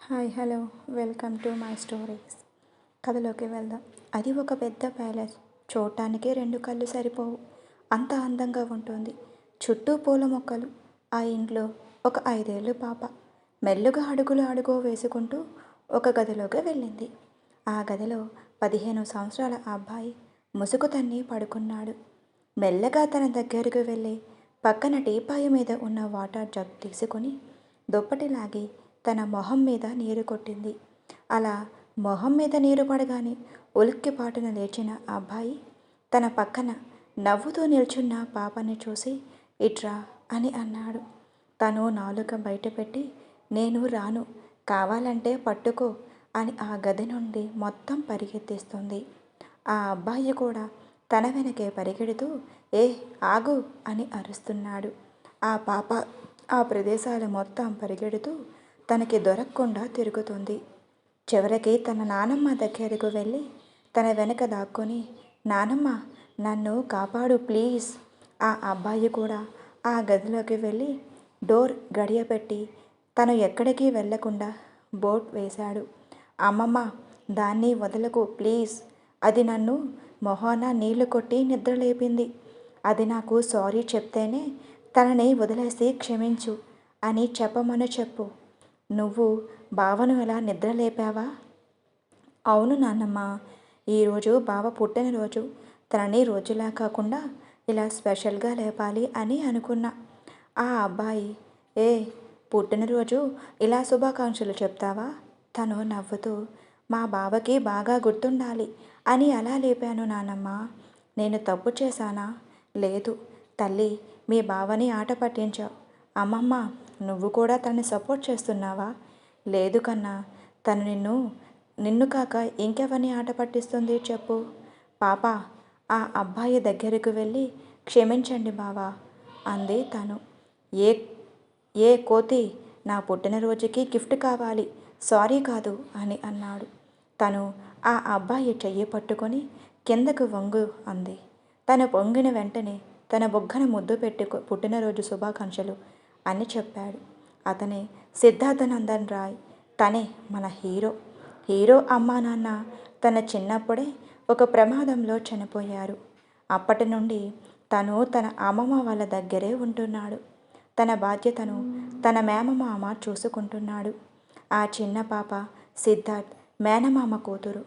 Hi hello welcome to my stories. కథలోకి వెళ్దాం. అది ఒక పెద్ద ప్యాలెస్. చూడటానికి 2 కళ్ళు సరిపోవు, అంత అందంగా ఉంటుంది. చుట్టూ పూల మొక్కలు. ఆ ఇంట్లో ఒక 5 ఏళ్ళు పాప మెల్లుగా అడుగు వేసుకుంటూ ఒక గదిలోకి వెళ్ళింది. ఆ గదిలో 15 సంవత్సరాల అబ్బాయి ముసుగు తన్ని పడుకున్నాడు. మెల్లగా తన దగ్గరకు వెళ్ళి పక్కన టీపాయి మీద ఉన్న వాటర్ జగ్ తీసుకుని దుప్పటి లాగి తన మొహం మీద నీరు కొట్టింది. అలా మొహం మీద నీరు పడగానే ఉలిక్కిపాటున లేచిన అబ్బాయి తన పక్కన నవ్వుతూ నిల్చున్న పాపని చూసి ఇట్రా అని అన్నాడు. తను నాలుక బయటపెట్టి నేను రాను, కావాలంటే పట్టుకో అని ఆ గది నుండి మొత్తం పరిగెత్తిస్తుంది. ఆ అబ్బాయి కూడా తన వెనకే పరిగెడుతూ ఏ ఆగు అని అరుస్తున్నాడు. ఆ పాప ఆ ప్రదేశాలు మొత్తం పరిగెడుతూ తనకి దొరకకుండా తిరుగుతుంది. చివరికి తన నానమ్మ దగ్గరకు వెళ్ళి తన వెనక దాక్కొని నానమ్మ నన్ను కాపాడు ప్లీజ్. ఆ అబ్బాయి కూడా ఆ గదిలోకి వెళ్ళి డోర్ గడియపెట్టి తను ఎక్కడికి వెళ్లకుండా బోర్డ్ వేశాడు. అమ్మమ్మ దాన్ని వదలకు ప్లీజ్, అది నన్ను మొహాన నీళ్లు కొట్టి నిద్రలేపింది. అది నాకు సారీ చెప్తేనే తనని వదిలేసి క్షమించు అని చెప్పమని చెప్పు. నువ్వు బావను ఎలా నిద్రలేపావా? అవును నాన్నమ్మ, ఈరోజు బావ పుట్టినరోజు, తనని రోజులా కాకుండా ఇలా స్పెషల్గా లేపాలి అని అనుకున్నా. ఆ అబ్బాయి ఏ పుట్టినరోజు ఇలా శుభాకాంక్షలు చెప్తావా? తను నవ్వుతూ మా బావకి బాగా గుర్తుండాలి అని అలా లేపాను నాన్నమ్మ. నేను తప్పు చేశానా? లేదు తల్లి, మీ బావని ఆట పట్టించావు. అమ్మమ్మ నువ్వు కూడా తనని సపోర్ట్ చేస్తున్నావా? లేదు కన్నా, తను నిన్ను కాక ఇంకెవరిని ఆట పట్టిస్తుంది చెప్పు. పాప ఆ అబ్బాయి దగ్గరకు వెళ్ళి క్షమించండి బావా అంది తను. ఏ ఏ కోతి, నా పుట్టినరోజుకి గిఫ్ట్ కావాలి, సారీ కాదు అని అన్నాడు. తను ఆ అబ్బాయి చెయ్యి పట్టుకొని కిందకు వంగు అంది. తను పొంగిన వెంటనే తన బొగ్గన ముద్దు పుట్టినరోజు శుభాకాంక్షలు అని చెప్పాడు. అతనే సిద్ధార్థనందన్ రాయ్. తనే మన హీరో అమ్మా నాన్న తన చిన్నప్పుడే ఒక ప్రమాదంలో చనిపోయారు. అప్పటి నుండి తను తన అమ్మమ్మ వాళ్ళ దగ్గరే ఉంటున్నాడు. తన బాధ్యతను తన మేనమామ చూసుకుంటున్నాడు. ఆ చిన్న పాప సిద్ధార్థ్ మేనమామ కూతురు.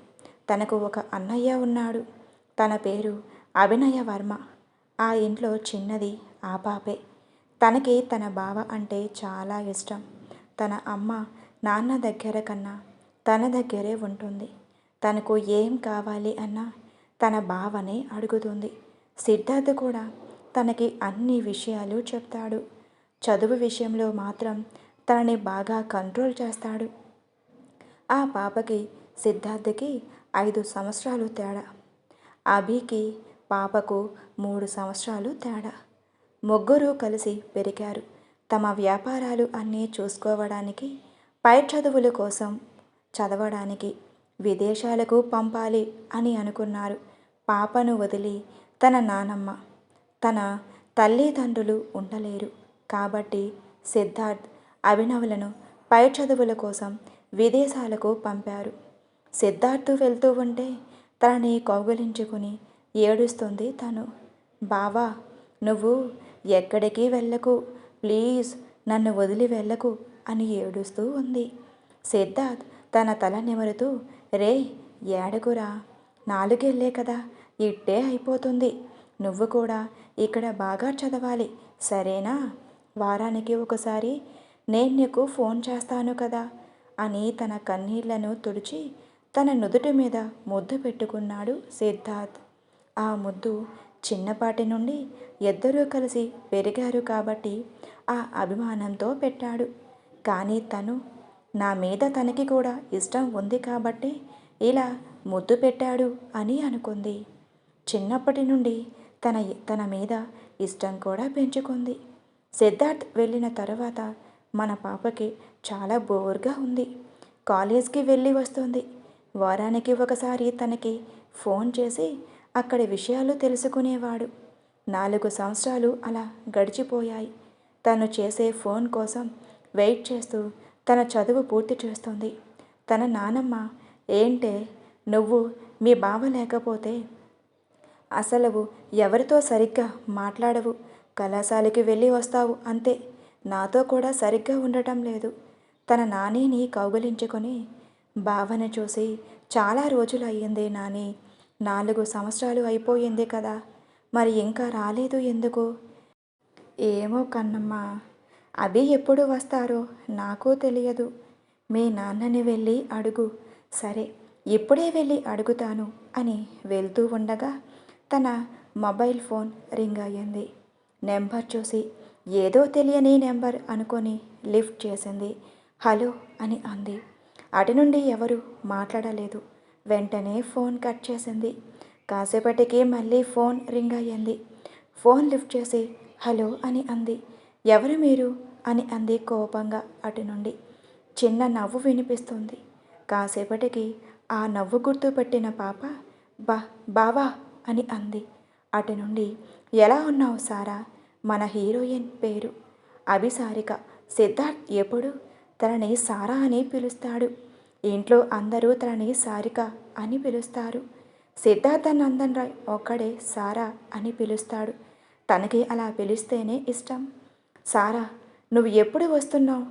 తనకు ఒక అన్నయ్య ఉన్నాడు. తన పేరు అభినయ వర్మ. ఆ ఇంట్లో చిన్నది ఆ పాపే. తనకి తన బావ అంటే చాలా ఇష్టం. తన అమ్మ నాన్న దగ్గర కన్నా తన దగ్గరే ఉంటుంది. తనకు ఏం కావాలి అన్నా తన బావనే అడుగుతుంది. సిద్ధార్థ్ కూడా తనకి అన్ని విషయాలు చెప్తాడు. చదువు విషయంలో మాత్రం తనని బాగా కంట్రోల్ చేస్తాడు. ఆ పాపకి సిద్ధార్థకి 5 సంవత్సరాలు తేడా. అభికి పాపకు 3 సంవత్సరాలు తేడా. ముగ్గురు కలిసి పెరిగారు. తమ వ్యాపారాలు అన్నీ చూసుకోవడానికి, పై చదువుల కోసం చదవడానికి విదేశాలకు పంపాలి అని అనుకున్నారు. పాపను వదిలి తన నానమ్మ, తన తల్లిదండ్రులు ఉండలేరు. కాబట్టి సిద్ధార్థ్ అభినవులను పై చదువుల కోసం విదేశాలకు పంపారు. సిద్ధార్థ్ వెళ్తూ ఉంటే తనని కౌగిలించుకుని ఏడుస్తుంది తను. బావా నువ్వు ఎక్కడికి వెళ్ళకు ప్లీజ్, నన్ను వదిలి వెళ్ళకు అని ఏడుస్తూ ఉంది. సిద్ధార్థ్ తన తల నిమురుతూ రే ఏడకురా, 4 ఏళ్లే కదా, ఇట్టే అయిపోతుంది. నువ్వు కూడా ఇక్కడ బాగా చదవాలి సరేనా? వారానికి ఒకసారి నేను నీకు ఫోన్ చేస్తాను కదా అని తన కన్నీళ్లను తుడిచి తన నుదుటి మీద ముద్దు పెట్టుకున్నాడు సిద్ధార్థ్. ఆ ముద్దు చిన్నపాటి నుండి ఇద్దరూ కలిసి పెరిగారు కాబట్టి ఆ అభిమానంతో పెట్టాడు. కానీ తను నా మీద తనకి కూడా ఇష్టం ఉంది కాబట్టి ఇలా ముద్దు పెట్టాడు అని అనుకుంది. చిన్నప్పటి నుండి తన మీద ఇష్టం కూడా పెంచుకుంది. సిద్ధార్థ్ వెళ్ళిన తర్వాత మన పాపకి చాలా బోర్గా ఉంది. కాలేజ్కి వెళ్ళి వస్తుంది. వారానికి ఒకసారి తనకి ఫోన్ చేసి అక్కడి విషయాలు తెలుసుకునేవాడు. 4 సంవత్సరాలు అలా గడిచిపోయాయి. తను చేసే ఫోన్ కోసం వెయిట్ చేస్తూ తన చదువు పూర్తి చేస్తుంది. తన నానమ్మ, ఏంటే నువ్వు మీ బావ లేకపోతే అసలు ఎవరితో సరిగ్గా మాట్లాడవు, కళాశాలకి వెళ్ళి వస్తావు అంతే, నాతో కూడా సరిగ్గా ఉండటం లేదు. తన నానిని కౌగిలించుకొని, బావని చూసి చాలా రోజులు అయ్యింది నాని, 4 సంవత్సరాలు అయిపోయింది కదా, మరి ఇంకా రాలేదు ఎందుకు? ఏమో కన్నమ్మ, అభి ఎప్పుడు వస్తారో నాకు తెలియదు. మీ నాన్నని వెళ్ళి అడుగు. సరే, ఇప్పుడే వెళ్ళి అడుగుతాను అని వెళ్తూ ఉండగా తన మొబైల్ ఫోన్ రింగ్ అయ్యింది. నెంబర్ చూసి ఏదో తెలియని నెంబర్ అనుకొని లిఫ్ట్ చేసింది. హలో అని అంది. అటు నుండి ఎవరు మాట్లాడలేదు. వెంటనే ఫోన్ కట్ చేసింది. కాసేపటికి మళ్ళీ ఫోన్ రింగ్ అయ్యింది. ఫోన్ లిఫ్ట్ చేసి హలో అని అంది. ఎవరు మీరు అని అంది కోపంగా. అటు నుండి చిన్న నవ్వు వినిపిస్తుంది. కాసేపటికి ఆ నవ్వు గుర్తుపెట్టిన పాప బావా అని అంది. అటు నుండి ఎలా ఉన్నావు సారా? మన హీరోయిన్ పేరు అభిసారిక. సిద్ధార్థ్ ఎప్పుడు తనని సారా అని పిలుస్తాడు. ఇంట్లో అందరూ తనని సారిక అని పిలుస్తారు. సిద్ధార్థ్ నందన్ రాయ్ ఒక్కడే సారా అని పిలుస్తాడు. తనకి అలా పిలిస్తేనే ఇష్టం. సారా, నువ్వు ఎప్పుడు వస్తున్నావు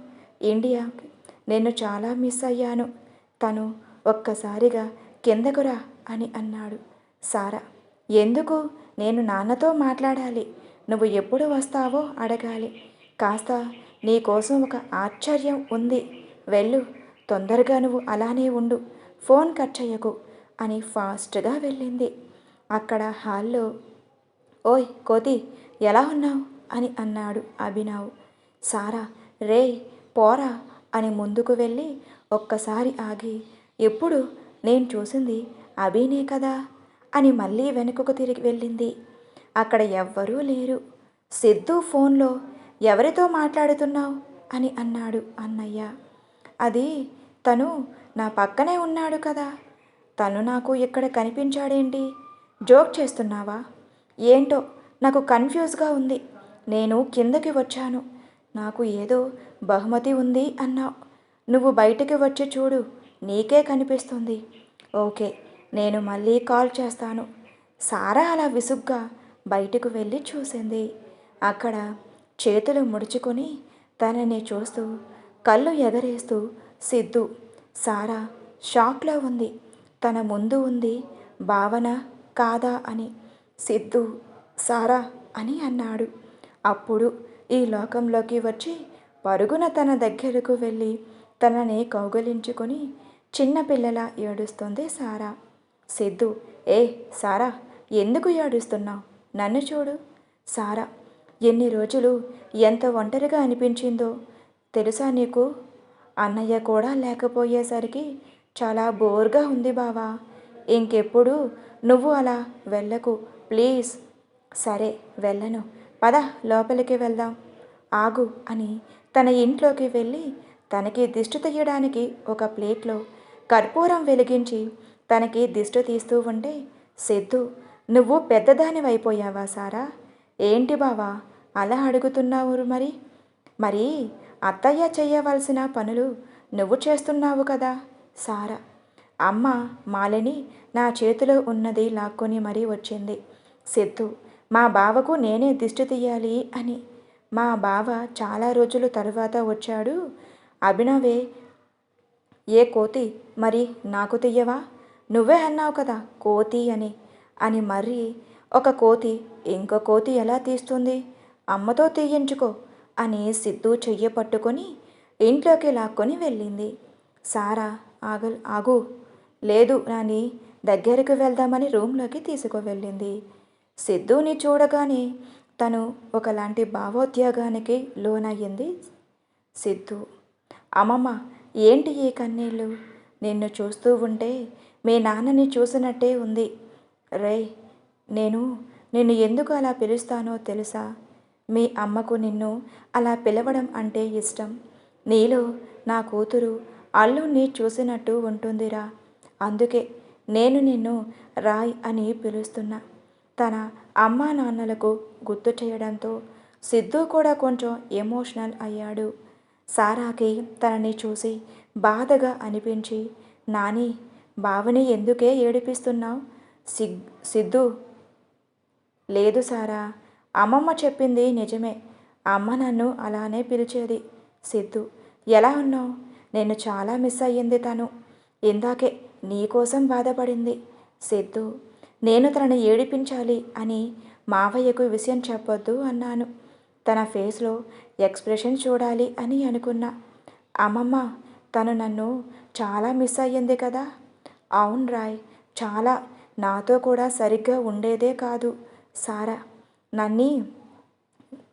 ఇండియాకి? నేను చాలా మిస్ అయ్యాను. తను ఒక్కసారిగా కిందకురా అని అన్నాడు. సారా, ఎందుకు? నేను నాన్నతో మాట్లాడాలి. నువ్వు ఎప్పుడు వస్తావో అడగాలి. కాస్త నీకోసం ఒక ఆశ్చర్యం ఉంది. వెళ్ళు, తొందరగా నువ్వు అలానే ఉండు, ఫోన్ కట్ చేయకు అని ఫాస్ట్గా వెళ్ళింది. అక్కడ హాల్లో ఓయ్ కోతి, ఎలా ఉన్నావు అని అన్నాడు అభినవ్. సారా, రే పోరా అని ముందుకు వెళ్ళి ఒక్కసారి ఆగి, ఎప్పుడు నేను చూసింది అభినే కదా అని మళ్ళీ వెనుకకు తిరిగి వెళ్ళింది. అక్కడ ఎవ్వరూ లేరు. సిద్ధు ఫోన్లో ఎవరితో మాట్లాడుతున్నావు అని అన్నాడు అన్నయ్య. అది తను నా పక్కనే ఉన్నాడు కదా, తను నాకు ఇక్కడ కనిపించాడేంటి? జోక్ చేస్తున్నావా? ఏంటో నాకు కన్ఫ్యూజ్గా ఉంది. నేను కిందకి వచ్చాను, నాకు ఏదో బహుమతి ఉంది అన్నావు. నువ్వు బయటికి వచ్చి చూడు, నీకే కనిపిస్తుంది. ఓకే, నేను మళ్ళీ కాల్ చేస్తాను. సారా అలా విసుగ్గా బయటకు వెళ్ళి చూసింది. అక్కడ చేతులు ముడుచుకొని తనని చూస్తూ కళ్ళు ఎగరేస్తూ సిద్ధు. సారా షాక్లో ఉంది. తన ముందు ఉంది భావన కాదా అని. సిద్ధు సారా అని అన్నాడు. అప్పుడు ఈ లోకంలోకి వచ్చి పరుగున తన దగ్గరకు వెళ్ళి తనని కౌగలించుకొని చిన్నపిల్లలా ఏడుస్తుంది సారా. సిద్ధు, ఏ సారా, ఎందుకు ఏడుస్తున్నావు? నన్ను చూడు. సారా, ఎన్ని రోజులు ఎంత ఒంటరిగా అనిపించిందో తెలుసా నీకు? అన్నయ్య కూడా లేకపోయేసరికి చాలా బోర్గా ఉంది బావా. ఇంకెప్పుడు నువ్వు అలా వెళ్ళకు ప్లీజ్. సరే వెళ్ళను, పద లోపలికి వెళ్దాం. ఆగు అని తన ఇంట్లోకి వెళ్ళి తనకి దిష్టి తీయడానికి ఒక ప్లేట్లో కర్పూరం వెలిగించి తనకి దిష్టి తీస్తూ ఉంటే, సిద్ధు, నువ్వు పెద్దదానివైపోయావా సారా? ఏంటి బావా అలా అడుగుతున్నావు? మరి అత్తయ్య చేయవలసిన పనులు నువ్వు చేస్తున్నావు కదా సారా. అమ్మ మాలిని నా చేతిలో ఉన్నది లాక్కొని మరీ వచ్చింది. సిద్ధు, మా బావకు నేనే దిష్టి తీయాలి అని. మా బావ చాలా రోజుల తరువాత వచ్చాడు. అభినవే, ఏ కోతి, మరి నాకు తీయవా? నువ్వే అన్నావు కదా కోతి అని మరి ఒక కోతి ఇంకో కోతి ఎలా తీస్తుంది? అమ్మతో తీయించుకో అని సిద్ధు చెయ్యి పట్టుకొని ఇంట్లోకి లాక్కొని వెళ్ళింది. సారా ఆగు, లేదు నాని, దగ్గరికి వెళ్దామని రూమ్లోకి తీసుకువెళ్ళింది. సిద్ధుని చూడగానే తను ఒకలాంటి భావోద్వేగానికి లోనయ్యింది. సిద్ధు, అమ్మమ్మ, ఏంటి ఈ కన్నీళ్ళు? నిన్ను చూస్తూ ఉంటే మీ నాన్నని చూసినట్టే ఉంది. రే, నిన్ను ఎందుకు అలా పిలుస్తానో తెలుసా? మీ అమ్మకు నిన్ను అలా పిలవడం అంటే ఇష్టం. నీలో నా కూతురు అల్లుణ్ణి చూసినట్టు ఉంటుందిరా. అందుకే నేను నిన్ను రాయ్ అని పిలుస్తున్నా. తన అమ్మా నాన్నలకు గుర్తు చేయడంతో సిద్ధు కూడా కొంచెం ఎమోషనల్ అయ్యాడు. సారాకి తనని చూసి బాధగా అనిపించి, నాని, బావని ఎందుకే ఏడిపిస్తున్నావు? సిద్ధు, లేదు సారా, అమ్మమ్మ చెప్పింది నిజమే. అమ్మ నన్ను అలానే పిలిచేది. సిద్ధు, ఎలా ఉన్నావు? నేను చాలా మిస్ అయ్యింది తను. ఇందాకే నీకోసం బాధపడింది. సిద్ధు, నేను తనని ఏడిపించాలి అని మావయ్యకు విషయం చెప్పొద్దు అన్నాను. తన ఫేస్లో ఎక్స్ప్రెషన్ చూడాలి అని అనుకున్నా. అమ్మమ్మ, తను నన్ను చాలా మిస్ అయ్యింది కదా? అవును రాయ్, చాలా. నాతో కూడా సరిగ్గా ఉండేదే కాదు. సారా, నన్నీ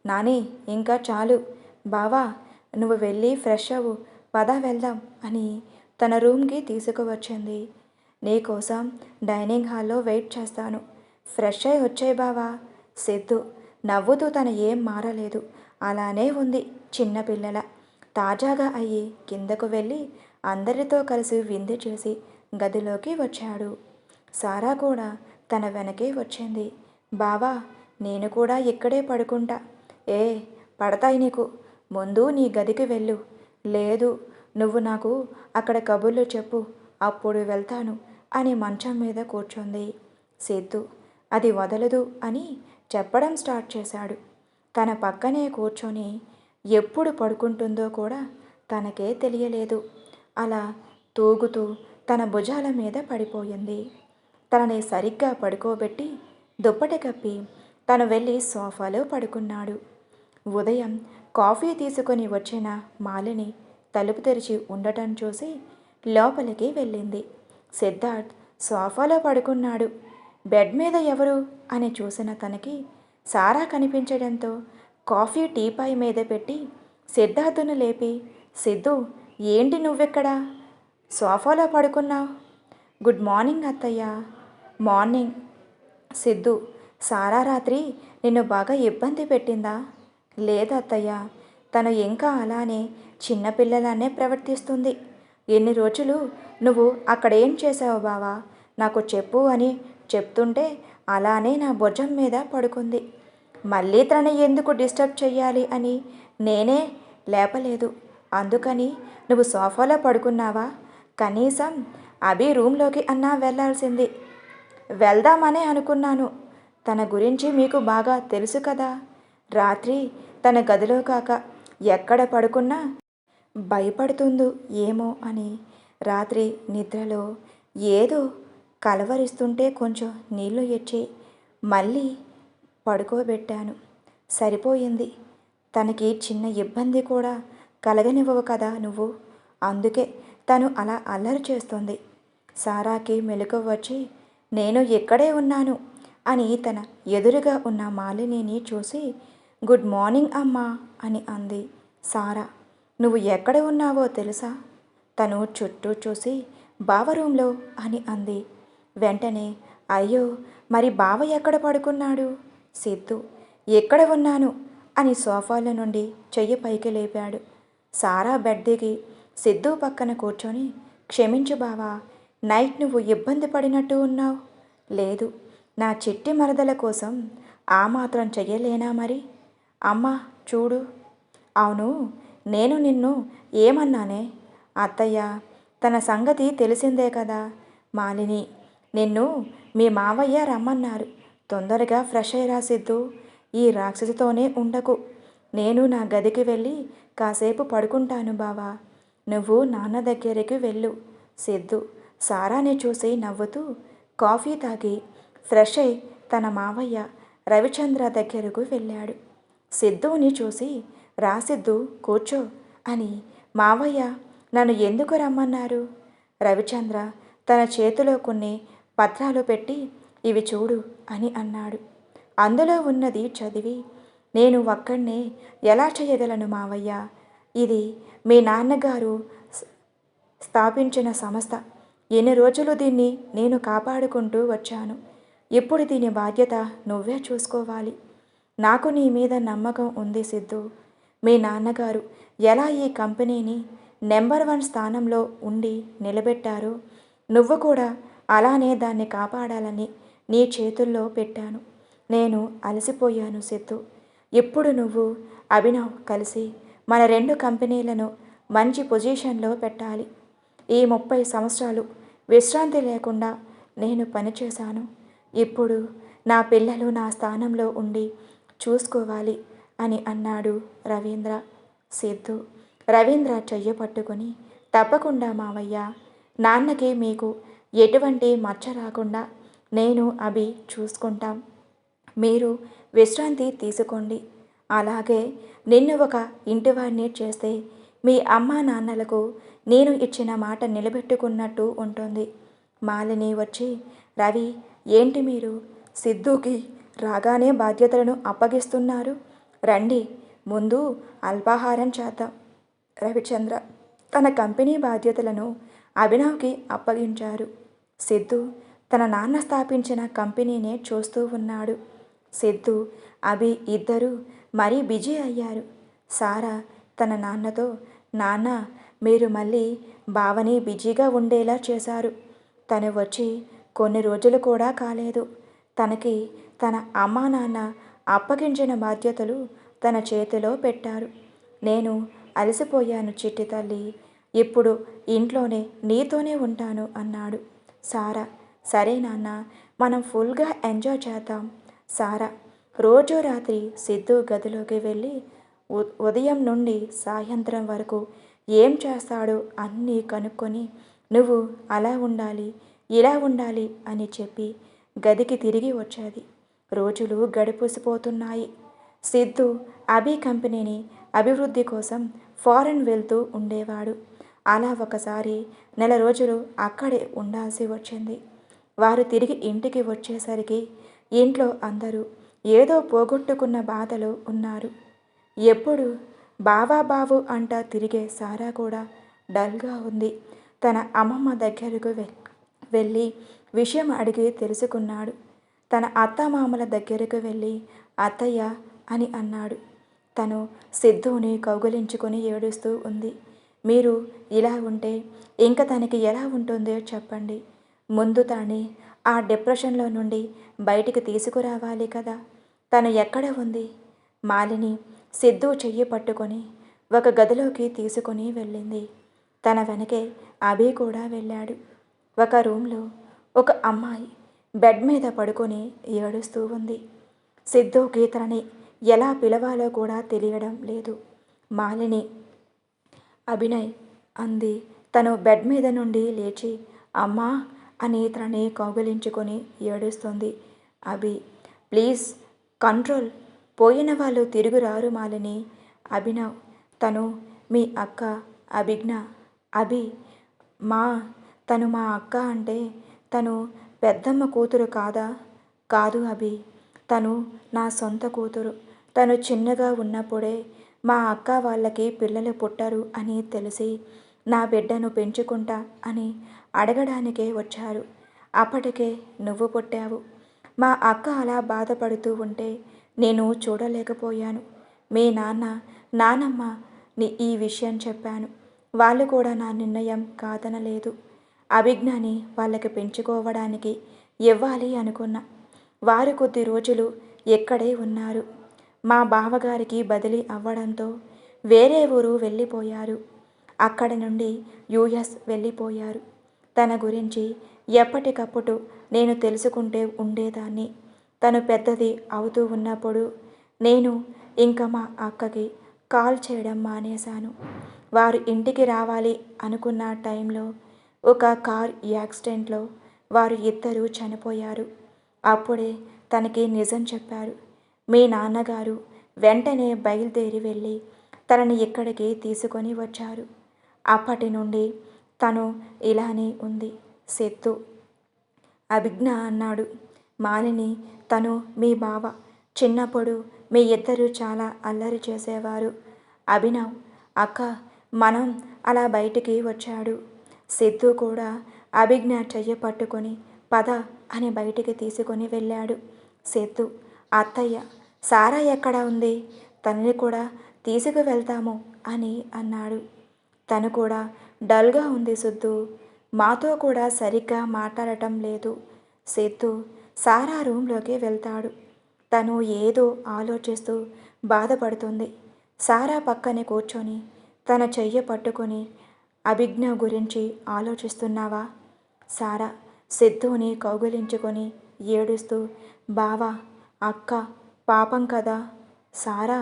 నాని, ఇంకా చాలు. బావా, నువ్వు వెళ్ళి ఫ్రెష్ అవ్వు, పద వెళ్దాం అని తన రూమ్కి తీసుకువచ్చింది. నీకోసం డైనింగ్ హాల్లో వెయిట్ చేస్తాను. ఫ్రెష్ అయి వచ్చాయి బావా. సిద్ధు నవ్వుతూ తన ఏం మారలేదు, అలానే ఉంది చిన్నపిల్లల. తాజాగా అయ్యి కిందకు వెళ్ళి అందరితో కలిసి విందు చేసి గదిలోకి వచ్చాడు. సారా కూడా తన వెనకే వచ్చింది. బావా, నేను కూడా ఇక్కడే పడుకుంటా. ఏ, పడతాయి నీకు. ముందు నీ గదికి వెళ్ళు. లేదు, నువ్వు నాకు అక్కడ కబుర్లు చెప్పు, అప్పుడు వెళ్తాను అని మంచం మీద కూర్చుంది. సిద్ధు అది వదలదు అని చెప్పడం స్టార్ట్ చేశాడు. తన పక్కనే కూర్చొని ఎప్పుడు పడుకుంటుందో కూడా తనకే తెలియలేదు. అలా తూగుతూ తన భుజాల మీద పడిపోయింది. తనని సరిగ్గా పడుకోబెట్టి దుప్పటి కప్పి తను వెళ్ళి సోఫాలో పడుకున్నాడు. ఉదయం కాఫీ తీసుకొని వచ్చిన మాలిని తలుపు తెరిచి ఉండటం చూసి లోపలికి వెళ్ళింది. సిద్ధార్థ్ సోఫాలో పడుకున్నాడు. బెడ్ మీద ఎవరు అని చూసిన తనకి సారా కనిపించడంతో కాఫీ టీపాయ్ మీద పెట్టి సిద్ధార్థును లేపి, సిద్ధు, ఏంటి నువ్వెక్కడా? సోఫాలో పడుకున్నావు? గుడ్ మార్నింగ్ అత్తయ్య. మార్నింగ్. సిద్ధు, సారా రాత్రి నిన్ను బాగా ఇబ్బంది పెట్టిందా? లేదత్తయ్య, తను ఇంకా అలానే చిన్నపిల్లలానే ప్రవర్తిస్తుంది. ఎన్ని రోజులు నువ్వు అక్కడేం చేసావు బావా, నాకు చెప్పు అని చెప్తుంటే అలానే నా భుజం మీద పడుకుంది. మళ్ళీ తనని ఎందుకు డిస్టర్బ్ చెయ్యాలి అని నేనే లేపలేదు. అందుకని నువ్వు సోఫాలో పడుకున్నావా? కనీసం అభి రూమ్లోకి అన్నా వెళ్ళాల్సింది. వెళ్దామనే అనుకున్నాను. తన గురించి మీకు బాగా తెలుసు కదా. రాత్రి తన గదిలో కాక ఎక్కడ పడుకున్నా భయపడుతుందో ఏమో అని రాత్రి నిద్రలో ఏదో కలవరిస్తుంటే కొంచెం నీళ్లు ఇచ్చి మళ్ళీ పడుకోబెట్టాను. సరిపోయింది. తనకి చిన్న ఇబ్బంది కూడా కలగనివ్వవు కదా నువ్వు. అందుకే తను అలా అల్లరి చేస్తుంది. సారాకి మెలకువ వచ్చి నేను ఇక్కడే ఉన్నాను అని తన ఎదురుగా ఉన్న మాలినిని చూసి గుడ్ మార్నింగ్ అమ్మా అని అంది. సారా, నువ్వు ఎక్కడ ఉన్నావో తెలుసా? తను చుట్టూ చూసి బావ రూంలో అని అంది. వెంటనే అయ్యో, మరి బావ ఎక్కడ పడుకున్నాడు? సిద్ధు, ఎక్కడ ఉన్నాను అని సోఫాలో నుండి చెయ్యి పైకి లేపాడు. సారా బెడ్ దిగి సిద్ధు పక్కన కూర్చొని క్షమించు బావా, నైట్ నువ్వు ఇబ్బంది పడినట్టు ఉన్నావు. లేదు, నా చిట్టి మరదల కోసం ఆ మాత్రం చెయ్యలేనా మరి? అమ్మా చూడు. అవును, నేను నిన్ను ఏమన్నానే? అత్తయ్య, తన సంగతి తెలిసిందే కదా. మాలిని, నిన్ను మీ మావయ్య రమ్మన్నారు. తొందరగా ఫ్రెష్ అయ్యిరా సిద్ధు. ఈ రాక్షసితోనే ఉండకు. నేను నా గదికి వెళ్ళి కాసేపు పడుకుంటాను బావా. నువ్వు నాన్న దగ్గరికి వెళ్ళు. సిద్ధు సారాని చూసి నవ్వుతూ కాఫీ తాగి ఫ్రెష్ అయి తన మావయ్య రవిచంద్ర దగ్గరకు వెళ్ళాడు. సిద్ధుని చూసి రా సిద్ధు, కూర్చో అని మావయ్య నన్ను ఎందుకు రమ్మన్నారు? రవిచంద్ర తన చేతిలో కొన్ని పత్రాలు పెట్టి ఇవి చూడు అని అన్నాడు. అందులో ఉన్నది చదివి, నేను ఒక్కడినే ఎలా చేయగలను మావయ్య? ఇది మీ నాన్నగారు స్థాపించిన సంస్థ. ఎన్ని రోజులు దీన్ని నేను కాపాడుకుంటూ వచ్చాను. ఇప్పుడు దీని బాధ్యత నువ్వే చూసుకోవాలి. నాకు నీ మీద నమ్మకం ఉంది సిద్ధు. మీ నాన్నగారు ఎలా ఈ కంపెనీని నెంబర్ 1 స్థానంలో ఉండి నిలబెట్టారో నువ్వు కూడా అలానే దాన్ని కాపాడాలని నీ చేతుల్లో పెట్టాను. నేను అలసిపోయాను సిద్ధు. ఇప్పుడు నువ్వు అభినవ్ కలిసి మన 2 కంపెనీలను మంచి పొజిషన్లో పెట్టాలి. ఈ 30 సంవత్సరాలు విశ్రాంతి లేకుండా నేను పనిచేశాను. ఇప్పుడు నా పిల్లలు నా స్థానంలో ఉండి చూసుకోవాలి అని అన్నాడు రవీంద్ర. సిద్ధు రవీంద్ర చెయ్యి పట్టుకొని, తప్పకుండా మావయ్య, నాన్నకి మీకు ఎటువంటి మచ్చ రాకుండా నేను అభి చూసుకుంటాం. మీరు విశ్రాంతి తీసుకోండి. అలాగే నిన్ను ఒక ఇంటివాడిని చేస్తే మీ అమ్మా నాన్నలకు నేను ఇచ్చిన మాట నిలబెట్టుకున్నట్టు ఉంటుంది. మాలిని వచ్చి, రవి, ఏంటి మీరు సిద్ధుకి రాగానే బాధ్యతలను అప్పగిస్తున్నారు? రండి, ముందు అల్పాహారం చేద్దాం. రవిచంద్ర తన కంపెనీ బాధ్యతలను అభినవ్కి అప్పగించారు. సిద్ధు తన నాన్న స్థాపించిన కంపెనీనే చూస్తూ ఉన్నాడు. సిద్ధు, అభి ఇద్దరూ మరీ బిజీ అయ్యారు. సారా తన నాన్నతో, నాన్న, మీరు మళ్ళీ బావని బిజీగా ఉండేలా చేశారు. తను వచ్చి కొన్ని రోజులు కూడా కాలేదు. తనకి తన అమ్మా నాన్న అప్పగించిన బాధ్యతలు తన చేతిలో పెట్టారు. నేను అలసిపోయాను చిట్టి తల్లి. ఇప్పుడు ఇంట్లోనే నీతోనే ఉంటాను అన్నాడు. సారా, సరే నాన్న, మనం ఫుల్గా ఎంజాయ్ చేద్దాం. సారా రోజు రాత్రి సిద్ధు గదిలోకి వెళ్ళి ఉదయం నుండి సాయంత్రం వరకు ఏం చేస్తాడో అన్నీ కనుక్కొని, నువ్వు అలా ఉండాలి, ఇలా ఉండాలి అని చెప్పి గదికి తిరిగి వచ్చేది. రోజులు గడిపుసిపోతున్నాయి. సిద్ధు అభి కంపెనీని అభివృద్ధి కోసం ఫారెన్ వెళ్తూ ఉండేవాడు. అలా ఒకసారి నెల రోజులు అక్కడే ఉండాల్సి వచ్చింది. వారు తిరిగి ఇంటికి వచ్చేసరికి ఇంట్లో అందరూ ఏదో పోగొట్టుకున్న బాధలో ఉన్నారు. ఎప్పుడు బావా బావు అంటా తిరిగే సారా కూడా డల్గా ఉంది. తన అమ్మమ్మ దగ్గరకు వెళ్ళి విషయం అడిగి తెలుసుకున్నాడు. తన అత్తమామల దగ్గరకు వెళ్ళి అత్తయ్య అని అన్నాడు. తను సిద్ధుని కౌగిలించుకొని ఏడుస్తూ ఉంది. మీరు ఇలా ఉంటే ఇంక తనకి ఎలా ఉంటుందో చెప్పండి. ముందు తనని ఆ డిప్రెషన్లో నుండి బయటికి తీసుకురావాలి కదా. తను ఎక్కడ ఉంది? మాలిని సిద్ధు చెయ్యి పట్టుకొని ఒక గదిలోకి తీసుకొని వెళ్ళింది. తన వెనకే అభి కూడా వెళ్ళాడు. ఒక రూమ్లో ఒక అమ్మాయి బెడ్ మీద పడుకొని ఏడుస్తూ ఉంది. సిద్ధుకి తనని ఎలా పిలవాలో కూడా తెలియడం లేదు. మాలిని, అభినయ్ అంది. తను బెడ్ మీద నుండి లేచి అమ్మా అని తనని కౌగిలించుకొని ఏడుస్తుంది. అభి, ప్లీజ్ కంట్రోల్, పోయిన వాళ్ళు తిరిగి రారు మాలిని. అభినవ్, తను మీ అక్క అభిజ్ఞ. అభి, తను మా అక్క అంటే తను పెద్దమ్మ కూతురు కాదా? కాదు అభి, తను నా సొంత కూతురు. తను చిన్నగా ఉన్నప్పుడే మా అక్క వాళ్ళకి పిల్లలు పుట్టరు అని తెలిసి నా బిడ్డను పెంచుకుంటా అని అడగడానికే వచ్చారు. అప్పటికే నువ్వు పుట్టావు. మా అక్క అలా బాధపడుతూ ఉంటే నేను చూడలేకపోయాను. మీ నాన్నమ్మ ఈ విషయం చెప్పాను. వాళ్ళు కూడా నా నిర్ణయం కాదనలేదు. అభిజ్ఞాని వాళ్ళకి పెంచుకోవడానికి ఇవ్వాలి అనుకున్నా. వారు కొద్ది రోజులు ఎక్కడే ఉన్నారు. మా బావగారికి బదిలీ అవ్వడంతో వేరే ఊరు వెళ్ళిపోయారు. అక్కడి నుండి యుఎస్ వెళ్ళిపోయారు. తన గురించి ఎప్పటికప్పుడు నేను తెలుసుకుంటే ఉండేదాన్ని. తను పెద్దది అవుతూ ఉన్నప్పుడు నేను ఇంకా మా అక్కకి కాల్ చేయడం మానేశాను. వారు ఇంటికి రావాలి అనుకున్న టైంలో ఒక కార్ యాక్సిడెంట్లో వారు ఇద్దరూ చనిపోయారు. అప్పుడే తనకి నిజం చెప్పారు. మీ నాన్నగారు వెంటనే బయలుదేరి వెళ్ళి తనని ఇక్కడికి తీసుకొని వచ్చారు. అప్పటి నుండి తను ఇలానే ఉంది. సిద్ధు, అభిజ్ఞ అన్నాడు. మాలిని, తను మీ బావ. చిన్నప్పుడు మీ ఇద్దరు చాలా అల్లరి చేసేవారు. అభినవ్, అక్క మనం అలా బయటికి వచ్చాడు. సిద్ధు కూడా అభిజ్ఞ చెయ్యి పట్టుకొని పద అని బయటికి తీసుకొని వెళ్ళాడు. సిద్ధు, అత్తయ్య, సారా ఎక్కడ ఉంది? తనని కూడా తీసుకువెళ్తాము అని అన్నాడు. తను కూడా డల్గా ఉంది సిద్ధు. మాతో కూడా సరిగ్గా మాట్లాడటం లేదు. సిద్ధు సారా రూమ్లోకి వెళ్తాడు. తను ఏదో ఆలోచిస్తూ బాధపడుతుంది. సారా పక్కనే కూర్చొని తన చెయ్యి పట్టుకొని అభిజ్ఞ గురించి ఆలోచిస్తున్నావా? సారా సిద్ధుని కౌగిలించుకొని ఏడుస్తూ, బావా, అక్క పాపం కదా. సారా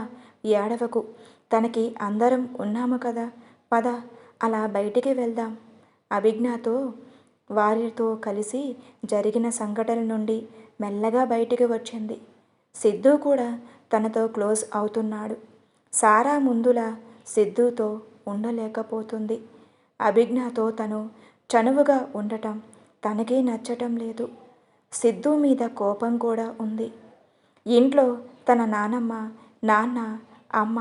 ఏడవకు, తనకి అందరం ఉన్నాము కదా, పద అలా బయటికి వెళ్దాం. అభిజ్ఞతో వారితో కలిసి జరిగిన సంఘటన నుండి మెల్లగా బయటికి వచ్చింది. సిద్ధు కూడా తనతో క్లోజ్ అవుతున్నాడు. సారా ముందులా సిద్ధుతో ఉండలేకపోతుంది. అభిజ్ఞతో తను చనువుగా ఉండటం తనకి నచ్చటం లేదు. సిద్ధు మీద కోపం కూడా ఉంది. ఇంట్లో తన నానమ్మ, నాన్న, అమ్మ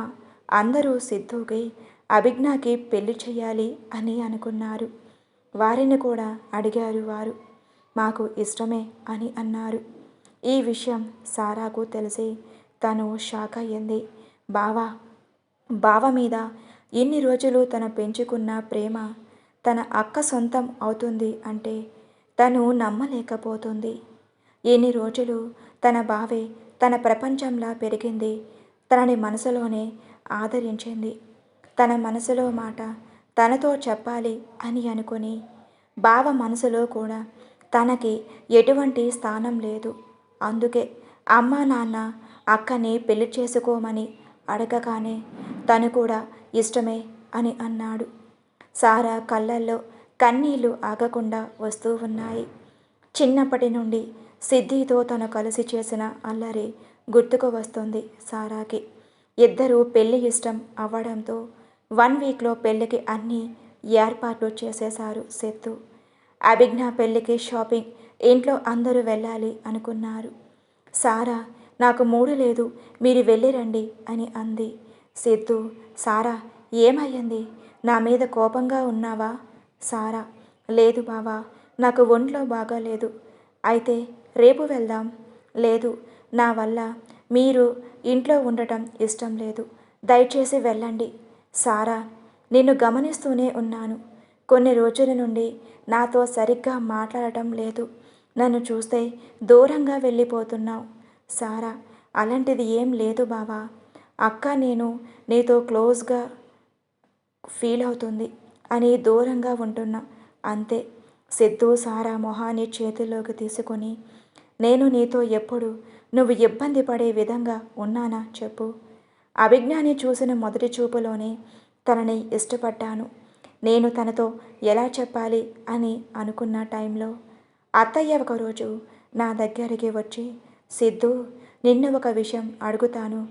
అందరూ సిద్ధుకి అభిజ్ఞకి పెళ్లి చేయాలి అని అనుకున్నారు. వారిని కూడా అడిగారు. వారు మాకు ఇష్టమే అని అన్నారు. ఈ విషయం సారాకు తెలిసి తను షాక్ అయ్యింది. బావ మీద ఇన్ని రోజులు తను పెంచుకున్న ప్రేమ తన అక్క సొంతం అవుతుంది అంటే తను నమ్మలేకపోతుంది. ఎన్ని రోజులు తన బావే తన ప్రపంచంలా పెరిగింది, తనని మనసులోనే ఆదరించింది. తన మనసులో మాట తనతో చెప్పాలి అని అనుకుని బావ మనసులో కూడా తనకి ఎటువంటి స్థానం లేదు. అందుకే అమ్మ నాన్న అక్కని పెళ్లి చేసుకోమని అడగగానే తను కూడా ఇష్టమే అని అన్నాడు. సారా కళ్ళల్లో కన్నీళ్లు ఆగకుండా వస్తూ ఉన్నాయి. చిన్నప్పటి నుండి సిద్ధితో తను కలిసి చేసిన అల్లరి గుర్తుకు వస్తుంది సారాకి. ఇద్దరూ పెళ్లి ఇష్టం అవ్వడంతో 1 వీక్లో పెళ్లికి అన్నీ ఏర్పాట్లు చేసేశారు సిద్ధు. అభిజ్ఞ పెళ్లికి షాపింగ్ ఇంట్లో అందరూ వెళ్ళాలి అనుకున్నారు. సారా నాకు మూడు లేదు, మీరు వెళ్ళిరండి అని అంది. సిద్ధు, సారా ఏమయ్యింది, నా మీద కోపంగా ఉన్నావా? సారా, లేదు బావా, నాకు ఒంట్లో బాగాలేదు. అయితే రేపు వెళ్దాం. లేదు, నా వల్ల మీరు ఇంట్లో ఉండటం ఇష్టం లేదు, దయచేసి వెళ్ళండి. సారా, నిన్ను గమనిస్తూనే ఉన్నాను. కొన్ని రోజుల నుండి నాతో సరిగ్గా మాట్లాడటం లేదు. నన్ను చూస్తే దూరంగా వెళ్ళిపోతున్నావు. సారా, అలాంటిది ఏం లేదు బావా. అక్క నేను నీతో క్లోజ్గా ఫీల్ అవుతుంది అని దూరంగా ఉంటున్నా, అంతే. సిద్ధు సారా మొహాన్ని చేతుల్లోకి తీసుకొని, నేను నీతో ఎప్పుడు నువ్వు ఇబ్బంది పడే విధంగా ఉన్నానా చెప్పు? అభిజ్ఞాని చూసిన మొదటి చూపులోనే తనని ఇష్టపడ్డాను. నేను తనతో ఎలా చెప్పాలి అని అనుకున్న టైంలో అత్తయ్య ఒకరోజు నా దగ్గరికి వచ్చి, సిద్ధు, నిన్ను ఒక విషయం అడుగుతాను,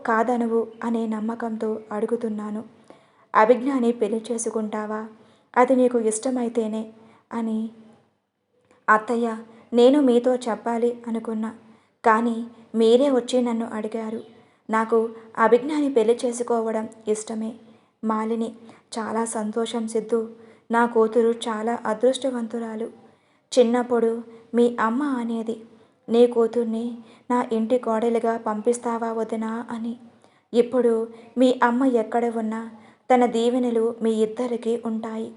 కాదనవు అనే నమ్మకంతో అడుగుతున్నాను. అభిజ్ఞాని పెళ్లి చేసుకుంటావా? అది నీకు ఇష్టమైతేనే అని. అత్తయ్య, నేను మీతో చెప్పాలి అనుకున్నా, కానీ మీరే వచ్చి నన్ను అడిగారు. నాకు అభిజ్ఞాని పెళ్లి చేసుకోవడం ఇష్టమే. మాలిని, చాలా సంతోషం సిద్ధు. నా కూతురు చాలా అదృష్టవంతురాలు. చిన్నప్పుడు మీ అమ్మ అనేది, నీ కూతుర్ని నా ఇంటి కోడలిగా పంపిస్తావా వదినా అని. ఇప్పుడు మీ అమ్మ ఎక్కడ ఉన్నా తన దీవెనలు మీ ఇద్దరికీ ఉంటాయి.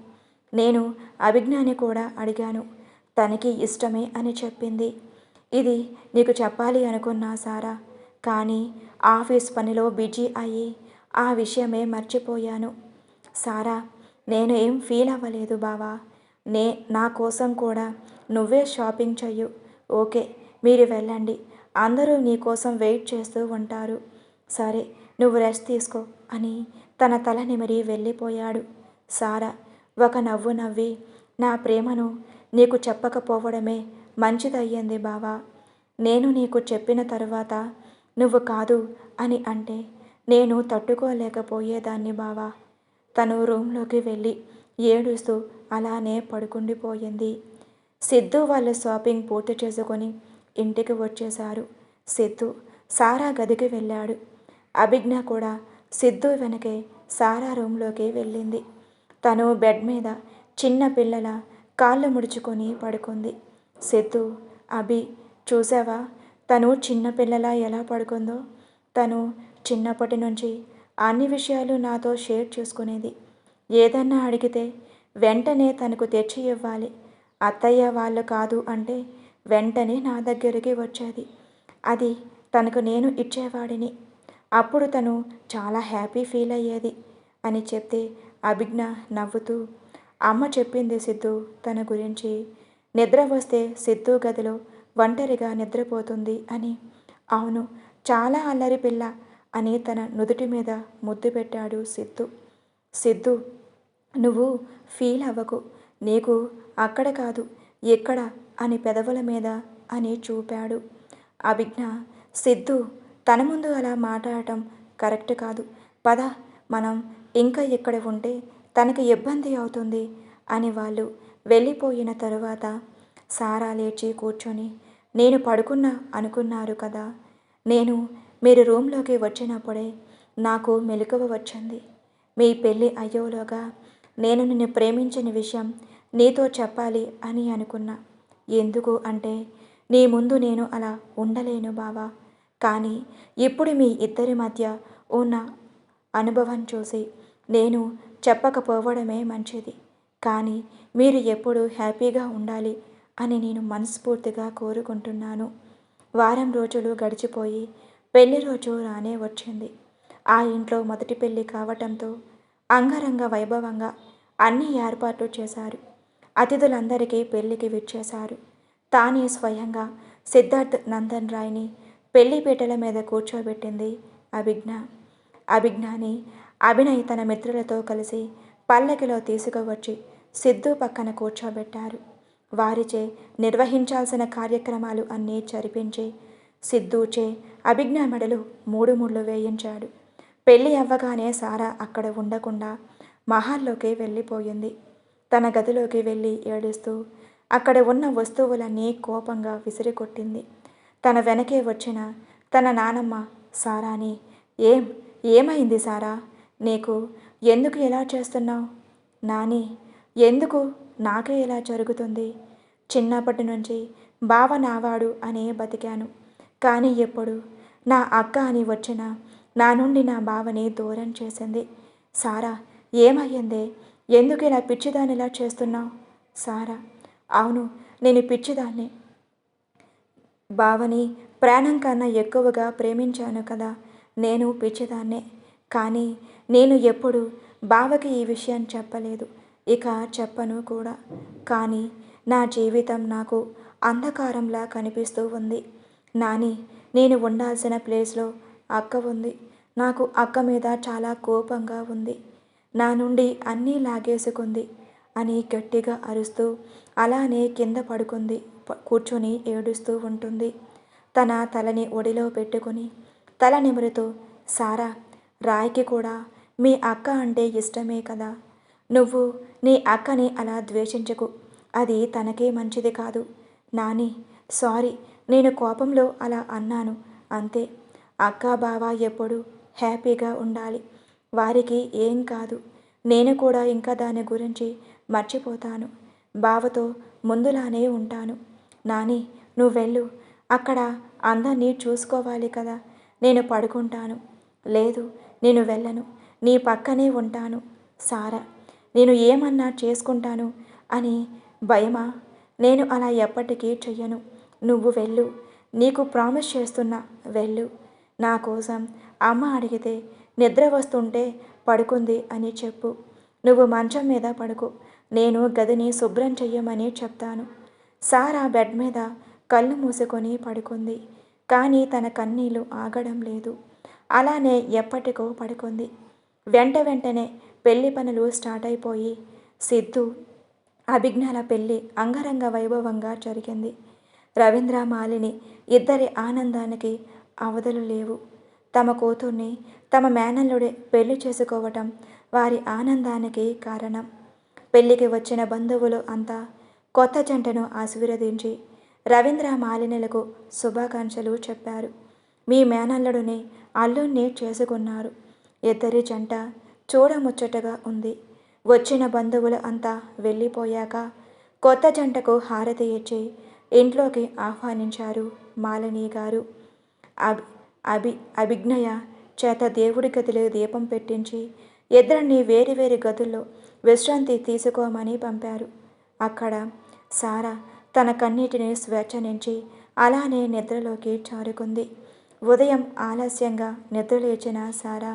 నేను అభిజ్ఞాని కూడా అడిగాను, తనకి ఇష్టమే అని చెప్పింది. ఇది నీకు చెప్పాలి అనుకున్నా సారా, కానీ ఆఫీస్ పనిలో బిజీ అయ్యి ఆ విషయమే మర్చిపోయాను. సారా, నేను ఏం ఫీల్ అవ్వలేదు బావా. నా కోసం కూడా నువ్వే షాపింగ్ చెయ్యు. ఓకే, మీరు వెళ్ళండి, అందరూ నీ కోసం వెయిట్ చేస్తూ ఉంటారు. సరే, నువ్వు రెస్ట్ తీసుకో అని తన తల నిమిరి వెళ్ళిపోయాడు. సారా ఒక నవ్వు నవ్వి, నా ప్రేమను నీకు చెప్పకపోవడమే మంచిదయ్యింది బావా. నేను నీకు చెప్పిన తరువాత నువ్వు కాదు అని అంటే నేను తట్టుకోలేకపోయేదాన్ని బావా. తను రూమ్లోకి వెళ్ళి ఏడుస్తూ అలానే పడుకుండిపోయింది. సిద్ధు వాళ్ళు షాపింగ్ పూర్తి చేసుకొని ఇంటికి వచ్చేశారు. సిద్ధు సారా గదికి వెళ్ళాడు. అభిజ్ఞ కూడా సిద్ధు వెనకే సారా రూమ్లోకి వెళ్ళింది. తను బెడ్ మీద చిన్న పిల్లల కాళ్ళు ముడుచుకొని పడుకుంది. సిద్ధు, అభి, చూసావా తను చిన్నపిల్లలా ఎలా పడుకుందో? తను చిన్నప్పటి నుంచి అన్ని విషయాలు నాతో షేర్ చేసుకునేది. ఏదన్నా అడిగితే వెంటనే తనకు తెచ్చి ఇవ్వాలి. అత్తయ్య వాళ్ళు కాదు అంటే వెంటనే నా దగ్గరికి వచ్చేది. అది తనకు నేను ఇచ్చేవాడిని. అప్పుడు తను చాలా హ్యాపీ ఫీల్ అయ్యేది అని చెప్తే అభిజ్ఞ నవ్వుతూ, అమ్మ చెప్పింది సిద్ధు తన గురించి. నిద్ర వస్తే సిద్ధు గదిలో ఒంటరిగా నిద్రపోతుంది అని. అవును, చాలా అల్లరి పిల్ల అని తన నుదుటి మీద ముద్దు పెట్టాడు సిద్ధు. సిద్ధు, నువ్వు ఫీల్ అవ్వకు, నీకు అక్కడ కాదు ఇక్కడ అని పెదవుల మీద అని చూపాడు. అభిజ్ఞ, సిద్ధు తన ముందు అలా మాట్లాడటం కరెక్ట్ కాదు, పద మనం ఇంకా ఇక్కడ ఉంటే తనకి ఇబ్బంది అవుతుంది అని వాళ్ళు వెళ్ళిపోయిన తరువాత సారా లేచి కూర్చొని, నేను పడుకున్నా అనుకున్నారు కదా, నేను మీరు రూమ్లోకి వచ్చినప్పుడే నాకు మెలకువ వచ్చింది. మీ పెళ్ళి అయ్యేలోగా నేను నిన్ను ప్రేమించిన విషయం నీతో చెప్పాలి అని అనుకున్నా. ఎందుకు అంటే నీ ముందు నేను అలా ఉండలేను బావా. కానీ ఇప్పుడు మీ ఇద్దరి మధ్య ఉన్న అనుభవం చూసి నేను చెప్పకపోవడమే మంచిది. కానీ మీరు ఎప్పుడూ హ్యాపీగా ఉండాలి అని నేను మనస్ఫూర్తిగా కోరుకుంటున్నాను. వారం రోజులు గడిచిపోయి పెళ్లి రోజు రానే వచ్చింది. ఆ ఇంట్లో మొదటి పెళ్లి కావటంతో అంగరంగ వైభవంగా అన్ని ఏర్పాట్లు చేశారు. అతిథులందరికీ పెళ్లికి విచ్చేశారు. తానే స్వయంగా సిద్ధార్థ్ నందన్ రాయ్ని పెళ్లిపీటల మీద కూర్చోబెట్టింది అభిజ్ఞ. అభిజ్ఞని అభినయ్ తన మిత్రులతో కలిసి పల్లకిలో తీసుకువచ్చి సిద్ధు పక్కన కూర్చోబెట్టారు. వారిచే నిర్వహించాల్సిన కార్యక్రమాలు అన్నీ జరిపించి సిద్ధుచే అభిజ్ఞ మెడలు 3 ముళ్ళు వేయించాడు. పెళ్ళి అవ్వగానే సారా అక్కడ ఉండకుండా మహల్లోకి వెళ్ళిపోయింది. తన గదిలోకి వెళ్ళి ఏడుస్తూ అక్కడ ఉన్న వస్తువులన్నీ కోపంగా విసిరికొట్టింది. తన వెనకే వచ్చిన తన నానమ్మ సారాని, ఏమైంది సారా, నీకు ఎందుకు ఇలా చేస్తున్నావు? నాని, ఎందుకు నాకే ఇలా జరుగుతుంది? చిన్నప్పటి నుంచి బావ నావాడు అనే బతికాను. కానీ ఎప్పుడు నా అక్క అని వచ్చిన నా నుండి నా బావని దూరం చేసింది. సారా, ఏమయ్యిందే? ఎందుకు ఇలా పిచ్చిదానిలా చేస్తున్నావు? సారా, అవును, నేను పిచ్చిదాన్ని. బావని ప్రాణం కన్నా ఎక్కువగా ప్రేమించాను కదా, నేను పిచ్చిదాన్నే. కానీ నేను ఎప్పుడు బావకి ఈ విషయం చెప్పలేదు, ఇక చెప్పను కూడా. కానీ నా జీవితం నాకు అంధకారంలా కనిపిస్తూ ఉంది. నాని, నేను ఉండాల్సిన ప్లేస్లో అక్క ఉంది. నాకు అక్క మీద చాలా కోపంగా ఉంది. నా నుండి అన్నీ లాగేసుకుంది అని గట్టిగా అరుస్తూ అలానే కింద పడుకుంది. కూర్చొని ఏడుస్తూ ఉంటుంది. తన తలని ఒడిలో పెట్టుకుని తల నిమురుతూ, సారా, రాయ్కి కూడా మీ అక్క అంటే ఇష్టమే కదా. నువ్వు నీ అక్కని అలా ద్వేషించకు, అది తనకే మంచిది కాదు. నాని, సారీ, నేను కోపంలో అలా అన్నాను అంతే. అక్క బావ ఎప్పుడు హ్యాపీగా ఉండాలి, వారికి ఏం కాదు. నేను కూడా ఇంకా దాని గురించి మర్చిపోతాను. బావతో ముందులానే ఉంటాను. నాని, నువ్వు వెళ్ళు, అక్కడ అందరినీ చూసుకోవాలి కదా. నేను పడుకుంటాను. లేదు, నేను వెళ్ళను, నీ పక్కనే ఉంటాను. సారా, నేను ఏమన్నా చేసుకుంటాను అని భయమా? నేను అలా ఎప్పటికీ చెయ్యను. నువ్వు వెళ్ళు, నీకు ప్రామిస్ చేస్తున్నా, వెళ్ళు. నా కోసం అమ్మ అడిగితే నిద్ర వస్తుంటే పడుకుంది అని చెప్పు. నువ్వు మంచం మీద పడుకో, నేను గదిని శుభ్రం చెయ్యమని చెప్తాను. సారా బెడ్ మీద కళ్ళు మూసుకొని పడుకుంది. కానీ తన కన్నీళ్ళు ఆగడం లేదు. అలానే ఎప్పటికో పడుకుంది. వెంటనే పెళ్లి పనులు స్టార్ట్ అయిపోయి సిద్ధు అభిజ్ఞల పెళ్ళి అంగరంగ వైభవంగా జరిగింది. రవీంద్ర, మాలిని ఇద్దరి ఆనందానికి అవధులు లేవు. తమ కూతుర్ని తమ మేనల్లుడే పెళ్లి చేసుకోవటం వారి ఆనందానికి కారణం. పెళ్లికి వచ్చిన బంధువులు అంతా కొత్త జంటను ఆశీర్వదించి రవీంద్ర, మాలినులకు శుభాకాంక్షలు చెప్పారు. మీ మేనల్లుడిని అల్లుణ్ణి చేసుకున్నారు. ఇద్దరి జంట చూడముచ్చటగా ఉంది. వచ్చిన బంధువులు అంతా వెళ్ళిపోయాక కొత్త జంటకు హారతి ఇచ్చి ఇంట్లోకి ఆహ్వానించారు మాలిని గారు. అభిజ్ఞయ చేత దేవుడి గదిలో దీపం పెట్టించి ఇద్దరిని వేరు గదుల్లో విశ్రాంతి తీసుకోమని పంపారు. అక్కడ సారా తన కన్నీటిని స్వేచ్ఛ నుంచి అలానే నిద్రలోకి జారుకుంది. ఉదయం ఆలస్యంగా నిద్రలేచిన సారా,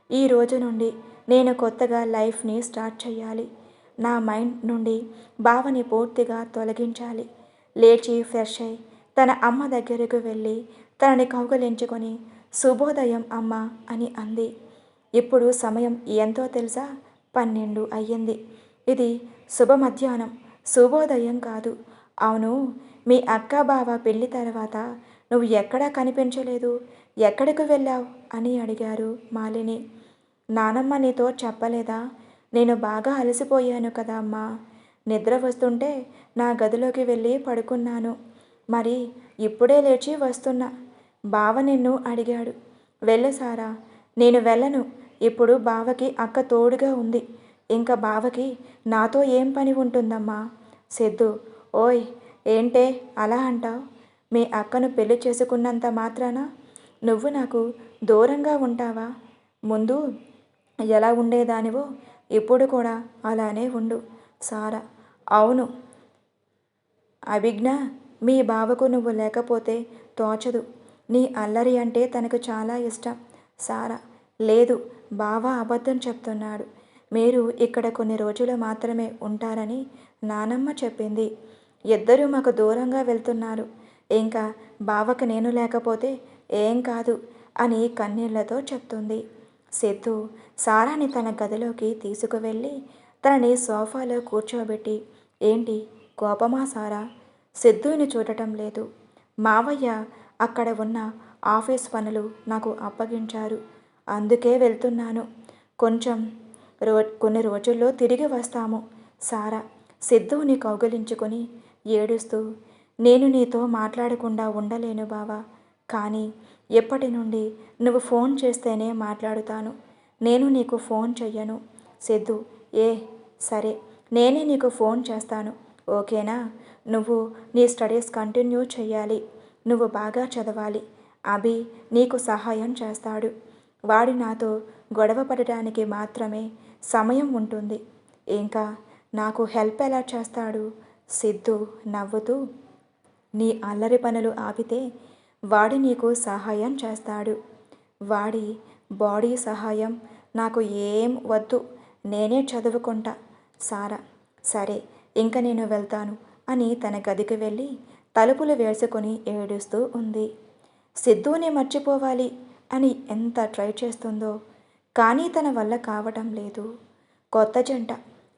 ఈ రోజు నుండి నేను కొత్తగా లైఫ్ని స్టార్ట్ చేయాలి. నా మైండ్ నుండి బావని పూర్తిగా తొలగించాలి. లేచి ఫ్రెష్ అయి తన అమ్మ దగ్గరకు వెళ్ళి తనని కౌగలించుకొని శుభోదయం అమ్మ అని అంది. ఇప్పుడు సమయం ఎంతో తెలుసా? 12 అయ్యింది. ఇది శుభ మధ్యాహ్నం, శుభోదయం కాదు. అవును, మీ అక్క బావ పెళ్లి తర్వాత నువ్వు ఎక్కడా కనిపించలేదు, ఎక్కడికి వెళ్ళావు అని అడిగారు మాలిని. నానమ్మ నీతో చెప్పలేదా? నేను బాగా అలసిపోయాను కదా అమ్మా. నిద్ర వస్తుంటే నా గదిలోకి వెళ్ళి పడుకున్నాను. మరి ఇప్పుడే లేచి వస్తున్నా. బావ నిన్ను అడిగాడు. వెళ్ళు సారా. నేను వెళ్ళను. ఇప్పుడు బావకి అక్క తోడుగా ఉంది. ఇంకా బావకి నాతో ఏం పని ఉంటుందమ్మా? సిద్ధు, ఓయ్, ఏంటే అలా అంటావు? మీ అక్కను పెళ్లి చేసుకున్నంత మాత్రాన నువ్వు నాకు దూరంగా ఉంటావా? ముందు ఎలా ఉండేదానివో ఇప్పుడు కూడా అలానే ఉండు. సారా, అవును అభిజ్ఞ, మీ బావకు నువ్వు లేకపోతే తోచదు. నీ అల్లరి అంటే తనకు చాలా ఇష్టం. సారా, లేదు, బావ అబద్ధం చెప్తున్నాడు. మీరు ఇక్కడ కొన్ని రోజులు మాత్రమే ఉంటారని నానమ్మ చెప్పింది. ఇద్దరూ మాకు దూరంగా వెళ్తున్నారు. ఇంకా బావకు నేను లేకపోతే ఏం కాదు అని కన్నీళ్లతో చెప్తుంది. సిద్ధు సారాని తన గదిలోకి తీసుకువెళ్ళి తనని సోఫాలో కూర్చోబెట్టి, ఏంటి కోపమా సారా? సిద్ధుని చూడటం లేదు. మావయ్య అక్కడ ఉన్న ఆఫీస్ పనులు నాకు అప్పగించారు. అందుకే వెళ్తున్నాను. కొన్ని రోజుల్లో తిరిగి వస్తాము. సారా సిద్ధుని కౌగిలించుకొని ఏడుస్తూ, నేను నీతో మాట్లాడకుండా ఉండలేను బావా. కానీ ఎప్పటి నుండి నువ్వు ఫోన్ చేస్తేనే మాట్లాడుతాను. నేను నీకు ఫోన్ చెయ్యను. సిద్ధు, సరే, నేనే నీకు ఫోన్ చేస్తాను, ఓకేనా? నువ్వు నీ స్టడీస్ కంటిన్యూ చెయ్యాలి. నువ్వు బాగా చదవాలి. అభి నీకు సహాయం చేస్తాడు. వాడి నాతో గొడవ పడటానికి మాత్రమే సమయం ఉంటుంది. ఇంకా నాకు హెల్ప్ ఎలా చేస్తాడు? సిద్ధు నవ్వుతూ, నీ అల్లరి పనులు ఆపితే వాడి నీకు సహాయం చేస్తాడు. వాడి బాడీ సహాయం నాకు ఏం వద్దు. నేనే చదువుకుంటా. సారా, సరే, ఇంక నేను వెళ్తాను అని తన గదికి వెళ్ళి తలుపులు వేసుకొని ఏడుస్తూ ఉంది. సిద్ధుని మర్చిపోవాలి అని ఎంత ట్రై చేస్తుందో కానీ తన వల్ల కావటం లేదు. కొత్త జంట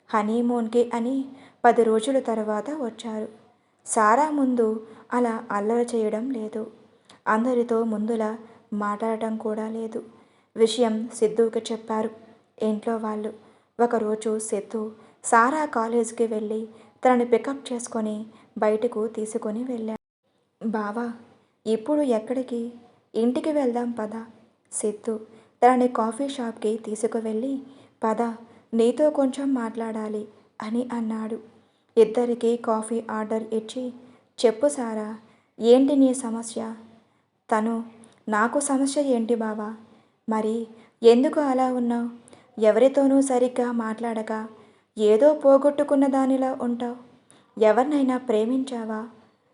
హనీమూన్కి అని 10 రోజుల తర్వాత వచ్చారు. సారా ముందు అలా అల్లరి చేయడం లేదు. అందరితో ముందులా మాట్లాడటం కూడా లేదు. విషయం సిద్ధుకి చెప్పారు ఇంట్లో వాళ్ళు. ఒకరోజు సిద్ధు సారా కాలేజీకి వెళ్ళి తనని పికప్ చేసుకొని బయటకు తీసుకొని వెళ్ళాడు. బావా, ఇప్పుడు ఎక్కడికి? ఇంటికి వెళ్దాం పద. సిద్ధు తనని కాఫీ షాప్కి తీసుకువెళ్ళి, పద, నీతో కొంచెం మాట్లాడాలి అని అన్నాడు. ఇద్దరికీ కాఫీ ఆర్డర్ ఇచ్చి, చెప్పు సారా, ఏంటి నీ సమస్య? తను, నాకు సమస్య ఏంటి బావా? మరి ఎందుకు అలా ఉన్నావు? ఎవరితోనూ సరిగ్గా మాట్లాడక ఏదో పోగొట్టుకున్న దానిలా ఉంటావు. ఎవరినైనా ప్రేమించావా?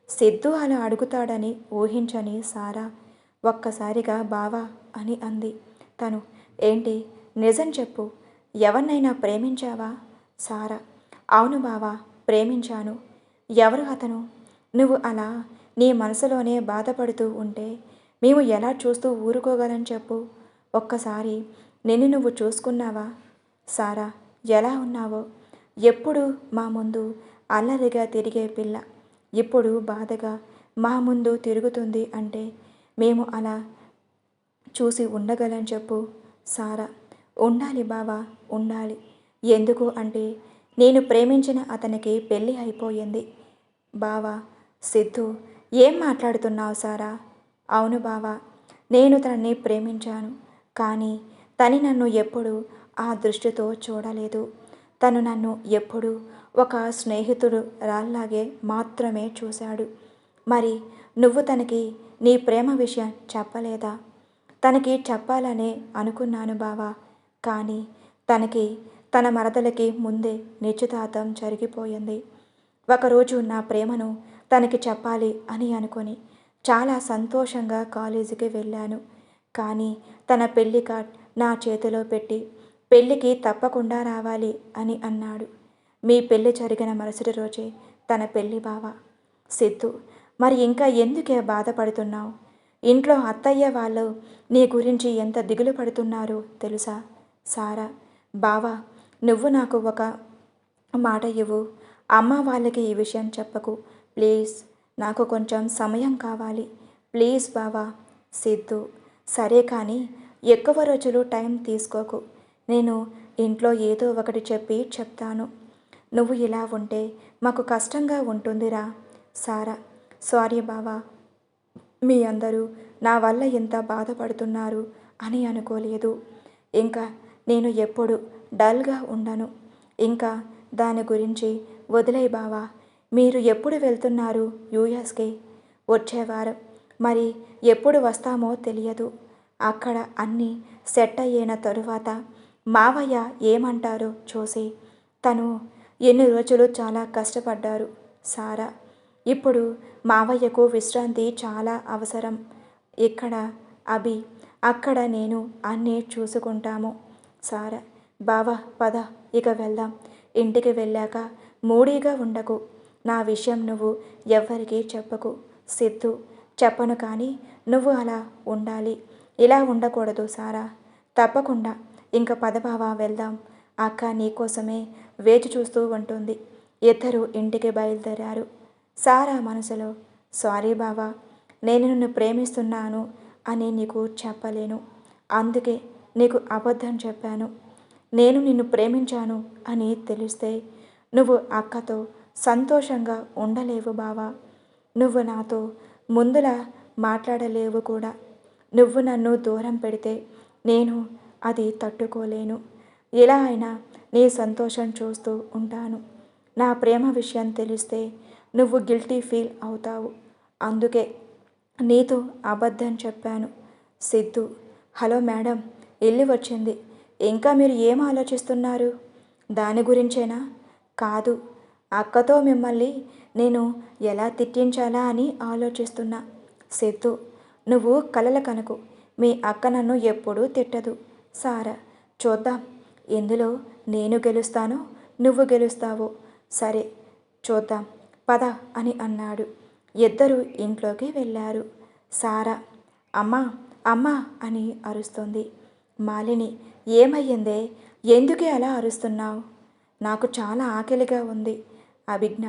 సిద్ధు అలా అడుగుతాడని ఊహించని సారా ఒక్కసారిగా బావా అని అంది. తను, ఏంటి, నిజం చెప్పు, ఎవరినైనా ప్రేమించావా? సారా, అవును బావా, ప్రేమించాను. ఎవరు అతను? నువ్వు అలా నీ మనసులోనే బాధపడుతూ ఉంటే మేము ఎలా చూస్తూ ఊరుకోగలం చెప్పు. ఒక్కసారి నిన్ను నువ్వు చూసుకున్నావా? సారా, ఎలా ఉన్నావో? ఎప్పుడు మా ముందు అల్లరిగా తిరిగే పిల్ల ఇప్పుడు బాధగా మా ముందు తిరుగుతుంది అంటే మేము అలా చూసి ఉండగలం చెప్పు. సారా, ఉండాలి బావా, ఉండాలి. ఎందుకు అంటే నేను ప్రేమించిన అతనికి పెళ్ళి అయిపోయింది బావా. సిద్ధు, ఏం మాట్లాడుతున్నావు సారా? అవును బావా, నేను తనని ప్రేమించాను. కానీ తను నన్ను ఎప్పుడూ ఆ దృష్టితో చూడలేదు. తను నన్ను ఎప్పుడూ ఒక స్నేహితుడు రాల్లాగే మాత్రమే చూశాడు. మరి నువ్వు తనకి నీ ప్రేమ విషయం చెప్పలేదా? తనకి చెప్పాలనే అనుకున్నాను బావా. కానీ తనకి తన మరదలకి ముందే నిశ్చితార్థం జరిగిపోయింది. ఒకరోజు నా ప్రేమను తనకి చెప్పాలి అని అనుకొని చాలా సంతోషంగా కాలేజీకి వెళ్ళాను. కానీ తన పెళ్లి కార్డ్ నా చేతిలో పెట్టి పెళ్ళికి తప్పకుండా రావాలి అని అన్నాడు. మీ పెళ్లి జరిగిన మరుసటి రోజే తన పెళ్లి బావ. సిద్ధు, మరి ఇంకా ఎందుకే బాధపడుతున్నావు? ఇంట్లో అత్తయ్య వాళ్ళు నీ గురించి ఎంత దిగులు పడుతున్నారో తెలుసా? సారా, బావా, నువ్వు నాకు ఒక మాట ఇవ్వు. అమ్మ వాళ్ళకి ఈ విషయం చెప్పకు ప్లీజ్. నాకు కొంచెం సమయం కావాలి ప్లీజ్ బావా. సిద్ధు, సరే కానీ ఎక్కువ రోజులు టైం తీసుకోకు. నేను ఇంట్లో ఏదో ఒకటి చెప్పి చెప్తాను. నువ్వు ఇలా ఉంటే మాకు కష్టంగా ఉంటుందిరా. సారా, సారీ బావా, మీ అందరూ నా వల్ల ఎంత బాధపడుతున్నారు అని అనుకోలేదు. ఇంకా నేను ఎప్పుడు డల్గా ఉండను. ఇంకా దాని గురించి వదిలేయ్ బావా. మీరు ఎప్పుడు వెళ్తున్నారు యూఎస్కి? వచ్చేవారం. మరి ఎప్పుడు వస్తామో తెలియదు. అక్కడ అన్నీ సెట్ అయిన తరువాత మావయ్య ఏమంటారో చూసి. తను ఎన్ని రోజులు చాలా కష్టపడ్డారు సారా. ఇప్పుడు మావయ్యకు విశ్రాంతి చాలా అవసరం. ఇక్కడ అభి, అక్కడ నేను అన్నీ చూసుకుంటాము. సారా, బావా పద ఇక వెళ్దాం. ఇంటికి వెళ్ళాక మూడీగా ఉండకు. నా విషయం నువ్వు ఎవ్వరికీ చెప్పకు. సిద్ధు, చెప్పను కానీ నువ్వు అలా ఉండాలి. ఇలా ఉండకూడదు సారా. తప్పకుండా. ఇంక పద బావా వెళ్దాం. అక్క నీకోసమే వేచి చూస్తూ ఉంటుంది. ఇద్దరు ఇంటికి బయలుదేరారు. సారా మనసులో, సారీ బావా, నేను నిన్ను ప్రేమిస్తున్నాను అని నీకు చెప్పలేను. అందుకే నీకు అబద్ధం చెప్పాను. నేను నిన్ను ప్రేమించాను అని తెలిస్తే నువ్వు అక్కతో సంతోషంగా ఉండలేవు బావా. నువ్వు నాతో ముందులా మాట్లాడలేవు కూడా. నువ్వు నన్ను దూరం పెడితే నేను అది తట్టుకోలేను. ఎలా అయినా నీ సంతోషం చూస్తూ ఉంటాను. నా ప్రేమ విషయం తెలిస్తే నువ్వు గిల్టీ ఫీల్ అవుతావు. అందుకే నీతో అబద్ధం చెప్పాను. సిద్ధు, హలో మేడం, ఇల్లు వచ్చింది. ఇంకా మీరు ఏం ఆలోచిస్తున్నారు? దాని గురించేనా? కాదు, అక్కతో మిమ్మల్ని నేను ఎలా తిట్టించాలా అని ఆలోచిస్తున్నా. సిద్ధు, నువ్వు కలల కనుకు. మీ అక్క నన్ను ఎప్పుడూ తిట్టదు. సారా, చూద్దాం ఇందులో నేను గెలుస్తానో నువ్వు గెలుస్తావో. సరే చూద్దాం పద అని అన్నాడు. ఇద్దరు ఇంట్లోకి వెళ్ళారు. సారా, అమ్మా అమ్మా అని అరుస్తుంది. మాలిని, ఏమయ్యిందే? ఎందుకే అలా అరుస్తున్నావు? నాకు చాలా ఆకలిగా ఉంది. అభిజ్ఞ,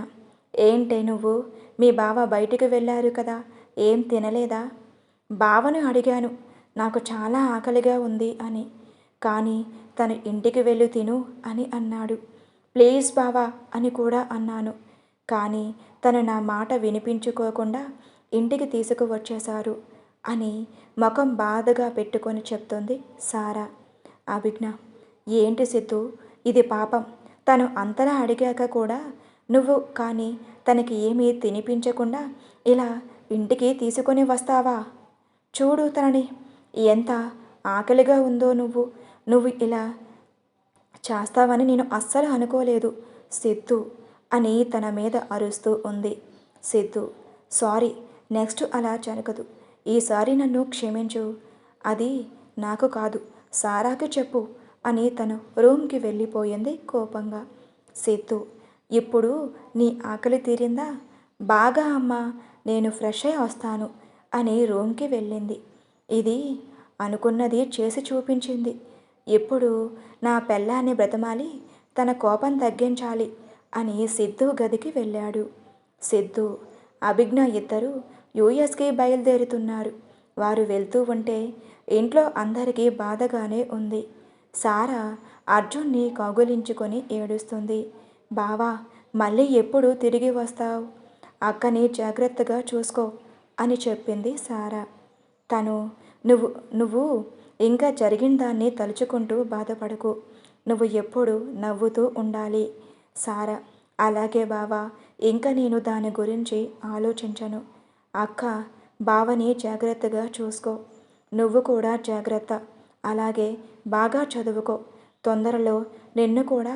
ఏంటే నువ్వు? మీ బావ బయటికి వెళ్ళారు కదా, ఏం తినలేదా? బావను అడిగాను నాకు చాలా ఆకలిగా ఉంది అని. కానీ తను ఇంటికి వెళ్ళి తిను అని అన్నాడు. ప్లీజ్ బావా అని కూడా అన్నాను. కానీ తను నా మాట వినిపించుకోకుండా ఇంటికి తీసుకువచ్చేశారు అని ముఖం బాధగా పెట్టుకొని చెప్తుంది సారా. అభిజ్ఞ, ఏంటి సిద్ధు, ఇది పాపం. తను అంతలా అడిగాక కూడా నువ్వు కానీ తనకి ఏమీ తినిపించకుండా ఇలా ఇంటికి తీసుకొని వస్తావా? చూడు తనని ఎంత ఆకలిగా ఉందో. నువ్వు ఇలా చేస్తావని నేను అస్సలు అనుకోలేదు సిద్ధు అని తన మీద అరుస్తూ ఉంది. సిద్ధు, సారీ, నెక్స్ట్ అలా జరగదు. ఈసారి నన్ను క్షమించు. అది నాకు కాదు సారాకి చెప్పు అని తను రూమ్కి వెళ్ళిపోయింది కోపంగా. సిద్ధు, ఇప్పుడు నీ ఆకలి తీరిందా? బాగా అమ్మా, నేను ఫ్రెష్ అయి వస్తాను అని రూమ్కి వెళ్ళింది. ఇది అనుకున్నది చేసి చూపించింది. ఇప్పుడు నా పెళ్ళాన్ని బ్రతమాలి తన కోపం తగ్గించాలి అని సిద్ధు గదికి వెళ్ళాడు. సిద్ధు, అభిజ్ఞ ఇద్దరు యూఎస్కి బయలుదేరుతున్నారు. వారు వెళ్తూ ఉంటే ఇంట్లో అందరికీ బాధగానే ఉంది. సారా అర్జున్ని కౌగులించుకొని ఏడుస్తుంది. బావా, మళ్ళీ ఎప్పుడు తిరిగి వస్తావు? అక్కని జాగ్రత్తగా చూసుకో అని చెప్పింది సారా. తను, నువ్వు నువ్వు ఇంకా జరిగిన దాన్ని తలుచుకుంటూ బాధపడకు. నువ్వు ఎప్పుడు నవ్వుతూ ఉండాలి. సారా, అలాగే బావా, ఇంకా నేను దాని గురించి ఆలోచించను. అక్క బావని జాగ్రత్తగా చూసుకో. నువ్వు కూడా జాగ్రత్త. అలాగే బాగా చదువుకో. తొందరలో నిన్ను కూడా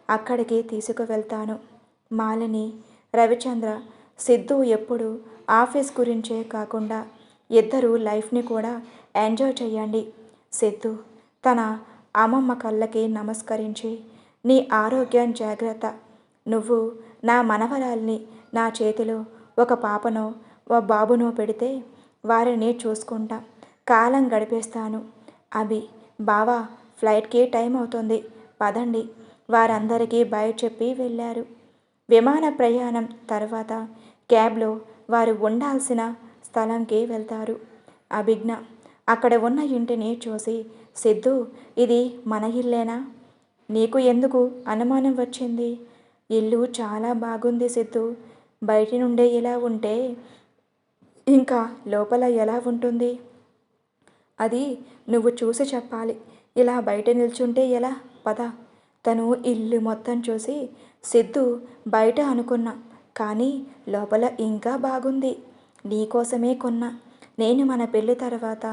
అక్కడికి తీసుకువెళ్తాను. మాలిని, రవిచంద్ర సిద్ధు ఎప్పుడు ఆఫీస్ గురించే కాకుండా ఇద్దరు లైఫ్ని కూడా ఎంజాయ్ చేయండి. సిద్ధు తన అమ్మమ్మ కళ్ళకి నమస్కరించి, నీ ఆరోగ్యం జాగ్రత్త. నువ్వు నా మనవరాల్ని నా చేతిలో ఒక పాపనో ఓ బాబునో పెడితే వారిని చూసుకుంటా కాలం గడిపేస్తాను. అభి, బావా ఫ్లైట్కి టైం అవుతుంది, పదండి. వారందరికీ బై చెప్పి వెళ్ళారు. విమాన ప్రయాణం తర్వాత క్యాబ్లో వారు ఉండాల్సిన స్థలంకి వెళ్తారు. అభిజ్ఞ అక్కడ ఉన్న ఇంటిని చూసి, సిద్ధు, ఇది మన ఇల్లేనా? నీకు ఎందుకు అనుమానం వచ్చింది? ఇల్లు చాలా బాగుంది సిద్ధు. బయటి నుండే ఇలా ఉంటే ఇంకా లోపల ఎలా ఉంటుంది? అది నువ్వు చూసి చెప్పాలి. ఇలా బయట నిల్చుంటే ఎలా? పద. తను ఇల్లు మొత్తం చూసి, సిద్ధు, బయట అనుకున్నా, కానీ లోపల ఇంకా బాగుంది. నీకోసమే కొన్నా. నేను మన పెళ్ళి తర్వాత.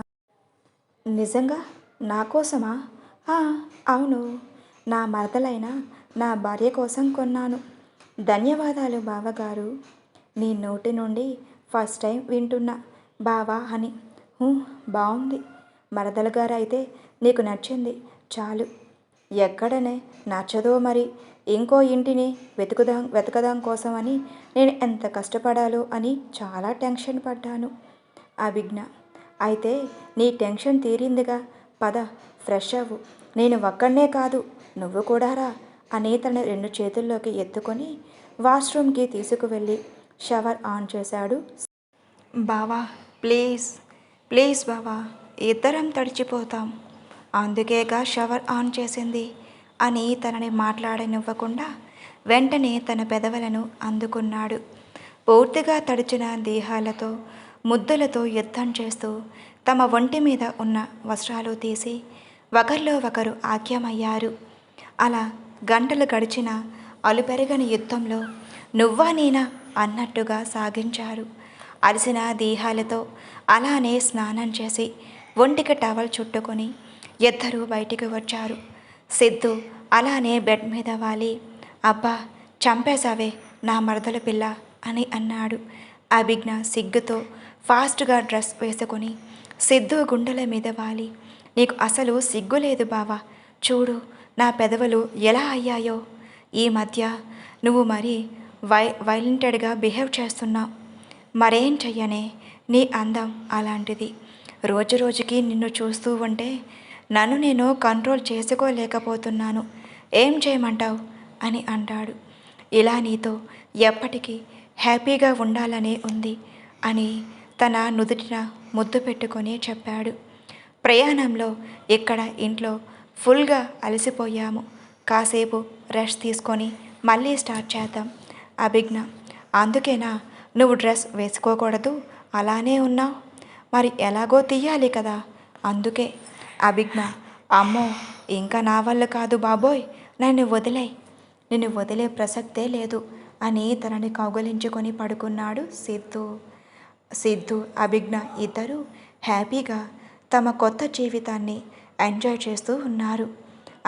నిజంగా? నా కోసమా? అవును. నా మరదలైన నా భార్య కోసం కొన్నాను. ధన్యవాదాలు బావగారు. నీ నోటి నుండి ఫస్ట్ టైం వింటున్నా బావా అని. బాగుంది. మరదలు గారు అయితే నీకు నచ్చింది చాలు. ఎక్కడనే నచ్చదో మరి. ఇంకో ఇంటిని వెతకదాం కోసమని నేను ఎంత కష్టపడాలో అని చాలా టెన్షన్ పడ్డాను. అభిజ్ఞ అయితే నీ టెన్షన్ తీరిందిగా. పద, ఫ్రెష్ అవ్వు. నేను ఒక్కడనే కాదు, నువ్వు కూడా రా అని తన 2 చేతుల్లోకి ఎత్తుకొని వాష్రూమ్కి తీసుకువెళ్ళి షవర్ ఆన్ చేశాడు. బావా ప్లీజ్ ప్లీజ్ బావా, ఇద్దరం తడిచిపోతాం, అందుకేగా షవర్ ఆన్ చేసింది అని తనని మాట్లాడనివ్వకుండా వెంటనే తన పెదవులను అందుకున్నాడు. పూర్తిగా తడిచిన దేహాలతో ముద్దులతో యుద్ధం చేస్తూ తమ ఒంటి మీద ఉన్న వస్త్రాలు తీసి ఒకరిలో ఒకరు ఐక్యమయ్యారు. అలా గంటలు గడిచిన అలుపెరగని యుద్ధంలో నువ్వా నేనా అన్నట్టుగా సాగించారు. అలసిన దేహాలతో అలానే స్నానం చేసి ఒంటికి టవల్ చుట్టుకొని ఇద్దరూ బయటికి వచ్చారు. సిద్ధు అలానే బెడ్ మీద వాలి, అబ్బా చంపేశావే నా మరదల పిల్ల అని అన్నాడు. అభిజ్ఞ సిగ్గుతో ఫాస్ట్గా డ్రెస్ వేసుకొని సిద్ధు గుండెల మీద వాలి, నీకు అసలు సిగ్గు లేదు బావా, చూడు నా పెదవులు ఎలా అయ్యాయో. ఈ మధ్య నువ్వు మరీ వైలెంటెడ్గా బిహేవ్ చేస్తున్నావు. మరేం చెయ్యనే, నీ అందం అలాంటిది. రోజు రోజుకి నిన్ను చూస్తూ ఉంటే నన్ను నేను కంట్రోల్ చేసుకోలేకపోతున్నాను. ఏం చేయమంటావు అని అంటాడు. ఇలా నీతో ఎప్పటికీ హ్యాపీగా ఉండాలనే ఉంది అని తన నుదుటిన ముద్దు పెట్టుకొని చెప్పాడు. ప్రయాణంలో ఇక్కడ ఇంట్లో ఫుల్గా అలసిపోయాము, కాసేపు రెస్ట్ తీసుకొని మళ్ళీ స్టార్ట్ చేద్దాం. అభిజ్ఞ అందుకేనా నువ్వు డ్రెస్ వేసుకోకూడదు అలానే ఉన్నావు? మరి ఎలాగో తీయాలి కదా, అందుకే. అభిజ్ఞ అమ్మో, ఇంకా నా వల్ల కాదు బాబోయ్, నిన్ను వదిలే ప్రసక్తే లేదు అని తనని కౌగలించుకొని పడుకున్నాడు సిద్ధు అభిజ్ఞ ఇద్దరూ హ్యాపీగా తమ కొత్త జీవితాన్ని ఎంజాయ్ చేస్తూ ఉన్నారు.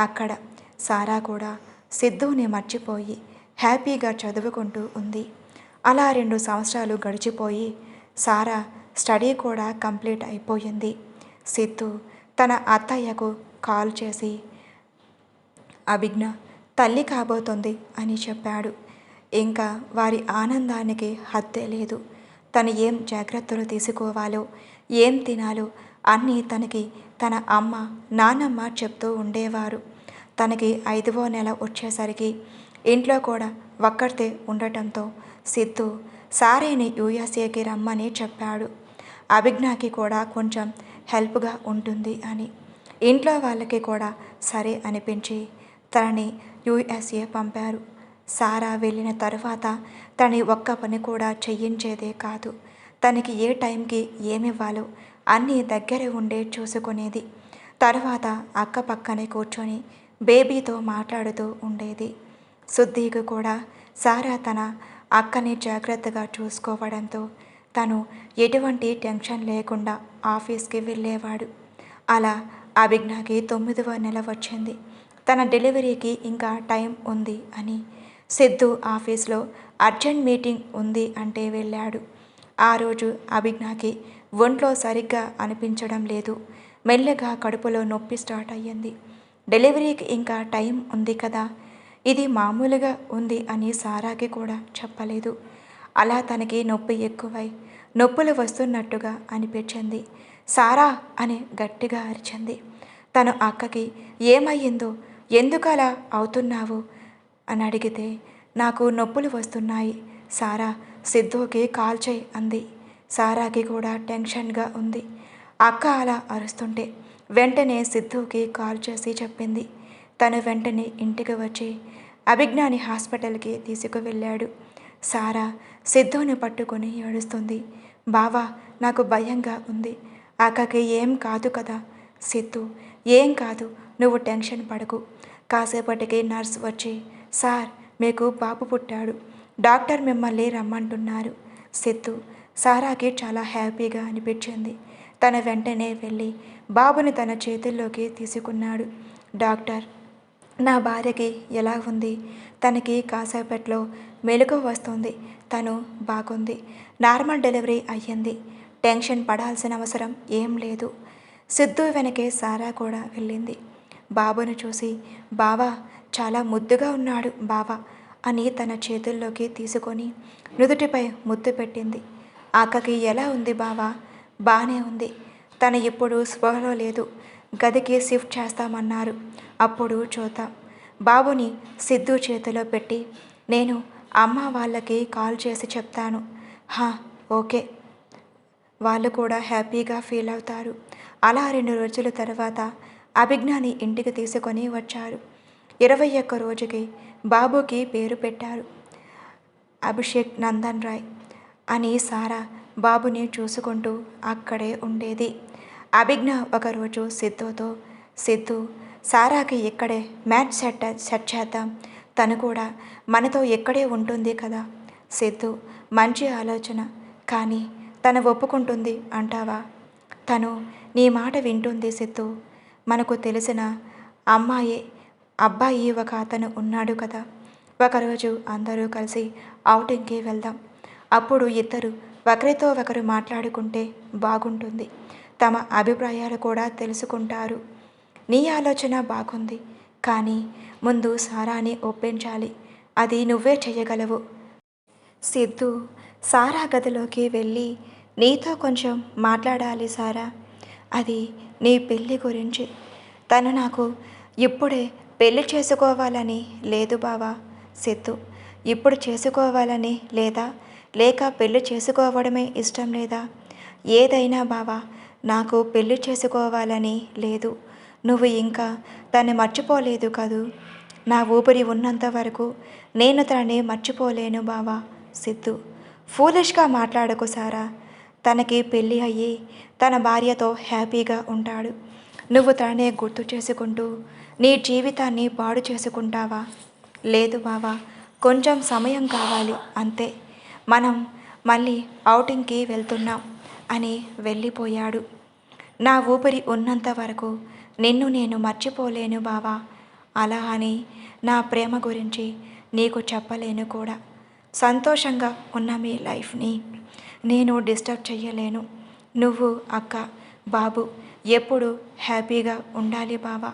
అక్కడ సారా కూడా సిద్ధుని మర్చిపోయి హ్యాపీగా చదువుకుంటూ ఉంది. అలా 2 సంవత్సరాలు గడిచిపోయి సారా స్టడీ కూడా కంప్లీట్ అయిపోయింది. సిద్ధు తన అత్తయ్యకు కాల్ చేసి అభిజ్ఞ తల్లి కాబోతుంది అని చెప్పాడు. ఇంకా వారి ఆనందానికి హద్దే లేదు. తను ఏం జాగ్రత్తలు తీసుకోవాలో, ఏం తినాలో అన్నీ తనకి తన అమ్మ నాన్నమ్మ చెప్తూ ఉండేవారు. తనకి 5వ నెల వచ్చేసరికి ఇంట్లో కూడా ఒక్కడితే ఉండటంతో సిద్ధు సారేని యూఎస్ఏకి రమ్మని చెప్పాడు. అభిజ్ఞకి కూడా కొంచెం హెల్ప్గా ఉంటుంది అని. ఇంట్లో వాళ్ళకి కూడా సరే అనిపించి తనని యూఎస్ఏ పంపారు. సారా వెళ్ళిన తర్వాత తనని ఒక్క పని కూడా చెయ్యించేదే కాదు. తనకి ఏ టైంకి ఏమివ్వాలో అన్నీ దగ్గర ఉండే చూసుకునేది. తర్వాత అక్క పక్కనే కూర్చొని బేబీతో మాట్లాడుతూ ఉండేది. సుద్దీకు కూడా సారా తన అక్కని జాగ్రత్తగా చూసుకోవడంతో తను ఎటువంటి టెన్షన్ లేకుండా ఆఫీస్కి వెళ్ళేవాడు. అలా అభిజ్ఞకి 9వ నెల వచ్చింది. తన డెలివరీకి ఇంకా టైం ఉంది అని సిద్ధు ఆఫీస్లో అర్జెంట్ మీటింగ్ ఉంది అంటే వెళ్ళాడు. ఆ రోజు అభిజ్ఞకి ఒంట్లో సరిగ్గా అనిపించడం లేదు. మెల్లగా కడుపులో నొప్పి స్టార్ట్ అయ్యింది. డెలివరీకి ఇంకా టైం ఉంది కదా, ఇది మామూలుగా ఉంది అని సారాకి కూడా చెప్పలేదు. అలా తనకి నొప్పి ఎక్కువై నొప్పులు వస్తున్నట్టుగా అనిపించింది. సారా అని గట్టిగా అరిచింది. తను అక్కకి ఏమయ్యిందో, ఎందుకు అలా అవుతున్నావు అని అడిగితే, నాకు నొప్పులు వస్తున్నాయి సారా, సిద్ధుకి కాల్ చేయి అంది. సారాకి కూడా టెన్షన్గా ఉంది. అక్క అలా అరుస్తుంటే వెంటనే సిద్ధుకి కాల్ చేసి చెప్పింది. తను వెంటనే ఇంటికి వచ్చి అభిజ్ఞాని హాస్పిటల్కి తీసుకువెళ్ళాడు. సారా సిద్ధుని పట్టుకొని ఏడుస్తుంది. బావా, నాకు భయంగా ఉంది. అక్కకి ఏం కాదు కదా. సిద్ధు, ఏం కాదు, నువ్వు టెన్షన్ పడకు. కాసేపటికి నర్స్ వచ్చి, సార్ మీకు బాబు పుట్టాడు, డాక్టర్ మిమ్మల్ని రమ్మంటున్నారు. సిద్ధు, సారాకి చాలా హ్యాపీగా అనిపించింది. తన వెంటనే వెళ్ళి బాబుని తన చేతుల్లోకి తీసుకున్నాడు. డాక్టర్, నా భార్యకి ఎలా ఉంది? తనకి కాసేపట్లో మెలకువ వస్తుంది. తను బాగుంది. నార్మల్ డెలివరీ అయ్యింది. టెన్షన్ పడాల్సిన అవసరం ఏం లేదు. సిద్ధు వెనకే సారా కూడా వెళ్ళింది. బాబును చూసి, బావా చాలా ముద్దుగా ఉన్నాడు బావా అని తన చేతుల్లోకి తీసుకొని నుదుటిపై ముద్దు పెట్టింది. అక్కకి ఎలా ఉంది బావా? బానే ఉంది. తను ఇప్పుడు స్పృహలో లేదు. గదికి షిఫ్ట్ చేస్తామన్నారు. అప్పుడు చూద్దాం. బాబుని సిద్ధు చేతిలో పెట్టి, నేను అమ్మ వాళ్ళకి కాల్ చేసి చెప్తాను. హా, ఓకే. వాళ్ళు కూడా హ్యాపీగా ఫీల్ అవుతారు. అలా 2 రోజుల తర్వాత అభిజ్ఞాని ఇంటికి తీసుకొని వచ్చారు. 21 రోజుకి బాబుకి పేరు పెట్టారు. అభిషేక్ నందన్ రాయ్ అని. సారా బాబుని చూసుకుంటూ అక్కడే ఉండేది. అభిజ్ఞ ఒకరోజు సిద్ధుతో, సిద్ధు, సారాకి ఇక్కడే మ్యాచ్ సెట్ చేద్దాం, తను కూడా మనతో ఇక్కడే ఉంటుంది కదా. సిద్ధు, మంచి ఆలోచన, కానీ తను ఒప్పుకుంటుంది అంటావా? తను నీ మాట వింటుంది సిద్ధు. మనకు తెలిసిన అబ్బాయి ఒక అతను ఉన్నాడు కదా. ఒకరోజు అందరూ కలిసి ఔటింగ్కి వెళ్దాం. అప్పుడు ఇద్దరు ఒకరితో ఒకరు మాట్లాడుకుంటే బాగుంటుంది. తమ అభిప్రాయాలు కూడా తెలుసుకుంటారు. నీ ఆలోచన బాగుంది, కానీ ముందు సారాని ఒప్పించాలి. అది నువ్వే చేయగలవు. సిద్ధు సారా గదిలోకి వెళ్ళి, నీతో కొంచెం మాట్లాడాలి సారా. అది నీ పెళ్ళి గురించి. తను నాకు ఇప్పుడే పెళ్ళి చేసుకోవాలని లేదు బావా. సిద్ధు, ఇప్పుడు చేసుకోవాలని లేదా, లేక పెళ్ళి చేసుకోవడమే ఇష్టం లేదా? ఏదైనా బావా, నాకు పెళ్ళి చేసుకోవాలని లేదు. నువ్వు ఇంకా తన్ని మర్చిపోలేదు కదూ. నా ఊపిరి ఉన్నంత వరకు నేను తనని మర్చిపోలేను బావా. సిద్ధు, ఫూలిష్గా మాట్లాడకు సారా. తనకి పెళ్ళి అయ్యి తన భార్యతో హ్యాపీగా ఉంటాడు. నువ్వు తననే గుర్తు చేసుకుంటూ నీ జీవితాన్ని పాడు చేసుకుంటావా? లేదు బావా, కొంచెం సమయం కావాలి అంతే. మనం మళ్ళీ ఔటింగ్కి వెళ్తున్నాం అని వెళ్ళిపోయాడు. నా ఊపిరి ఉన్నంత వరకు నిన్ను నేను మర్చిపోలేను బావా. అలా అని నా ప్రేమ గురించి నీకు చెప్పలేను కూడా. సంతోషంగా ఉన్న మీ లైఫ్ని నేను డిస్టర్బ్ చెయ్యలేను. నువ్వు, అక్క, బాబు ఎప్పుడు హ్యాపీగా ఉండాలి బావా.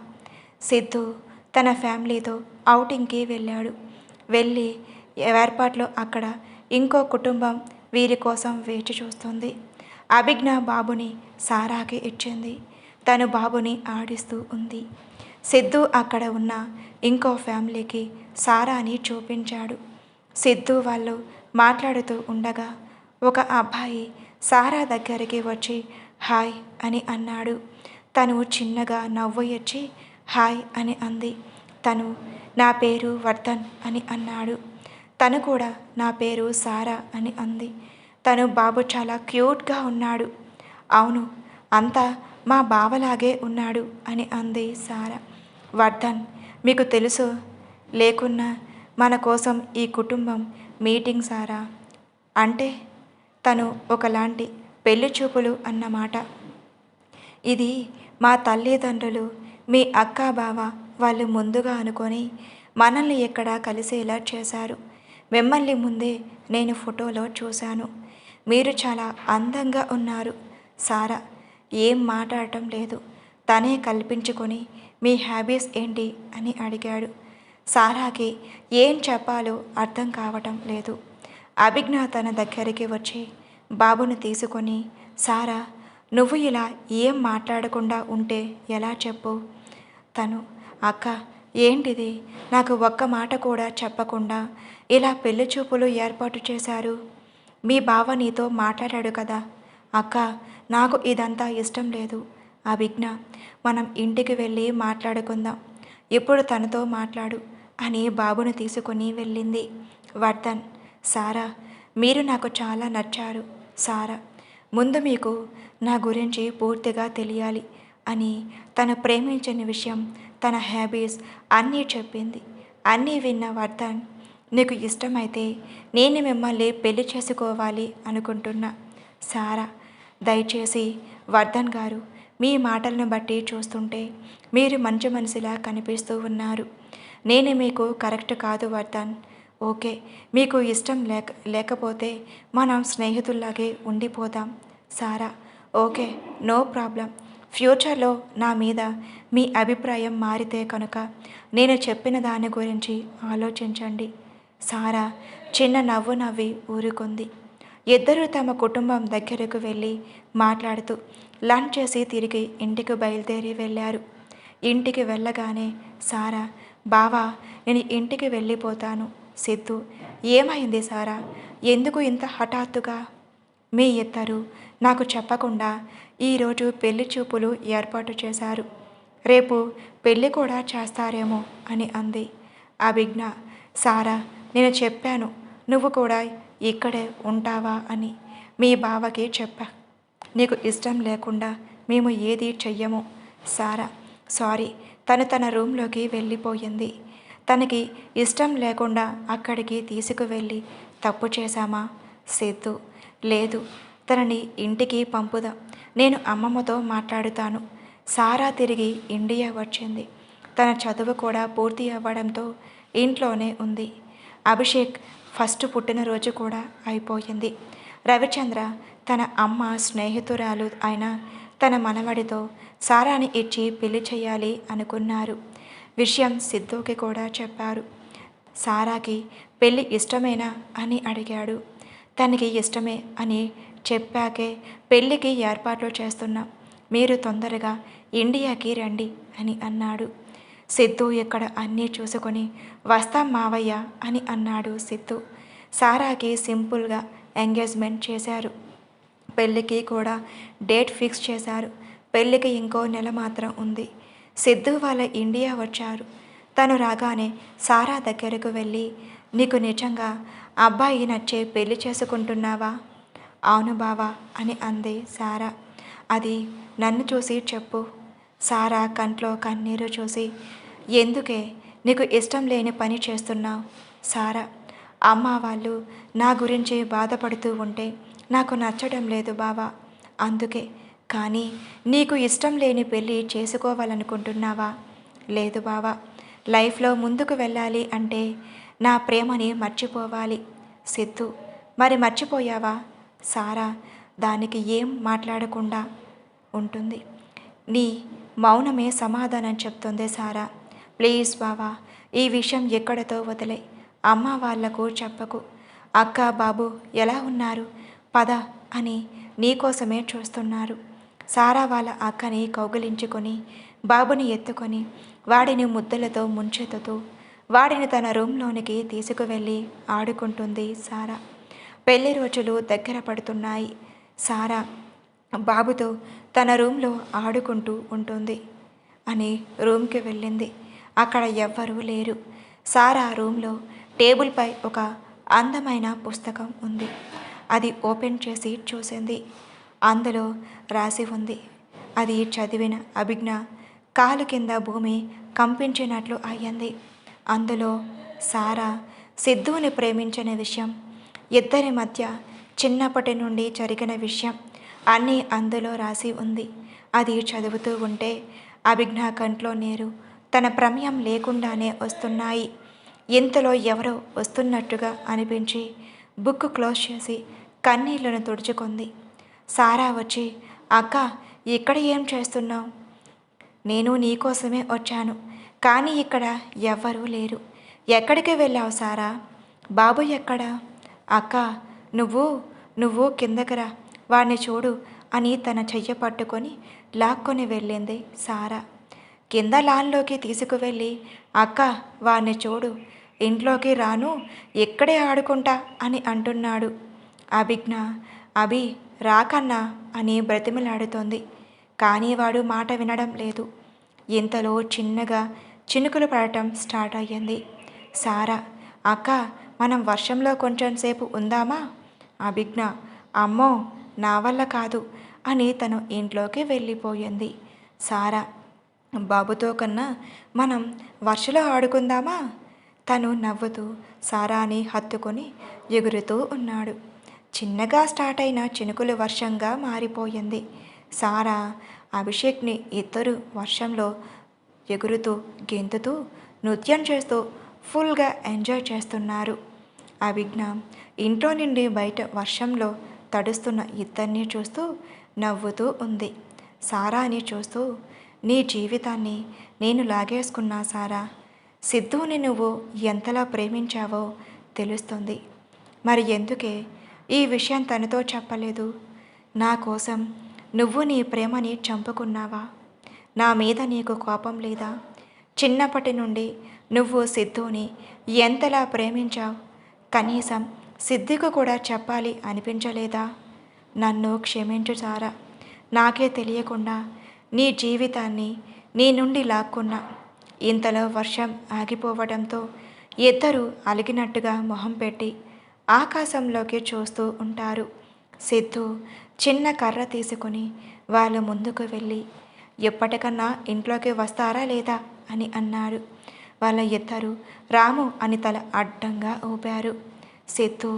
సిద్ధు తన ఫ్యామిలీతో ఔటింగ్కి వెళ్ళాడు. వెళ్ళి ఏర్పాట్లో అక్కడ ఇంకో కుటుంబం వీరి కోసం వేచి చూస్తుంది. అభిజ్ఞ బాబుని సారాకి ఇచ్చింది. తను బాబుని ఆడిస్తూ ఉంది. సిద్ధు అక్కడ ఉన్న ఇంకో ఫ్యామిలీకి సారాని చూపించాడు. సిద్ధు వాళ్ళు మాట్లాడుతూ ఉండగా ఒక అబ్బాయి సారా దగ్గరికి వచ్చి హాయ్ అని అన్నాడు. తను చిన్నగా నవ్వు ఇచ్చి హాయ్ అని అంది. తను నా పేరు వర్ధన్ అని అన్నాడు. తను కూడా నా పేరు సారా అని అంది. తను బాబు చాలా క్యూట్గా ఉన్నాడు. అవును, అంతా మా బావలాగే ఉన్నాడు అని అంది సారా. వర్ధన్, మీకు తెలుసు లేకున్నా మన కోసం ఈ కుటుంబం మీటింగ్ సారా. అంటే తను ఒకలాంటి పెళ్లి చూపులు అన్నమాట. ఇది మా తల్లిదండ్రులు, మీ అక్క బావ వాళ్ళు ముందుగా అనుకొని మనల్ని ఇక్కడ కలిసేలా చేశారు. మిమ్మల్ని ముందే నేను ఫోటోలో చూశాను. మీరు చాలా అందంగా ఉన్నారు. సారా ఏం మాట్లాడటం లేదు. తనే కల్పించుకొని మీ హ్యాబీస్ ఏంటి అని అడిగాడు. సారాకి ఏం చెప్పాలో అర్థం కావటం లేదు. అభిజ్ఞ తన దగ్గరికి వచ్చి బాబును తీసుకొని, సారా నువ్వు ఇలా ఏం మాట్లాడకుండా ఉంటే ఎలా చెప్పు? తను, అక్క ఏంటిది, నాకు ఒక్క మాట కూడా చెప్పకుండా ఇలా పెళ్లి చూపులు ఏర్పాటు చేశారు. మీ బావ నీతో మాట్లాడాడు కదా అక్క, నాకు ఇదంతా ఇష్టం లేదు. అభిజ్ఞ, మనం ఇంటికి వెళ్ళి మాట్లాడుకుందాం. ఇప్పుడు తనతో మాట్లాడు అని బాబును తీసుకుని వెళ్ళింది. వర్ధన్, సారా మీరు నాకు చాలా నచ్చారు. సారా, ముందు మీకు నా గురించి పూర్తిగా తెలియాలి అని తను ప్రేమించిన విషయం, తన హ్యాబీస్ అన్నీ చెప్పింది. అన్నీ విన్న వర్ధన్, నీకు ఇష్టమైతే నేను మిమ్మల్ని పెళ్లి చేసుకోవాలి అనుకుంటున్నా. సారా, దయచేసి వర్ధన్ గారు, మీ మాటలను బట్టి చూస్తుంటే మీరు మంచి మనిషిలా కనిపిస్తూ ఉన్నారు. నేను మీకు కరెక్ట్ కాదు వర్ధన్. ఓకే, మీకు ఇష్టం లేకపోతే మనం స్నేహితుల్లాగే ఉండిపోదాం. సారా, ఓకే, నో ప్రాబ్లం. ఫ్యూచర్లో నా మీద మీ అభిప్రాయం మారితే కనుక నేను చెప్పిన దాని గురించి ఆలోచించండి. సారా చిన్న నవ్వు నవ్వి ఊరుకుంది. ఇద్దరూ తమ కుటుంబం దగ్గరకు వెళ్ళి మాట్లాడుతూ లంచ్ చేసి తిరిగి ఇంటికి బయలుదేరి వెళ్ళారు. ఇంటికి వెళ్ళగానే సారా, బావా నేను ఇంటికి వెళ్ళిపోతాను. సిద్ధు, ఏమైంది సారా, ఎందుకు ఇంత హఠాత్తుగా? మీ ఇద్దరు నాకు చెప్పకుండా ఈరోజు పెళ్లి చూపులు ఏర్పాటు చేశారు. రేపు పెళ్ళి కూడా చేస్తారేమో అని అంది. అభిజ్ఞ, సారా నేను చెప్పాను నువ్వు కూడా ఇక్కడే ఉంటావా అని. మీ బావకి చెప్పా, నీకు ఇష్టం లేకుండా మేము ఏది చెయ్యము. సారా, సారీ. తన రూమ్లోకి వెళ్ళిపోయింది. తనకి ఇష్టం లేకుండా అక్కడికి తీసుకువెళ్ళి తప్పు చేశామా? సిద్ధు, లేదు, తనని ఇంటికి పంపుదాం. నేను అమ్మమ్మతో మాట్లాడుతాను. సారా తిరిగి ఇండియా వచ్చింది. తన చదువు కూడా పూర్తి అవ్వడంతో ఇంట్లోనే ఉంది. అభిషేక్ ఫస్ట్ పుట్టినరోజు కూడా అయిపోయింది. రవిచంద్ర తన అమ్మ స్నేహితురాలు అయిన తన మనవడితో సారాని ఇచ్చి పెళ్లి చేయాలి అనుకున్నారు. విషయం సిద్ధుకి కూడా చెప్పారు. సారాకి పెళ్ళి ఇష్టమేనా అని అడిగాడు. తనకి ఇష్టమే అని చెప్పాకే పెళ్ళికి ఏర్పాట్లు చేస్తున్నాం. మీరు తొందరగా ఇండియాకి రండి అని అన్నాడు. సిద్ధు ఇక్కడ అన్నీ చూసుకొని వస్తాం మావయ్య అని అన్నాడు సిద్ధు. సారాకి సింపుల్గా ఎంగేజ్మెంట్ చేశారు. పెళ్ళికి కూడా డేట్ ఫిక్స్ చేశారు. పెళ్ళికి ఇంకో నెల మాత్రం ఉంది. సిద్ధు వాళ్ళ ఇండియా వచ్చారు. తను రాగానే సారా దగ్గరకు వెళ్ళి, నీకు నిజంగా అబ్బాయి నచ్చే పెళ్లి చేసుకుంటున్నావా? అవును బావా అని అంది సారా. అది నన్ను చూసి చెప్పు. సారా కంట్లో కన్నీరు చూసి, ఎందుకే నీకు ఇష్టం లేని పని చేస్తున్నావు? సారా, అమ్మ వాళ్ళు నా గురించి బాధపడుతూ ఉంటే నాకు నచ్చడం లేదు బావా, అందుకే. కానీ నీకు ఇష్టం లేని పెళ్ళి చేసుకోవాలనుకుంటున్నావా? లేదు బావా, లైఫ్లో ముందుకు వెళ్ళాలి అంటే నా ప్రేమని మర్చిపోవాలి. సిద్ధు, మరి మర్చిపోయావా? సారా దానికి ఏం మాట్లాడకుండా ఉంటుంది. నీ మౌనమే సమాధానం చెప్తుంది సారా. ప్లీజ్ బావా, ఈ విషయం ఎక్కడితో వదిలే, అమ్మ వాళ్లకు చెప్పకు. అక్క బాబు ఎలా ఉన్నారు? పద అని నీకోసమే చూస్తున్నారు. సారా వాళ్ళ అక్కని కౌగిలించుకొని బాబుని ఎత్తుకొని వాడిని ముద్దలతో ముంచెత్తుతూ వాడిని తన రూమ్లోనికి తీసుకువెళ్ళి ఆడుకుంటుంది సారా. పెళ్లి రోజులు దగ్గర పడుతున్నాయి. సారా బాబుతో తన రూమ్లో ఆడుకుంటూ ఉంటుంది అని రూమ్కి వెళ్ళింది. అక్కడ ఎవ్వరూ లేరు. సారా రూమ్లో టేబుల్పై ఒక అందమైన పుస్తకం ఉంది. అది ఓపెన్ చేసి చూసింది. అందులో రాసి ఉంది. అది చదివిన అభిజ్ఞ కాలు కింద భూమి కంపించినట్లు అయ్యింది. అందులో సారా సిద్ధుని ప్రేమించిన విషయం, ఇద్దరి మధ్య చిన్నప్పటి నుండి జరిగిన విషయం అన్నీ అందులో రాసి ఉంది. అది చదువుతూ ఉంటే అభిజ్ఞ కంట్లో నీరు తన ప్రమేయం లేకుండానే వస్తున్నాయి. ఇంతలో ఎవరో వస్తున్నట్టుగా అనిపించి బుక్ క్లోజ్ చేసి కన్నీళ్లను తుడుచుకుంది. సారా వచ్చి, అక్క, ఇక్కడ ఏం చేస్తున్నావు? నేను నీకోసమే వచ్చాను, కానీ ఇక్కడ ఎవ్వరూ లేరు. ఎక్కడికి వెళ్ళావు సారా? బాబు ఎక్కడా? అక్క, నువ్వు నువ్వు కిందకి రా, వాడిని చూడు అని తన చెయ్యి పట్టుకొని లాక్కొని వెళ్ళింది సారా. కింద లాన్లోకి తీసుకువెళ్ళి, అక్క, వాడిని చూడు, ఇంట్లోకి రాను, ఇక్కడే ఆడుకుంటా అని అంటున్నాడు. అభిజ్ఞ, అభి రాకన్నా అని బ్రతిమలాడుతోంది. కానీ వాడు మాట వినడం లేదు. ఇంతలో చిన్నగా చినుకులు పడటం స్టార్ట్ అయ్యింది. సారా, అక్క, మనం వర్షంలో కొంచెం సేపు ఉందామా? అభిజ్ఞ, అమ్మో, నా వల్ల కాదు అని తను ఇంట్లోకి వెళ్ళిపోయింది. సారా, బాబుతో కన్నా మనం వర్షలో ఆడుకుందామా? తను నవ్వుతూ సారాని హత్తుకొని ఎగురుతూ ఉన్నాడు. చిన్నగా స్టార్ట్ అయిన చినుకులు వర్షంగా మారిపోయింది. సారా, అభిషేక్ని ఇద్దరు వర్షంలో ఎగురుతూ గెంతుతూ నృత్యం చేస్తూ ఫుల్గా ఎంజాయ్ చేస్తున్నారు. అభిజ్ఞ ఇంట్లో నుండి బయట వర్షంలో తడుస్తున్న ఇద్దరిని చూస్తూ నవ్వుతూ ఉంది. సారాని చూస్తూ, నీ జీవితాన్ని నేను లాగేసుకున్నా సారా. సిద్ధుని నువ్వు ఎంతలా ప్రేమించావో తెలుస్తుంది. మరి ఎందుకే ఈ విషయం తనతో చెప్పలేదు? నా కోసం నువ్వు నీ ప్రేమని చంపుకున్నావా? నా మీద నీకు కోపం లేదా? చిన్నప్పటి నుండి నువ్వు సిద్ధుని ఎంతలా ప్రేమించావు? కనీసం సిద్ధికు కూడా చెప్పాలి అనిపించలేదా? నన్ను క్షమించు సారా. నాకే తెలియకుండా నీ జీవితాన్ని నీ నుండి లాక్కున్నా. ఇంతలో వర్షం ఆగిపోవడంతో ఇద్దరు అలిగినట్టుగా మొహం పెట్టి ఆకాశంలోకి చూస్తూ ఉంటారు. సిద్ధు చిన్న కర్ర తీసుకుని వాళ్ళ ముందుకు వెళ్ళి, ఎప్పటికన్నా ఇంట్లోకి వస్తారా లేదా అని అన్నాడు. వాళ్ళ ఇద్దరు రాము అని తల అడ్డంగా ఊపారు. సిద్ధు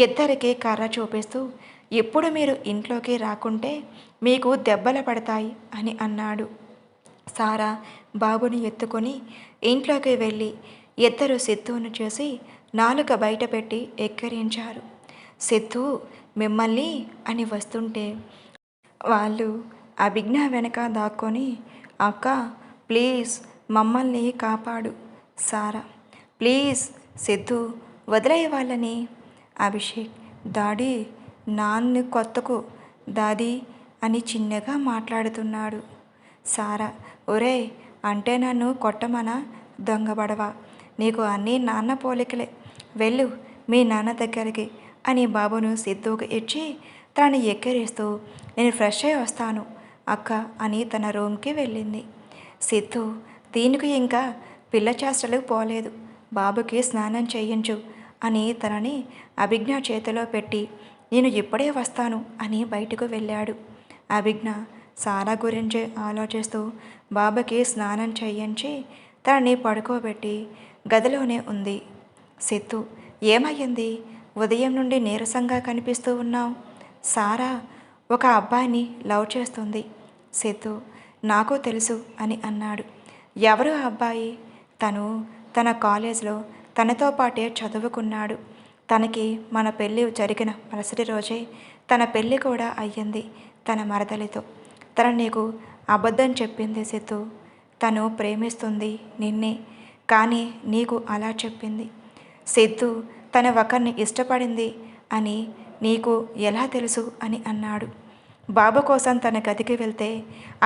ఇద్దరికి కర్ర చూపిస్తూ, ఇప్పుడు మీరు ఇంట్లోకి రాకుంటే మీకు దెబ్బలు పడతాయి అని అన్నాడు. సారా బాబుని ఎత్తుకొని ఇంట్లోకి వెళ్ళి ఇద్దరు సిద్ధును చూసి నాలుక బయట పెట్టి ఎక్కిరించారు. సిద్ధు మిమ్మల్ని అని వస్తుంటే వాళ్ళు అభిజ్ఞ వెనక దాక్కొని, అక్క, ప్లీజ్ మమ్మల్ని కాపాడు. సారా, ప్లీజ్ సిద్ధు వదిలేయ వాళ్ళని. అభిషేక్, డాడీ, నాన్ను కొత్తకు దాదీ అని చిన్నగా మాట్లాడుతున్నాడు. సారా, ఒరే, అంటే నన్ను కొట్టమనా? దొంగబడవా, నీకు అన్నీ నాన్న పోలికలే, వెళ్ళు మీ నాన్న దగ్గరికి అని బాబును సిద్ధుకు ఇచ్చి తనని ఎక్కిరిస్తూ, నేను ఫ్రెష్ అయి వస్తాను అక్క అని తన రూమ్కి వెళ్ళింది. సిద్ధు దీనికి ఇంకా పిల్ల చేష్టలు పోలేదు. బాబుకి స్నానం చేయించు అని తనని అభిజ్ఞ చేతిలో పెట్టి, నేను ఇప్పుడే వస్తాను అని బయటకు వెళ్ళాడు. అభిజ్ఞ సారా గురించి ఆలోచిస్తూ బాబుకి స్నానం చేయించి తనని పడుకోబెట్టి గదిలోనే ఉంది. సిద్ధు, ఏమయ్యింది? ఉదయం నుండి నీరసంగా కనిపిస్తూ ఉన్నావు. సారా ఒక అబ్బాయిని లవ్ చేస్తుంది. సిద్ధు, నాకు తెలుసు అని అన్నాడు. ఎవరు అబ్బాయి? తను తన కాలేజ్లో తనతో పాటే చదువుకున్నాడు. తనకి మన పెళ్ళి జరిగిన మరుసటి రోజే తన పెళ్ళి కూడా అయ్యింది తన మరదలితో. తన నీకు అబద్ధం చెప్పింది సిద్ధు. తను ప్రేమిస్తుంది నిన్నే, కానీ నీకు అలా చెప్పింది. సిద్ధు తన ఒకరిని ఇష్టపడింది అని నీకు ఎలా తెలుసు అని అన్నాడు. బాబు కోసం తన గదికి వెళ్తే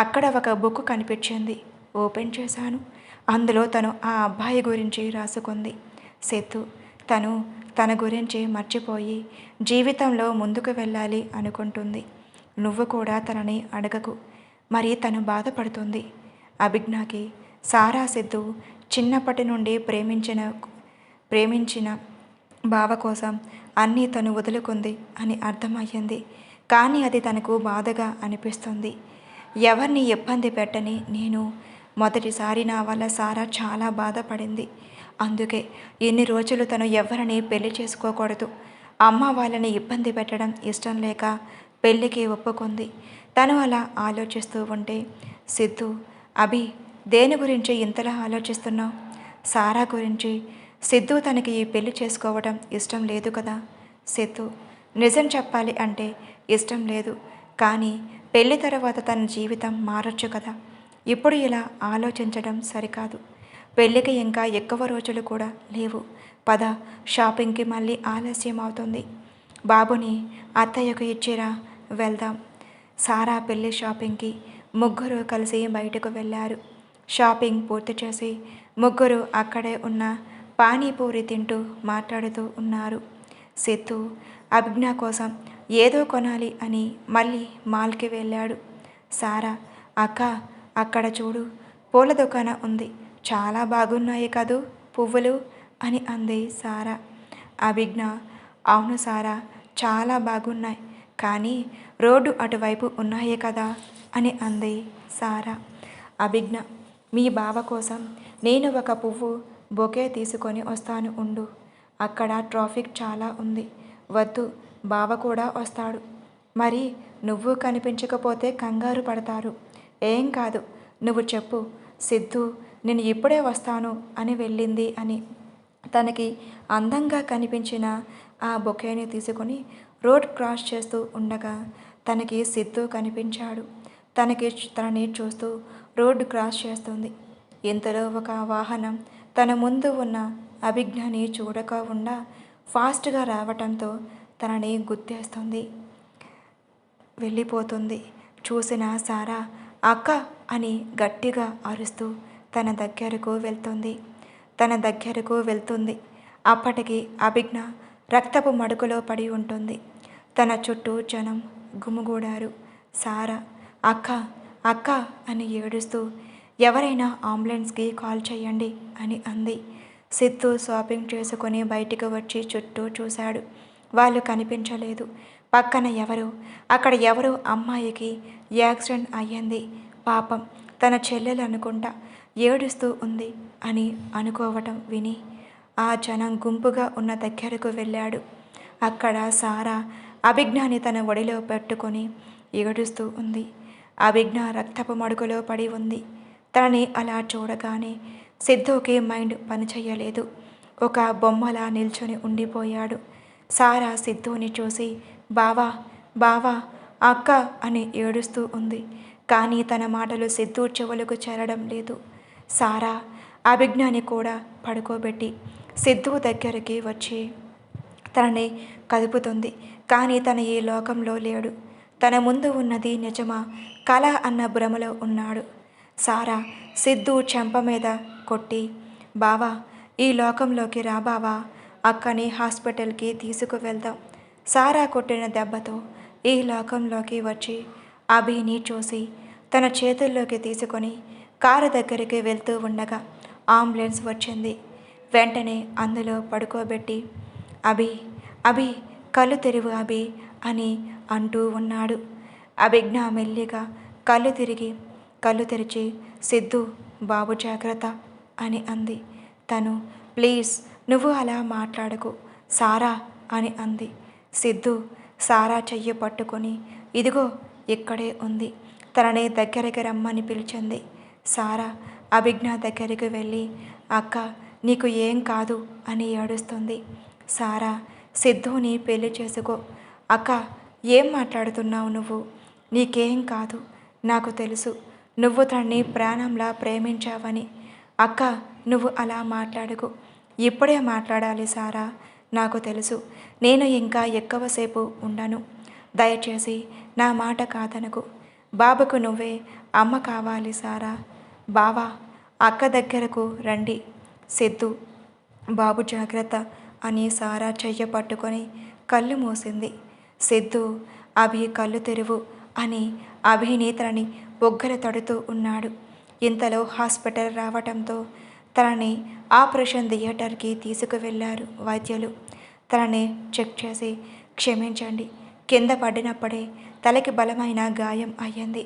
అక్కడ ఒక బుక్ కనిపించింది. ఓపెన్ చేశాను. అందులో తను ఆ అబ్బాయి గురించి రాసుకుంది. సిద్ధు తను తన గురించి మర్చిపోయి జీవితంలో ముందుకు వెళ్ళాలి అనుకుంటుంది. నువ్వు కూడా తనని అడగకు, మరి తను బాధపడుతుంది. అభిజ్ఞకి సారా సిద్ధు చిన్నప్పటి నుండి ప్రేమించిన బావ కోసం అన్నీ తను వదులుకుంది అని అర్థమయ్యింది. కానీ అది తనకు బాధగా అనిపిస్తుంది. ఎవరిని ఇబ్బంది పెట్టని నేను మొదటిసారి నా వల్ల సారా చాలా బాధపడింది. అందుకే ఎన్ని రోజులు తను ఎవరిని పెళ్లి చేసుకోకూడదు, అమ్మ వాళ్ళని ఇబ్బంది పెట్టడం ఇష్టం లేక పెళ్ళికి ఒప్పుకుంది. తను అలా ఆలోచిస్తూ ఉంటే, సిద్ధు, అభి, దేని గురించి ఇంతలా ఆలోచిస్తున్నావు? సారా గురించి. సిద్ధు తనకి ఈ పెళ్లి చేసుకోవడం ఇష్టం లేదు కదా. సిద్ధు నిజం చెప్పాలి అంటే ఇష్టం లేదు, కానీ పెళ్లి తర్వాత తన జీవితం మారొచ్చు కదా. ఇప్పుడు ఇలా ఆలోచించడం సరికాదు. పెళ్ళికి ఇంకా ఎక్కువ రోజులు కూడా లేవు. పద, షాపింగ్కి మళ్ళీ ఆలస్యం అవుతుంది. బాబుని అత్తయ్యకు ఇచ్చిరా, వెళ్దాం. సారా పెళ్లి షాపింగ్కి ముగ్గురు కలిసి బయటకు వెళ్ళారు. షాపింగ్ పూర్తి చేసి ముగ్గురు అక్కడే ఉన్న పానీపూరి తింటూ మాట్లాడుతూ ఉన్నారు. సిద్ధు అభిజ్ఞ కోసం ఏదో కొనాలి అని మళ్ళీ మాల్కి వెళ్ళాడు. సారా, అక్క అక్కడ చూడు, పూల దుకాణం ఉంది, చాలా బాగున్నాయి కదూ పువ్వులు అని అంది సారా. అభిజ్ఞ, అవును సారా, చాలా బాగున్నాయి, కానీ రోడ్డు అటువైపు ఉన్నాయి కదా అని అంది సారా. అభిజ్ఞ, మీ బావ కోసం నేను ఒక పువ్వు బొకే తీసుకొని వస్తాను ఉండు. అక్కడ ట్రాఫిక్ చాలా ఉంది. వద్దు, బావ కూడా వస్తాడు. మరి నువ్వు కనిపించకపోతే కంగారు పడతారు. ఏం కాదు, నువ్వు చెప్పు. సిద్ధు నేను ఇప్పుడే వస్తాను అని వెళ్ళింది అని తనకి అందంగా కనిపించిన ఆ బొకేని తీసుకొని రోడ్ క్రాస్ చేస్తూ ఉండగా తనకి సిద్ధు కనిపించాడు. తనని చూస్తూ రోడ్డు క్రాస్ చేస్తుంది. ఇంతలో ఒక వాహనం తన ముందు ఉన్న అభిజ్ఞని చూడకుండా ఫాస్ట్గా రావటంతో తనని గుద్దేస్తుంది, వెళ్ళిపోతుంది. చూసిన సారా అక్క అని గట్టిగా అరుస్తూ తన దగ్గరకు వెళ్తుంది. అప్పటికి అభిజ్ఞ రక్తపు మడుగులో పడి ఉంటుంది. తన చుట్టూ జనం గుమిగూడారు. సారా అక్క అక్క అని ఏడుస్తూ ఎవరైనా అంబులెన్స్కి కాల్ చేయండి అని అంది. సిద్ధు షాపింగ్ చేసుకొని బయటికి వచ్చి చుట్టూ చూశాడు. వాళ్ళు కనిపించలేదు. పక్కన అక్కడ ఎవరో అమ్మాయికి యాక్సిడెంట్ అయ్యింది, పాపం తన చెల్లెలు అనుకుంటా, ఏడుస్తూ ఉంది అని అనుకోవటం విని ఆ జనం గుంపుగా ఉన్న దగ్గరకు వెళ్ళాడు. అక్కడ సారా అభిజ్ఞని తన ఒడిలో పెట్టుకొని ఏడుస్తూ ఉంది. అభిజ్ఞ రక్తపు మడుగులో పడి ఉంది. తనని అలా చూడగానే సిద్ధుకి మైండ్ పనిచేయలేదు. ఒక బొమ్మలా నిల్చొని ఉండిపోయాడు. సారా సిద్ధుని చూసి బావా బావా అక్క అని ఏడుస్తూ ఉంది. కానీ తన మాటలు సిద్ధు చెవులకు చేరడం లేదు. సారా అభిజ్ఞని కూడా పడుకోబెట్టి సిద్ధు దగ్గరికి వచ్చి తనని కదుపుతుంది. కానీ తన ఈ లోకంలో లేడు. తన ముందు ఉన్నది నిజమా, కళ అన్న భ్రమలో ఉన్నాడు. సారా సిద్ధు చెంప మీద కొట్టి, బావా ఈ లోకంలోకి రా బావా, అక్కని హాస్పిటల్కి తీసుకువెళ్దాం. సారా కొట్టిన దెబ్బతో ఈ లోకంలోకి వచ్చి అభిని చూసి తన చేతుల్లోకి తీసుకొని కారు దగ్గరికి వెళ్తూ ఉండగా అంబులెన్స్ వచ్చింది. వెంటనే అందులో పడుకోబెట్టి అభి అభి కళ్ళు తెరువు అభి అని అంటూ ఉన్నాడు. అభిజ్ఞ మెల్లిగా కళ్ళు తెరిచి సిద్ధు బాబు జాగ్రత్త అని అంది. తను ప్లీజ్ నువ్వు అలా మాట్లాడకు సారా అని అంది. సిద్ధు సారా చెయ్యి పట్టుకొని ఇదిగో ఇక్కడే ఉంది, తనని దగ్గరికి రమ్మని పిలిచింది. సారా అభిజ్ఞ దగ్గరికి వెళ్ళి అక్క నీకు ఏం కాదు అని ఏడుస్తుంది. సారా సిద్ధుని పెళ్లి చేసుకో. అక్క ఏం మాట్లాడుతున్నావు నువ్వు? నీకేం కాదు, నాకు తెలుసు నువ్వు తనని ప్రాణంలా ప్రేమించావని. అక్క నువ్వు అలా మాట్లాడుకు. ఇప్పుడే మాట్లాడాలి సారా, నాకు తెలుసు నేను ఇంకా ఎక్కువసేపు ఉండను. దయచేసి నా మాట కాదనకు. బాబుకు నువ్వే అమ్మ కావాలి సారా. బావా అక్క దగ్గరకు రండి. సిద్ధు బాబు జాగ్రత్త అని సారా చెయ్య పట్టుకొని కళ్ళు మూసింది. సిద్ధు అభి కళ్ళు తెరువు అని అభిని తనని బొగ్గలు తడుతూ ఉన్నాడు. ఇంతలో హాస్పిటల్ రావటంతో తనని ఆపరేషన్ థియేటర్కి తీసుకువెళ్ళారు వైద్యులు. తనని చెక్ చేసి క్షమించండి, కింద పడినప్పుడే తలకి బలమైన గాయం అయ్యింది.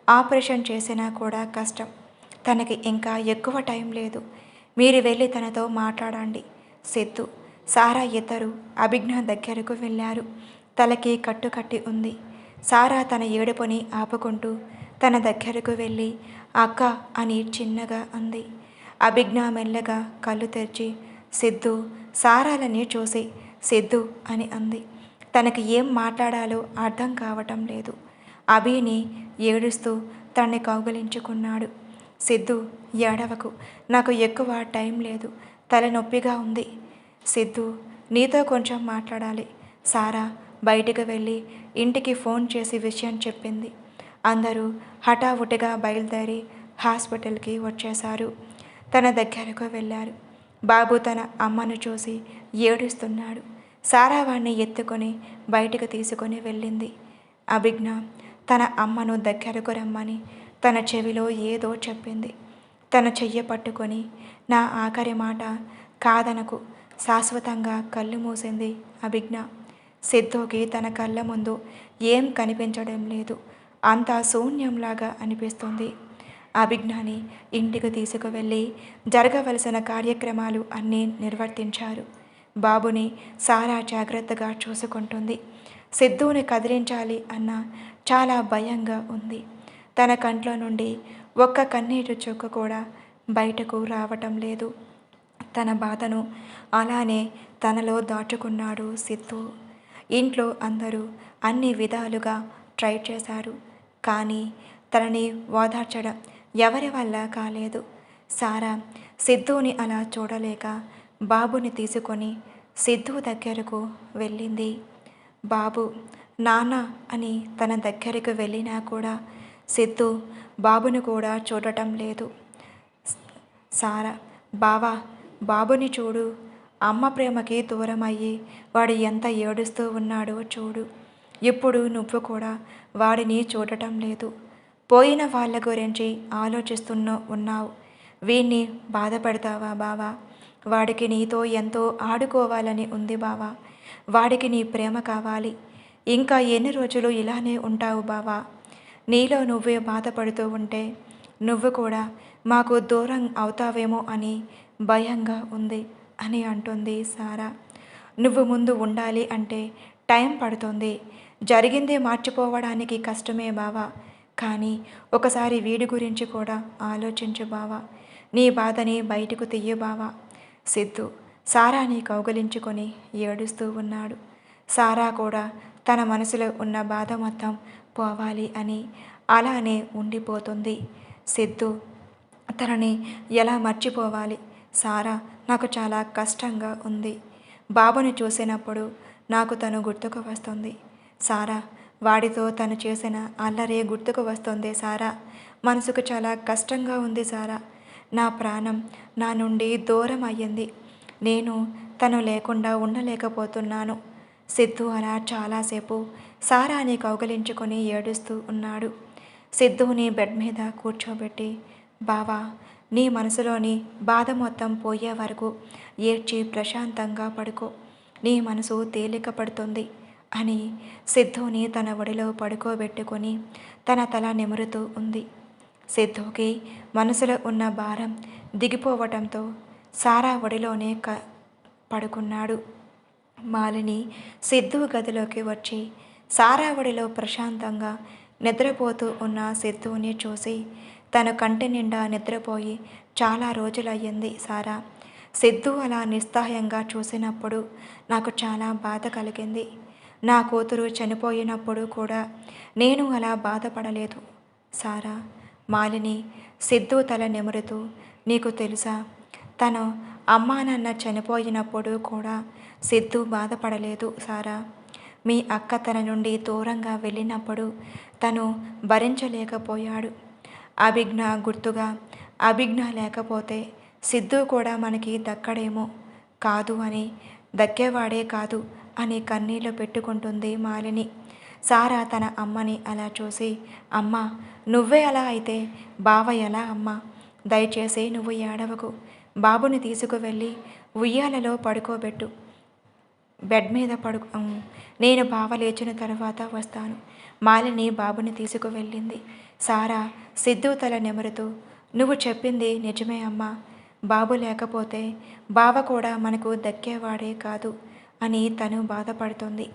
ఆపరేషన్ చేసినా కూడా కష్టం. తనకి ఇంకా ఎక్కువ టైం లేదు. మీరు వెళ్ళి తనతో మాట్లాడండి. సిద్ధు సారా ఇద్దరు అభిజ్ఞ దగ్గరకు వెళ్ళారు. తలకి కట్టి ఉంది. సారా తన ఏడుపుని ఆపుకుంటూ తన దగ్గరకు వెళ్ళి అక్క అని చిన్నగా అంది. అభిజ్ఞ మెల్లగా కళ్ళు తెరిచి సిద్ధు సారాలని చూసి సిద్ధు అని అంది. తనకి ఏం మాట్లాడాలో అర్థం కావటం లేదు. అభిని ఏడుస్తూ తన్ని కౌగిలించుకున్నాడు. సిద్ధు, ఏడవకు, నాకు ఎక్కువ టైం లేదు, తలనొప్పిగా ఉంది. సిద్ధు, నీతో కొంచెం మాట్లాడాలి. సారా బయటికి వెళ్ళి ఇంటికి ఫోన్ చేసి విషయం చెప్పింది. అందరూ హఠావుటిగా బయలుదేరి హాస్పిటల్కి వచ్చేశారు. తన దగ్గరకు వెళ్ళారు. బాబు తన అమ్మను చూసి ఏడుస్తున్నాడు. సారా వాణ్ణి ఎత్తుకొని బయటకు తీసుకొని వెళ్ళింది. అభిజ్ఞ తన అమ్మను దగ్గరకు రమ్మని తన చెవిలో ఏదో చెప్పింది. తన చెయ్యి పట్టుకొని, నా ఆఖరి మాట కాదనకు, శాశ్వతంగా కళ్ళు మూసింది అభిజ్ఞ. సిద్ధుకి తన కళ్ళ ముందు ఏం కనిపించడం లేదు. అంతా శూన్యంలాగా అనిపిస్తుంది. అభిజ్ఞని ఇంటికి తీసుకువెళ్ళి జరగవలసిన కార్యక్రమాలు అన్నీ నిర్వర్తించారు. బాబుని సారా జాగ్రత్తగా చూసుకుంటుంది. సిద్ధుని కదిలించాలి అన్న చాలా భయంగా ఉంది. తన కంట్లో నుండి ఒక్క కన్నీటి చుక్క కూడా బయటకు రావటం లేదు. తన బాధను అలానే తనలో దాచుకున్నాడు సిద్ధు. ఇంట్లో అందరూ అన్ని విధాలుగా ట్రై చేశారు. కానీ తనని ఓదార్చడం ఎవరి వల్ల కాలేదు. సారా సిద్ధుని అలా చూడలేక బాబుని తీసుకొని సిద్ధు దగ్గరకు వెళ్ళింది. బాబు, నాన్న అని తన దగ్గరకు వెళ్ళినా కూడా సిద్ధు బాబుని కూడా చూడటం లేదు. సారా, బావా, బాబుని చూడు, అమ్మ ప్రేమకి దూరం అయ్యి వాడు ఎంత ఏడుస్తూ ఉన్నాడో చూడు. ఇప్పుడు నువ్వు కూడా వాడిని చూడటం లేదు. పోయిన వాళ్ళ గురించి ఉన్నావు. వీణ్ణి బాధపడతావా బావా? వాడికి నీతో ఎంతో ఆడుకోవాలని ఉంది బావా. వాడికి నీ ప్రేమ కావాలి. ఇంకా ఎన్ని రోజులు ఇలానే ఉంటావు బావా? నీలో నువ్వే బాధపడుతూ ఉంటే నువ్వు కూడా మాకు దూరం అవుతావేమో అని భయంగా ఉంది అని అంటుంది సారా. నువ్వు ముందు ఉండాలి అంటే టైం పడుతుంది. జరిగింది మార్చిపోవడానికి కష్టమే బావా. కానీ ఒకసారి వీడి గురించి కూడా ఆలోచించు బావా. నీ బాధని బయటకు తీయ బావా. సిద్ధు సారాని కౌగలించుకొని ఏడుస్తూ ఉన్నాడు. సారా కూడా తన మనసులో ఉన్న బాధ మొత్తం పోవాలి అని అలానే ఉండిపోతుంది. సిద్ధు తనని ఎలా మర్చిపోవాలి? సారా, నాకు చాలా కష్టంగా ఉంది. బాబుని చూసినప్పుడు నాకు తను గుర్తుకు వస్తుంది. సారా, వాడితో తను చేసిన అల్లరే గుర్తుకు వస్తుంది. సారా, మనసుకు చాలా కష్టంగా ఉంది. సారా, నా ప్రాణం నా నుండి దూరం అయ్యింది. నేను తను లేకుండా ఉండలేకపోతున్నాను. సిద్ధు అలా చాలాసేపు సారాని కౌగలించుకొని ఏడుస్తూ ఉన్నాడు. సిద్ధుని బెడ్ మీద కూర్చోబెట్టి, బావా, నీ మనసులోని బాధ మొత్తం పోయే వరకు ఏడ్చి ప్రశాంతంగా పడుకో, నీ మనసు తేలిక పడుతుంది అని సిద్ధుని తన ఒడిలో పడుకోబెట్టుకొని తన తల నిమురుతూ ఉంది. సిద్ధుకి మనసులో ఉన్న భారం దిగిపోవటంతో సారా ఒడిలోనే పడుకున్నాడు. మాలిని సిద్ధు గదిలోకి వచ్చి సారా ఒడిలో ప్రశాంతంగా నిద్రపోతూ ఉన్న సిద్ధుని చూసి తన కంటి నిండా నిద్రపోయి చాలా రోజులయ్యింది. సారా, సిద్ధు అలా నిస్సహాయంగా చూసినప్పుడు నాకు చాలా బాధ కలిగింది. నా కూతురు చనిపోయినప్పుడు కూడా నేను అలా బాధపడలేదు. సారా, మాలిని సిద్ధు తల నిమురుతూ, నీకు తెలుసా, తను అమ్మా నాన్న చనిపోయినప్పుడు కూడా సిద్ధు బాధపడలేదు. సారా, మీ అక్క తన నుండి దూరంగా వెళ్ళినప్పుడు తను భరించలేకపోయాడు. అభిజ్ఞ గుర్తుగా అభిజ్ఞ లేకపోతే సిద్ధు కూడా మనకి దక్కడేమో కాదు అని, దక్కేవాడే కాదు అని కన్నీళ్లు పెట్టుకుంటుంది మాలిని. సారా తన అమ్మని అలా చూసి, అమ్మ, నువ్వే అలా అయితే బావ ఎలా అమ్మ? దయచేసి నువ్వు ఏడవకు. బాబుని తీసుకువెళ్ళి ఉయ్యాలలో పడుకోబెట్టు, బెడ్ మీద నేను బావ లేచిన తర్వాత వస్తాను. మాలిని బాబుని తీసుకువెళ్ళింది. సారా సిద్ధు తల నిమురుతూ, నువ్వు చెప్పింది నిజమే అమ్మా. బాబు లేకపోతే బావ కూడా మనకు దక్కేవాడే కాదు అని తను బాధపడుతుంది.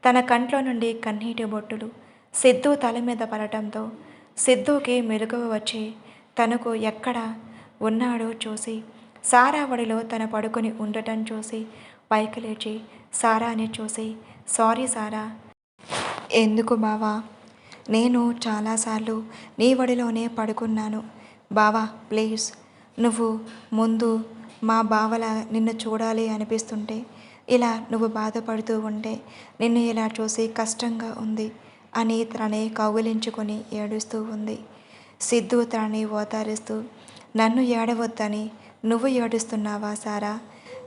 తన కంట్లో నుండి కన్నీటి బొట్టులు సిద్ధు తల మీద పడటంతో సిద్ధుకి మెలకువ వచ్చి తనకు ఎక్కడ ఉన్నాడో చూసి సారా ఒడిలో తన పడుకొని ఉండటం చూసి పైకి లేచి సారాని చూసి, సారీ సారా. ఎందుకు బావా? నేను చాలాసార్లు నీ ఒడిలోనే పడుకున్నాను. బావా ప్లీజ్, నువ్వు ముందు మా బావలా నిన్ను చూడాలి అనిపిస్తుంటే, ఇలా నువ్వు బాధపడుతూ ఉంటే నిన్ను ఇలా చూసి కష్టంగా ఉంది అని తనని కౌగిలించుకొని ఏడుస్తూ ఉంది. సిద్ధు తనని ఓదారుస్తూ, నన్ను ఏడవద్దని నువ్వు ఏడుస్తున్నావా సారా?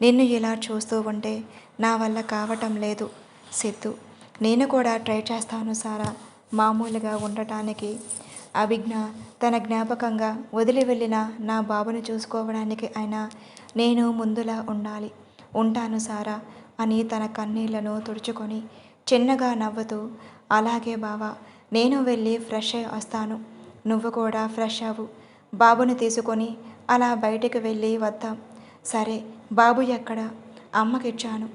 నిన్ను ఇలా చూస్తూ ఉంటే నా వల్ల కావటం లేదు సిద్ధు. నేను కూడా ట్రై చేస్తాను సారా మామూలుగా ఉండటానికి. అభిజ్ఞ తన జ్ఞాపకంగా వదిలి వెళ్ళిన నా బాబుని చూసుకోవడానికి అయినా నేను ముందులా ఉండాలి. ఉంటాను సారా అని తన కన్నీళ్లను తుడుచుకొని చిన్నగా నవ్వుతూ, అలాగే బావా, నేను వెళ్ళి ఫ్రెష్ అయి వస్తాను. నువ్వు కూడా ఫ్రెష్ అవ్వు. బాబుని తీసుకొని అలా బయటికి వెళ్ళి వద్దాం. సరే, బాబు ఎక్కడ? అమ్మకిచ్చాను,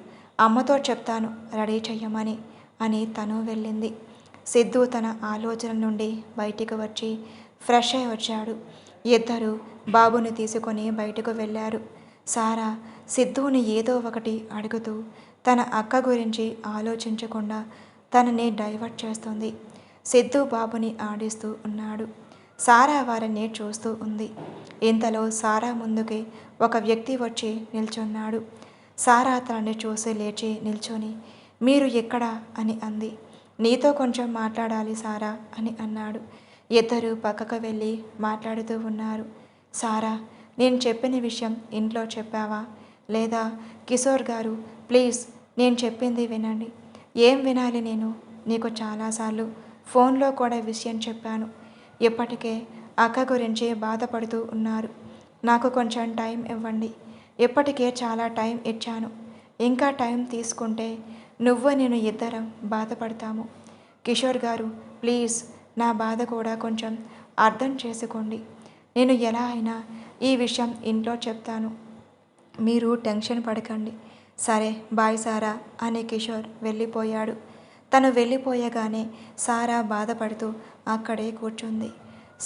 అమ్మతో చెప్తాను రెడీ చెయ్యమని అని తను వెళ్ళింది. సిద్ధు తన ఆలోచన నుండి బయటికి వచ్చి ఫ్రెష్ అయి వచ్చాడు. ఇద్దరు బాబుని తీసుకొని బయటకు వెళ్ళారు. సారా సిద్ధుని ఏదో ఒకటి అడుగుతూ తన అక్క గురించి ఆలోచించకుండా తనని డైవర్ట్ చేస్తుంది. సిద్ధు బాబుని ఆడిస్తూ ఉన్నాడు. సారా వారిని చూస్తూ ఉంది. ఇంతలో సారా ముందుకి ఒక వ్యక్తి వచ్చి నిల్చున్నాడు. సారా తనని చూసి లేచి నిల్చొని, మీరు ఎక్కడ అని అంది. నీతో కొంచెం మాట్లాడాలి సారా అని అన్నాడు. ఇద్దరు పక్కకు వెళ్ళి మాట్లాడుతూ ఉన్నారు. సారా, నేను చెప్పిన విషయం ఇంట్లో చెప్పావా? లేదా కిషోర్ గారు ప్లీజ్ నేను చెప్పింది వినండి. ఏం వినాలి నేను? నీకు చాలాసార్లు ఫోన్లో కూడా విషయం చెప్పాను. ఇప్పటికే అక్క గురించి బాధపడుతూ ఉన్నారు. నాకు కొంచెం టైం ఇవ్వండి. ఇప్పటికే చాలా టైం ఇచ్చాను. ఇంకా టైం తీసుకుంటే నువ్వు నేను ఇద్దరం బాధపడతాము. కిషోర్ గారు ప్లీజ్ నా బాధ కూడా కొంచెం అర్థం చేసుకోండి. నేను ఎలా అయినా ఈ విషయం ఇంట్లో చెప్తాను. మీరు టెన్షన్ పడకండి. సరే బాయ్ సారా అని కిషోర్ వెళ్ళిపోయాడు. తను వెళ్ళిపోయగానే సారా బాధపడుతూ అక్కడే కూర్చుంది.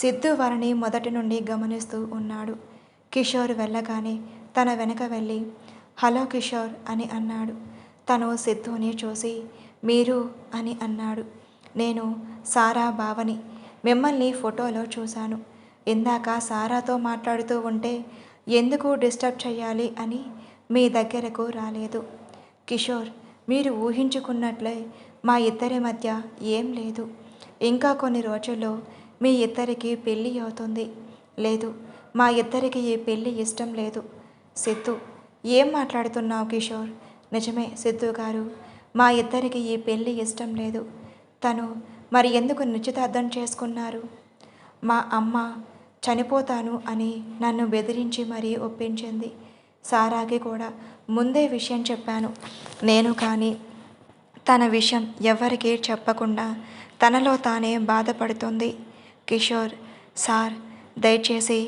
సిద్ధు వారిని మొదటి నుండి గమనిస్తూ ఉన్నాడు. కిషోర్ వెళ్ళగానే తన వెనక వెళ్ళి హలో కిషోర్ అని అన్నాడు. తను సిద్ధుని చూసి మీరు అని అన్నాడు. నేను సారా బావని. మిమ్మల్ని ఫోటోలో చూశాను. ఇందాక సారాతో మాట్లాడుతూ ఉంటే ఎందుకు డిస్టర్బ్ చేయాలి అని మీ దగ్గరకు రాలేదు. కిషోర్, మీరు ఊహించుకున్నట్లే మా ఇద్దరి మధ్య ఏం లేదు. ఇంకా కొన్ని రోజుల్లో మీ ఇద్దరికి పెళ్ళి అవుతుంది. లేదు, మా ఇద్దరికి ఈ పెళ్ళి ఇష్టం లేదు. సిద్ధు, ఏం మాట్లాడుతున్నావు కిషోర్? నిజమే సిద్ధు గారు, మా ఇద్దరికి ఈ పెళ్ళి ఇష్టం లేదు. తను మరి ఎందుకు నిశ్చితార్థం చేసుకున్నారు? మా అమ్మ చనిపోతాను అని నన్ను బెదిరించి మరీ ఒప్పించింది. సారాకి కూడా ముందే విషయం చెప్పాను నేను. కానీ తన విషయం ఎవరికీ చెప్పకుండా తనలో తానే బాధపడుతుంది. కిషోర్ సార్, దయచేసి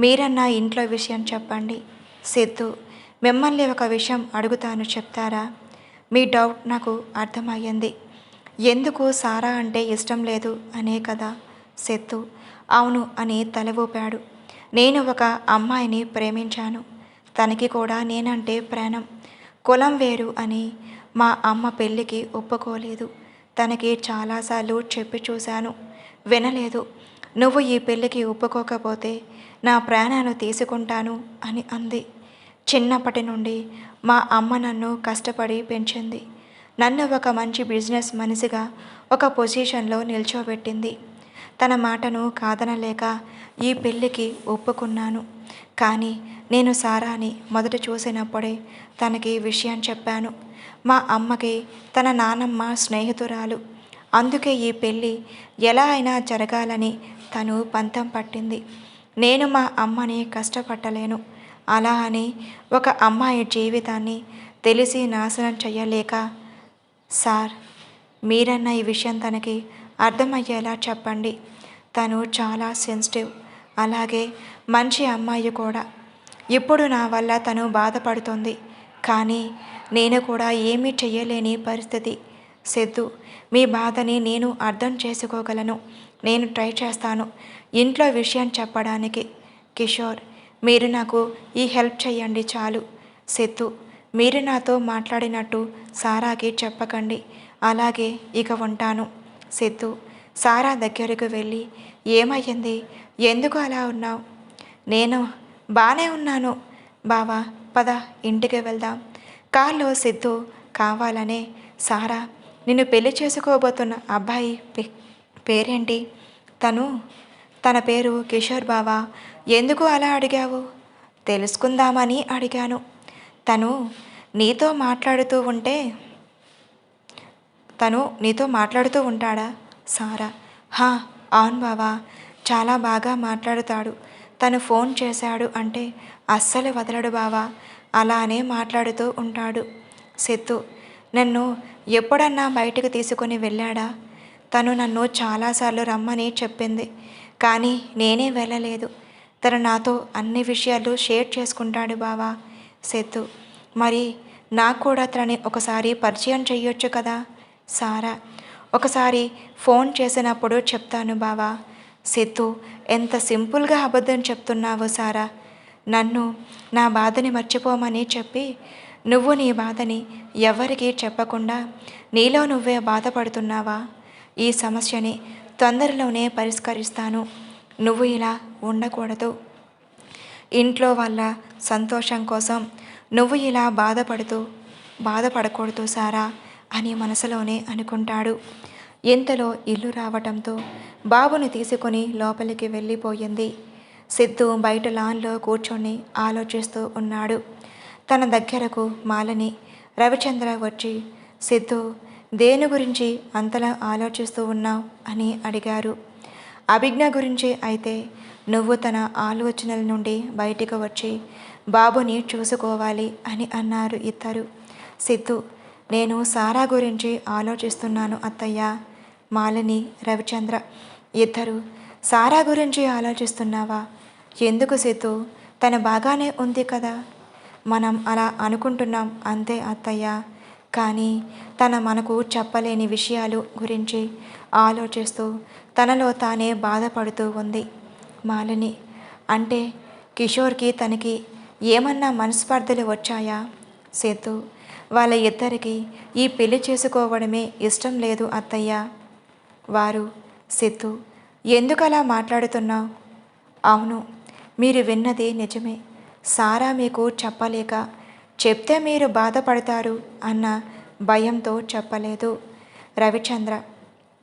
మీరన్నా ఇంట్లో విషయం చెప్పండి. సిద్ధు, మిమ్మల్ని ఒక విషయం అడుగుతాను, చెప్తారా? మీ డౌట్ నాకు అర్థమయ్యింది. ఎందుకు సారా అంటే ఇష్టం లేదు అనే కదా? సిద్ధు అవును అని తల ఊపాడు. నేను ఒక అమ్మాయిని ప్రేమించాను. తనకి కూడా నేనంటే ప్రాణం. కులం వేరు అని మా అమ్మ పెళ్ళికి ఒప్పుకోలేదు. తనకి చాలాసార్లు చెప్పి చూశాను, వినలేదు. నువ్వు ఈ పెళ్ళికి ఒప్పుకోకపోతే నా ప్రాణాలు తీసుకుంటాను అని అంది. చిన్నప్పటి నుండి మా అమ్మ నన్ను కష్టపడి పెంచింది. నన్ను ఒక మంచి బిజినెస్ మనిషిగా ఒక పొజిషన్లో నిల్చోబెట్టింది. తన మాటను కాదనలేక ఈ పెళ్ళికి ఒప్పుకున్నాను. కానీ నేను సారాని మొదట చూసినప్పుడే తనకి విషయం చెప్పాను. మా అమ్మకి తన నానమ్మ స్నేహితురాలు. అందుకే ఈ పెళ్ళి ఎలా అయినా జరగాలని తను పంతం పట్టింది. నేను మా అమ్మని కష్టపట్టలేను. అలా అని ఒక అమ్మాయి జీవితాన్ని తెలిసి నాశనం చెయ్యలేక. సార్, మీరన్న ఈ విషయం తనకి అర్థమయ్యేలా చెప్పండి. తను చాలా సెన్సిటివ్, అలాగే మంచి అమ్మాయి కూడా. ఇప్పుడు నా వల్ల తను బాధపడుతుంది, కానీ నేను కూడా ఏమీ చెయ్యలేని పరిస్థితి. సిద్ధు, మీ బాధని నేను అర్థం చేసుకోగలను. నేను ట్రై చేస్తాను ఇంట్లో విషయం చెప్పడానికి. కిషోర్, మీరు నాకు ఈ హెల్ప్ చేయండి చాలు. సిద్ధు, మీరు నాతో మాట్లాడినట్టు సారాకి చెప్పకండి. అలాగే ఇక ఉంటాను. సిద్ధు సారా దగ్గరకు వెళ్ళి, ఏమయ్యింది? ఎందుకు అలా ఉన్నావు? నేను బానే ఉన్నాను బావా, పద ఇంటికి వెళ్దాం. కారులో సిద్ధు కావాలనే, సారా నిన్ను పెళ్లి చేసుకోబోతున్న అబ్బాయి పేరేంటి? తను తన పేరు కిషోర్ బావా. ఎందుకు అలా అడిగావు? తెలుసుకుందామని అడిగాను. తను నీతో మాట్లాడుతూ ఉంటే తను నీతో మాట్లాడుతూ ఉంటాడా? సారా, హా అవును బావా, చాలా బాగా మాట్లాడుతాడు. తను ఫోన్ చేశాడు అంటే అస్సలు వదలడు బావా, అలానే మాట్లాడుతూ ఉంటాడు. సిద్ధు, నన్ను ఎప్పుడన్నా బయటికి తీసుకొని వెళ్ళాడా? తను నన్ను చాలాసార్లు రమ్మని చెప్పింది, కానీ నేనే వెళ్ళలేదు. తను నాతో అన్ని విషయాలు షేర్ చేసుకుంటాడు బావా. సిద్ధు, మరి నాకు కూడా తనని ఒకసారి పరిచయం చెయ్యొచ్చు కదా? సారా, ఒకసారి ఫోన్ చేసినప్పుడు చెప్తాను బావా. సిద్ధు, ఎంత సింపుల్గా అబద్ధం చెప్తున్నావు సారా. నన్ను నా బాధని మర్చిపోమని చెప్పి నువ్వు నీ బాధని ఎవరికీ చెప్పకుండా నీలో నువ్వే బాధపడుతున్నావా? ఈ సమస్యని తొందరలోనే పరిష్కరిస్తాను. నువ్వు ఇలా ఉండకూడదు. ఇంట్లో వాళ్ళ సంతోషం కోసం నువ్వు ఇలా బాధపడకూడదు సారా అని మనసులోనే అనుకుంటాడు. ఇంతలో ఇల్లు రావటంతో బాబుని తీసుకొని లోపలికి వెళ్ళిపోయింది. సిద్ధు బయట లాన్లో కూర్చొని ఆలోచిస్తూ ఉన్నాడు. తన దగ్గరకు మాలని, రవిచంద్ర వచ్చి, సిద్ధు, దేని గురించి అంతలా ఆలోచిస్తూ ఉన్నావు అని అడిగారు. అభిజ్ఞ గురించి అయితే నువ్వు తన ఆలోచనల నుండి బయటికి వచ్చి బాబుని చూసుకోవాలి అని అన్నారు ఇద్దరు. సిద్ధు, నేను సారా గురించి ఆలోచిస్తున్నాను అత్తయ్య. మాలిని, రవిచంద్ర ఇద్దరు, సారా గురించి ఆలోచిస్తున్నావా? ఎందుకు సిద్ధు? తను బాగానే ఉంది కదా. మనం అలా అనుకుంటున్నాం అంతే అత్తయ్య. కానీ తన మనకు చెప్పలేని విషయాలు గురించి ఆలోచిస్తూ తనలో తానే బాధపడుతూ ఉంది. మాలిని, అంటే కిషోర్కి తనకి ఏమన్నా మనస్పర్ధలు వచ్చాయా? సిద్ధు, వాళ్ళ ఇద్దరికి ఈ పెళ్లి చేసుకోవడమే ఇష్టం లేదు అత్తయ్య. వారు, సిద్ధు, ఎందుకలా మాట్లాడుతున్నావు? అవును, మీరు విన్నది నిజమే. సారా మీకు చెప్పలేక, చెప్తే మీరు బాధపడతారు అన్న భయంతో చెప్పలేదు. రవిచంద్ర,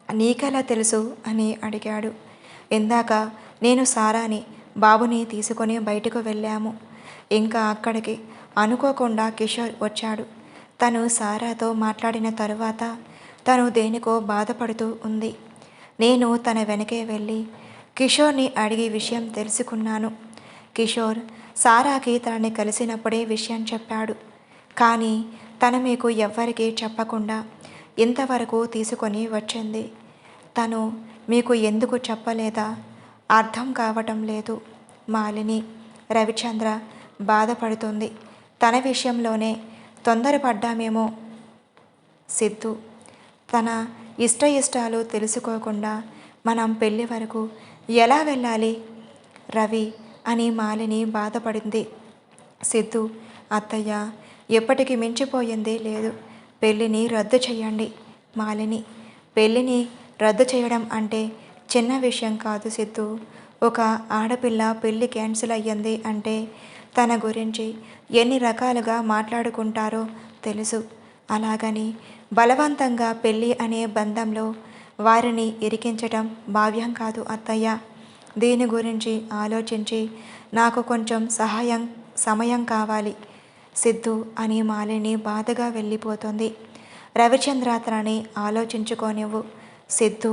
నీకెలా తెలుసు అని అడిగాడు. ఇందాక నేను సారాని, బాబుని తీసుకొని బయటకు వెళ్ళాము. ఇంకా అక్కడికి అనుకోకుండా కిషోర్ వచ్చాడు. తను సారాతో మాట్లాడిన తరువాత తను దేనికో బాధపడుతూ ఉంది. నేను తన వెనకే వెళ్ళి కిషోర్ని అడిగి విషయం తెలుసుకున్నాను. కిషోర్ సారాకి తనని కలిసినప్పుడే విషయం చెప్పాడు. కానీ తను మీకు ఎవ్వరికీ చెప్పకుండా ఇంతవరకు తీసుకొని వచ్చింది. తను మీకు ఎందుకు చెప్పలేదా? అర్థం కావటం లేదు. మాలిని, రవిచంద్ర బాధపడుతుంది. తన విషయంలోనే తొందరపడ్డామేమో. సిద్ధు, తన ఇష్టాలు తెలుసుకోకుండా మనం పెళ్ళి వరకు ఎలా వెళ్ళాలి? రవి అని మాలిని బాధపడింది. సిద్ధు, అత్తయ్య, ఎప్పటికి మించిపోయింది లేదు. పెళ్ళిని రద్దు చేయండి. మాలిని, పెళ్ళిని రద్దు చేయడం అంటే చిన్న విషయం కాదు సిద్ధు. ఒక ఆడపిల్ల పెళ్ళి క్యాన్సిల్ అయ్యింది అంటే తన గురించి ఎన్ని రకాలుగా మాట్లాడుకుంటారో తెలుసు. అలాగని బలవంతంగా పెళ్ళి అనే బంధంలో వారిని ఇరికించటం భావ్యం కాదు అత్తయ్య. దీని గురించి ఆలోచించి నాకు కొంచెం సమయం కావాలి సిద్ధు అని మాలిని బాధగా వెళ్ళిపోతుంది. రవిచంద్ర తనని ఆలోచించుకోనివ్వు. సిద్ధు,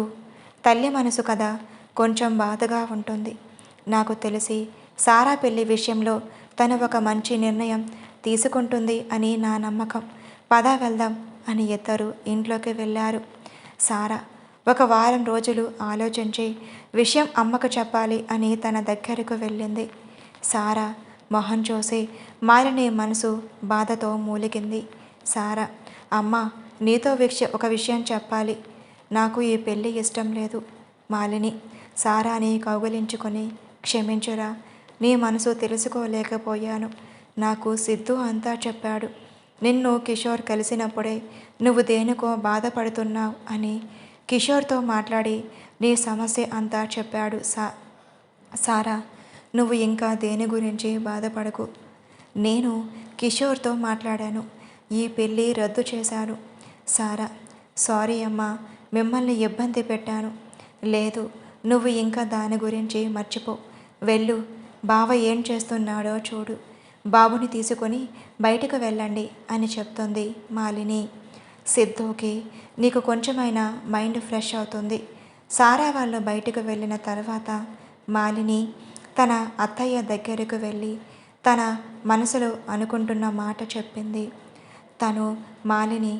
తల్లి మనసు కదా, కొంచెం బాధగా ఉంటుంది. నాకు తెలిసి సారా పెళ్లి విషయంలో తను ఒక మంచి నిర్ణయం తీసుకుంటుంది అని నా నమ్మకం. పద వెళ్దాం అని ఇద్దరు ఇంట్లోకి వెళ్ళారు. సారా ఒక వారం రోజులు ఆలోచించి విషయం అమ్మకు చెప్పాలి అని తన దగ్గరకు వెళ్ళింది. సారా మొహం చూసి మాలిని మనసు బాధతో మూలిగింది. సారా, అమ్మ, నీతో ఒక విషయం చెప్పాలి. నాకు ఈ పెళ్ళి ఇష్టం లేదు. మాలిని సారాని కౌగిలించుకొని, క్షమించురా, నీ మనసు తెలుసుకోలేకపోయాను. నాకు సిద్ధు అంతా చెప్పాడు. నిన్ను కిషోర్ కలిసినప్పుడే నువ్వు దేనికో బాధపడుతున్నావు అని కిషోర్తో మాట్లాడి నీ సమస్య అంతా చెప్పాడు. సారా, నువ్వు ఇంకా దేని గురించి బాధపడకు. నేను కిషోర్తో మాట్లాడాను. ఈ పెళ్ళి రద్దు చేశాను. సారా, సారీ అమ్మా, మిమ్మల్ని ఇబ్బంది పెట్టాను. లేదు, నువ్వు ఇంకా దాని గురించి మర్చిపో. వెళ్ళు, బావ ఏం చేస్తున్నాడో చూడు. బాబుని తీసుకొని బయటకు వెళ్ళండి అని చెప్తుంది మాలిని. సిద్ధుకి నీకు కొంచెమైనా మైండ్ ఫ్రెష్ అవుతుంది. సారా వాళ్ళు బయటకు వెళ్ళిన తర్వాత మాలిని తన అత్తయ్య దగ్గరకు వెళ్ళి తన మనసులో అనుకుంటున్న మాట చెప్పింది. మాలిని,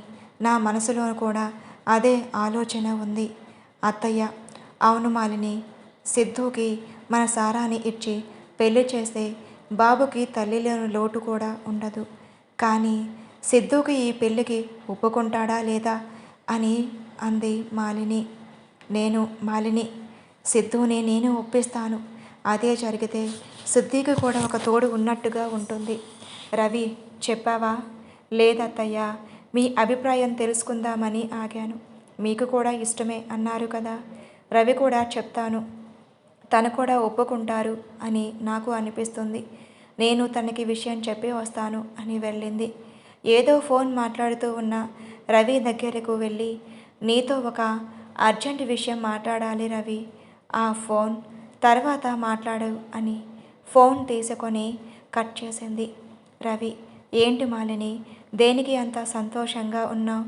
నా మనసులో కూడా అదే ఆలోచన ఉంది అత్తయ్య. అవును మాలిని, సిద్ధుకి మన సారాని ఇచ్చి పెళ్లి చేస్తే బాబుకి తల్లిలోని లోటు కూడా ఉండదు. కానీ సిద్ధుకి ఈ పెళ్ళికి ఒప్పుకుంటాడా లేదా అని అంది మాలిని. మాలిని, సిద్ధుని నేను ఒప్పిస్తాను. అదే జరిగితే సిద్ధికి కూడా ఒక తోడు ఉన్నట్టుగా ఉంటుంది. రవి, చెప్పావా? లేదత్తయ్య, మీ అభిప్రాయం తెలుసుకుందామని ఆగాను. మీకు కూడా ఇష్టమే అన్నారు కదా. రవి కూడా చెప్తాను, తను కూడా ఒప్పుకుంటారు అని నాకు అనిపిస్తుంది. నేను తనకి విషయం చెప్పి వస్తాను అని వెళ్ళింది. ఏదో ఫోన్ మాట్లాడుతూ ఉన్న రవి దగ్గరకు వెళ్ళి, నీతో ఒక అర్జెంట్ విషయం మాట్లాడాలి రవి, ఆ ఫోన్ తర్వాత మాట్లాడు అని ఫోన్ తీసుకొని కట్ చేసింది. రవి, ఏంటి మాలిని, దేనికి అంత సంతోషంగా ఉన్నావు?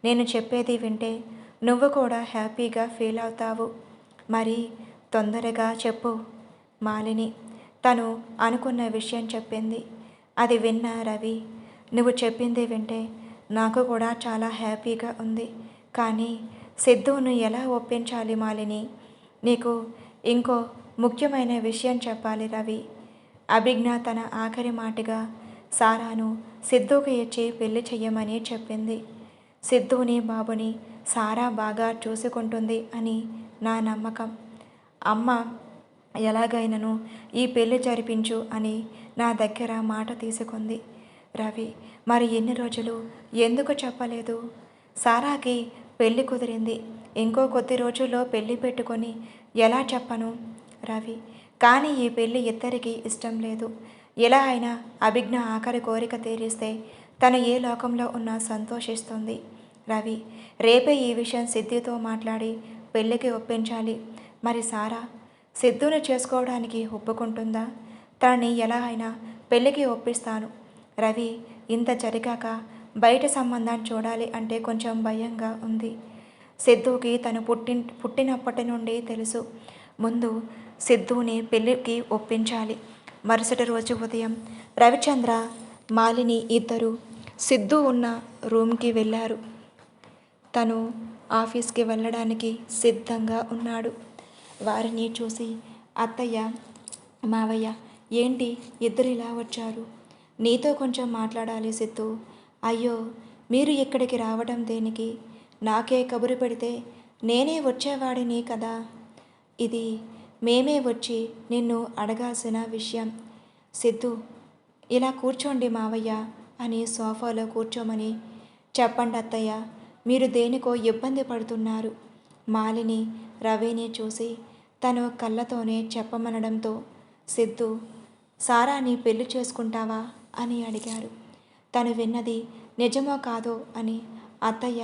నేను చెప్పేది వింటే నువ్వు కూడా హ్యాపీగా ఫీల్ అవుతావు. మరి తొందరగా చెప్పు. మాలిని తను అనుకున్న విషయం చెప్పింది. అది విన్న రవి, నువ్వు చెప్పింది వింటే నాకు కూడా చాలా హ్యాపీగా ఉంది. కానీ సిద్ధును ఎలా ఒప్పించాలి మాలిని? నీకు ఇంకో ముఖ్యమైన విషయం చెప్పాలి రవి. అభిజ్ఞ తన ఆఖరి మాటగా సారాను సిద్ధుకి ఇచ్చి పెళ్లి చెయ్యమని చెప్పింది. సిద్ధుని బాబుని సారా బాగా చూసుకుంటుంది అని నా నమ్మకం. అమ్మ ఎలాగైనను ఈ పెళ్లి జరిపించు అని నా దగ్గర మాట తీసుకుంది. రవి, మరి ఎన్ని రోజులు ఎందుకు చెప్పలేదు? సారాకి పెళ్లి కుదిరింది, ఇంకో కొద్ది రోజుల్లో పెళ్లి పెట్టుకొని ఎలా చెప్పను రవి? కానీ ఈ పెళ్లి ఇద్దరికీ ఇష్టం లేదు. ఎలా అయినా అభిజ్ఞ ఆఖరి కోరిక తీరిస్తే తను ఏ లోకంలో ఉన్నా సంతోషిస్తుంది. రవి, రేపే ఈ విషయం సిద్ధితో మాట్లాడి పెళ్ళికి ఒప్పించాలి. మరి సారా సిద్ధుని చేసుకోవడానికి ఒప్పుకుంటుందా? తనని ఎలా అయినా పెళ్ళికి ఒప్పిస్తాను. రవి, ఇంత జరిగాక బయట సంబంధం చూడాలి అంటే కొంచెం భయంగా ఉంది. సిద్ధుకి తను పుట్టినప్పటి నుండి తెలుసు, ముందు సిద్ధుని పెళ్ళికి ఒప్పించాలి. మరుసటి రోజు ఉదయం రవిచంద్ర, మాలిని ఇద్దరు సిద్ధు ఉన్న రూమ్కి వెళ్ళారు. తను ఆఫీస్కి వెళ్ళడానికి సిద్ధంగా ఉన్నాడు. వారిని చూసి అత్తయ్య, మావయ్య, ఏంటి ఇద్దరు ఇలా వచ్చారు? నీతో కొంచెం మాట్లాడాలి సిద్ధు. అయ్యో, మీరు ఇక్కడికి రావడం దేనికి? నాకే కబురు పెడితే నేనే వచ్చేవాడిని కదా. ఇది మేమే వచ్చి నిన్ను అడగాల్సిన విషయం. సిద్ధు, ఇలా కూర్చోండి మావయ్య అని సోఫాలో కూర్చోమని చెప్పండి అత్తయ్య. మీరు దేనికో ఇబ్బంది పడుతున్నారు. మాలిని రవిని చూసి తను కళ్ళతోనే చెప్పమనడంతో సిద్ధు, సారాని పెళ్లి చేసుకుంటావా అని అడిగారు. తను విన్నది నిజమో కాదో అని. అత్తయ్య,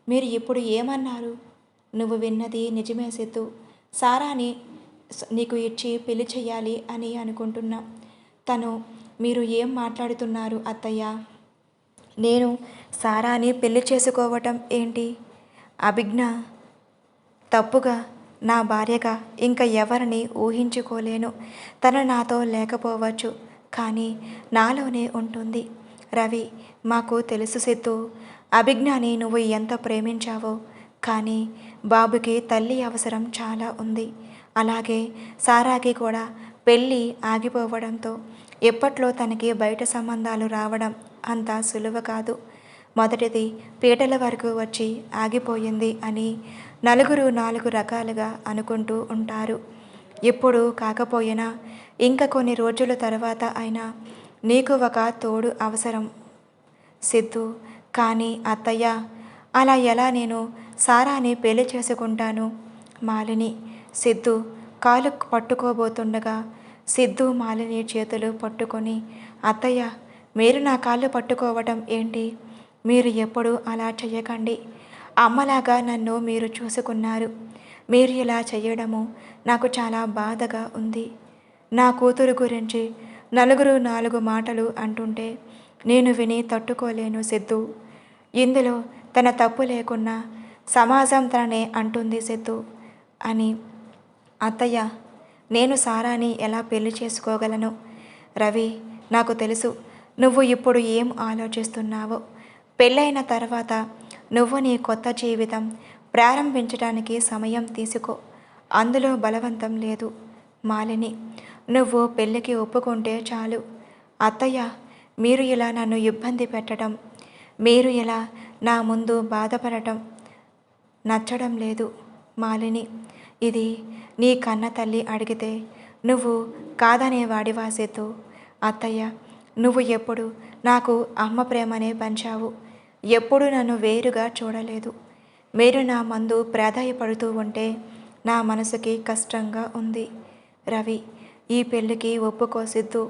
మీరు ఇప్పుడు ఏమన్నారు? నువ్వు విన్నది నిజమే సిద్ధు. సారాని నీకు ఇచ్చి పెళ్లి చెయ్యాలి అని అనుకుంటున్నా. మీరు ఏం మాట్లాడుతున్నారు అత్తయ్య? నేను సారాని పెళ్లి చేసుకోవటం ఏంటి? అభిజ్ఞ తప్పుగా నా భార్యగా ఇంకా ఎవరిని ఊహించుకోలేను. తను నాతో లేకపోవచ్చు, కానీ నాలోనే ఉంటుంది. రవి, మాకు తెలుసు సిద్ధు, అభిజ్ఞని నువ్వు ఎంత ప్రేమించావో. కానీ బాబుకి తల్లి అవసరం చాలా ఉంది. అలాగే సారాకి కూడా పెళ్ళి ఆగిపోవడంతో ఎప్పట్లో తనకి బయట సంబంధాలు రావడం అంత సులువు కాదు. మొదటిది పీటల వరకు వచ్చి ఆగిపోయింది అని నలుగురు నాలుగు రకాలుగా అనుకుంటూ ఉంటారు. ఇప్పుడు కాకపోయినా ఇంకా కొన్ని రోజుల తర్వాత అయినా నీకు ఒక తోడు అవసరం సిద్ధు. కానీ అత్తయ్య, అలా ఎలా నేను సారాని పెళ్లి చేసుకుంటాను? మాలిని సిద్ధు కాలు పట్టుకోబోతుండగా సిద్ధు మాలిని చేతులు పట్టుకొని, అత్తయ్య, మీరు నా కాళ్ళు పట్టుకోవటం ఏంటి? మీరు ఎప్పుడు అలా చేయకండి. అమ్మలాగా నన్ను మీరు చూసుకున్నారు. మీరు ఇలా చేయడము నాకు చాలా బాధగా ఉంది. నా కూతురు గురించి నలుగురు నాలుగు మాటలు అంటుంటే నేను విని తట్టుకోలేను సిద్ధు. ఇందులో తన తప్పు లేకున్నా సమాజం తననే అంటుంది సిద్ధు అని. అత్తయ్య, నేను సారాని ఎలా పెళ్లి చేసుకోగలను? రవి, నాకు తెలుసు నువ్వు ఇప్పుడు ఏం ఆలోచిస్తున్నావో. పెళ్ళైన తర్వాత నువ్వు నీ కొత్త జీవితం ప్రారంభించడానికి సమయం తీసుకో. అందులో బలవంతం లేదు. మాలిని, నువ్వు పెళ్ళికి ఒప్పుకుంటే చాలు. అత్తయ్య, మీరు ఇలా నన్ను ఇబ్బంది పెట్టడం, మీరు ఇలా నా ముందు బాధపడటం నచ్చడం లేదు. మాలిని, ఇది నీ కన్న తల్లి అడిగితే నువ్వు కాదనేవాడివా సిద్ధు? అత్తయ్య, నువ్వు ఎప్పుడు నాకు అమ్మ ప్రేమనే పంచావు. ఎప్పుడు నన్ను వేరుగా చూడలేదు. మీరు నా మందు ప్రాధాయపడుతూ ఉంటే నా మనసుకి కష్టంగా ఉంది. రవి, ఈ పెళ్ళికి ఒప్పుకో సిద్ధు.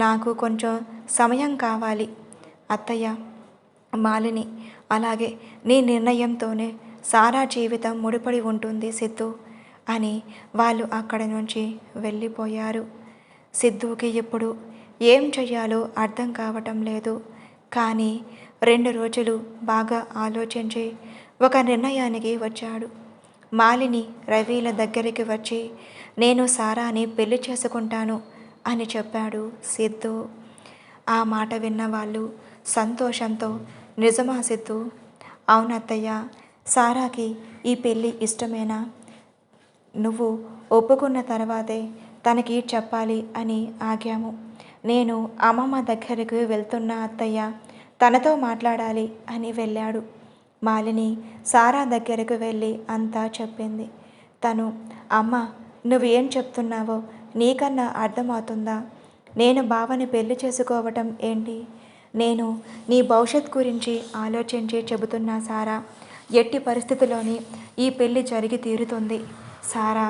నాకు కొంచెం సమయం కావాలి. అత్తయ్య. మాలిని, అలాగే నీ నిర్ణయంతోనే సారా జీవితం ముడిపడి ఉంటుంది సిద్ధు అని వాళ్ళు అక్కడి నుంచి వెళ్ళిపోయారు. సిద్ధుకి ఇప్పుడు ఏం చెయ్యాలో అర్థం కావటం లేదు. కానీ 2 రోజులు బాగా ఆలోచించి ఒక నిర్ణయానికి వచ్చాడు. మాలిని రవిల దగ్గరికి వచ్చి, నేను సారాని పెళ్లి చేసుకుంటాను అని చెప్పాడు సిద్ధు. ఆ మాట విన్న వాళ్ళు సంతోషంతో, నిజమా సిద్ధు? అవునత్తయ్య, సారాకి ఈ పెళ్ళి ఇష్టమేనా? నువ్వు ఒప్పుకున్న తర్వాతే తనకి చెప్పాలి అని ఆగాము. నేను అమ్మమ్మ దగ్గరకు వెళ్తున్నా అత్తయ్య, తనతో మాట్లాడాలి అని వెళ్ళాడు. మాలిని సారా దగ్గరకు వెళ్ళి అంతా చెప్పింది. తను, అమ్మ, నువ్వు ఏం చెప్తున్నావో నీకన్నా అర్థమవుతుందా? నేను బావని పెళ్లి చేసుకోవటం ఏంటి? నేను నీ భవిష్యత్ గురించి ఆలోచించి చెబుతున్నా సారా. ఎట్టి పరిస్థితిలోని ఈ పెళ్లి జరిగి తీరుతుంది. సారా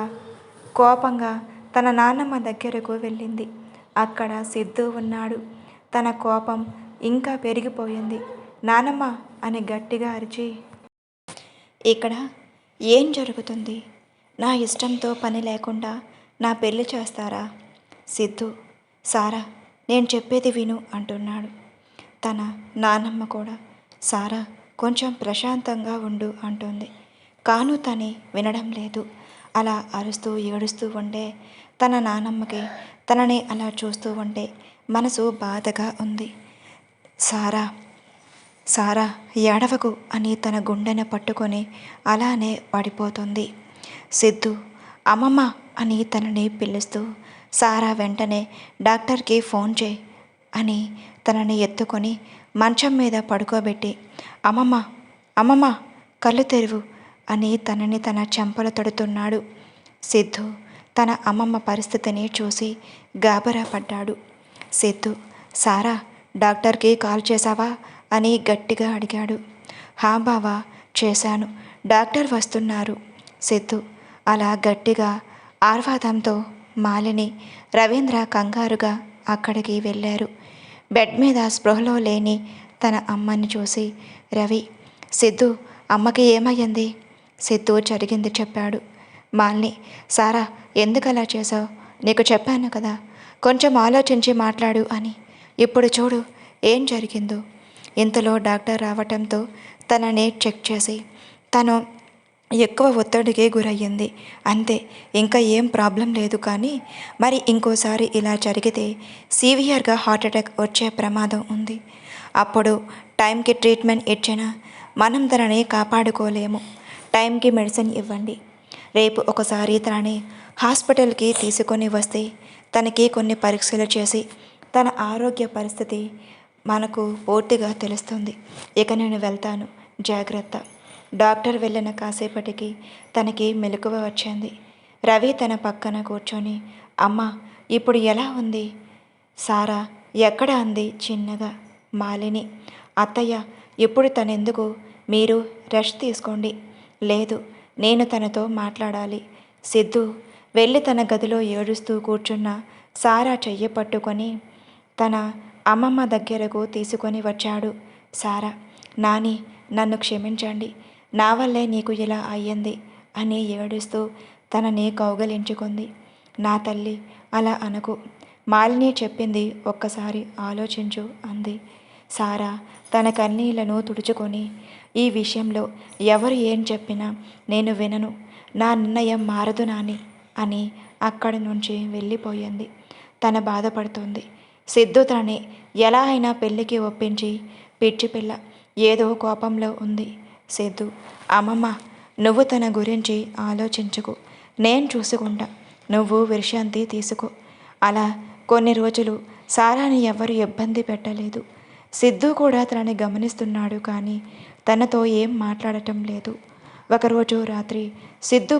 కోపంగా తన నాన్నమ్మ దగ్గరకు వెళ్ళింది. అక్కడ సిద్ధు ఉన్నాడు. తన కోపం ఇంకా పెరిగిపోయింది. నానమ్మ అని గట్టిగా అరిచి, ఇక్కడ ఏం జరుగుతుంది? నా ఇష్టంతో పని లేకుండా నా పెళ్లి చేస్తారా? సిద్ధు, సారా, నేను చెప్పేది విను అంటున్నాడు. తన నానమ్మ కూడా, సారా, కొంచెం ప్రశాంతంగా ఉండు అంటుంది. కాను తనే వినడం లేదు. అలా అరుస్తూ ఏడుస్తూ ఉంటే తన నానమ్మకి తనని అలా చూస్తూ ఉంటే మనసు బాధగా ఉంది. సారా, సారా, ఏడవకు అని తన గుండెను పట్టుకొని అలానే పడిపోతుంది. సిద్ధు, అమ్మమ్మ అని తనని పిలుస్తూ, సారా వెంటనే డాక్టర్కి ఫోన్ చేయి అని తనని ఎత్తుకొని మంచం మీద పడుకోబెట్టి, అమ్మమ్మ, అమ్మమ్మ, కళ్ళు తెరువు అని తనని తన చెంపలు తడుతున్నాడు. సిద్ధు తన అమ్మమ్మ పరిస్థితిని చూసి గాబరా పడ్డాడు. సిద్ధు, సారా, డాక్టర్కి కాల్ చేశావా అని గట్టిగా అడిగాడు. హా బావా, చేశాను, డాక్టర్ వస్తున్నారు. సిద్ధు అలా గట్టిగా ఆర్వాదంతో మాలిని, రవీంద్ర కంగారుగా అక్కడికి వెళ్ళారు. బెడ్ మీద స్పృహలో లేని తన అమ్మని చూసి రవి, సిద్ధు, అమ్మకి ఏమయ్యింది? సిద్ధు జరిగింది చెప్పాడు. మాలిని, సారా, ఎందుకు అలా చేసావు? నీకు చెప్పాను కదా, కొంచెం ఆలోచించి మాట్లాడు అని. ఇప్పుడు చూడు ఏం జరిగిందో. ఇంతలో డాక్టర్ రావటంతో తనని చెక్ చేసి, తను ఎక్కువ ఒత్తిడికి గురయ్యింది, అంతే, ఇంకా ఏం ప్రాబ్లం లేదు. కానీ మరి ఇంకోసారి ఇలా జరిగితే సివియర్గా హార్ట్అటాక్ వచ్చే ప్రమాదం ఉంది. అప్పుడు టైంకి ట్రీట్మెంట్ ఇచ్చినా మనం తనని కాపాడుకోలేము. టైంకి మెడిసిన్ ఇవ్వండి. రేపు ఒకసారి తనని హాస్పిటల్కి తీసుకొని వస్తే తనకి కొన్ని పరీక్షలు చేసి తన ఆరోగ్య పరిస్థితి మనకు పూర్తిగా తెలుస్తుంది. ఇక నేను వెళ్తాను, జాగ్రత్త. డాక్టర్ వెళ్ళిన కాసేపటికి తనకి మెలకువ వచ్చింది. రవి తన పక్కన కూర్చొని, అమ్మ ఇప్పుడు ఎలా ఉంది సారా ఎక్కడ అంది చిన్నగా. మాలిని, అత్తయ్య ఇప్పుడు తనెందుకు, మీరు రెస్ట్ తీసుకోండి. లేదు, నేను తనతో మాట్లాడాలి. సిద్ధు వెళ్ళి తన గదిలో ఏడుస్తూ కూర్చున్న సారా చెయ్యి పట్టుకొని తన అమ్మమ్మ దగ్గరకు తీసుకొని వచ్చాడు. సారా, నాని నన్ను క్షమించండి, నా వల్లే నీకు ఇలా అయ్యింది అని ఏడుస్తూ తనని కౌగలించుకుంది. నా తల్లి అలా అనకు, మాలిని చెప్పింది ఒక్కసారి ఆలోచించు అంది. సారా తన కన్నీళ్లను తుడుచుకొని, ఈ విషయంలో ఎవరు ఏం చెప్పినా నేను వినను, నా నిర్ణయం మారదు నాని అని అక్కడి నుంచి వెళ్ళిపోయింది. తన బాధపడుతుంది. సిద్ధు తనని ఎలా అయినా పెళ్ళికి ఒప్పించి, పిచ్చి పిల్ల ఏదో కోపంలో ఉంది. సిద్ధు, అమ్మమ్మ నువ్వు తన గురించి ఆలోచించుకో, నేను చూసుకుంటా, నువ్వు విశ్రాంతి తీసుకో. అలా కొన్ని రోజులు సారాని ఎవరు ఇబ్బంది పెట్టలేదు. సిద్ధు కూడా తనని గమనిస్తున్నాడు, కానీ తనతో ఏం మాట్లాడటం లేదు. ఒకరోజు రాత్రి సిద్ధు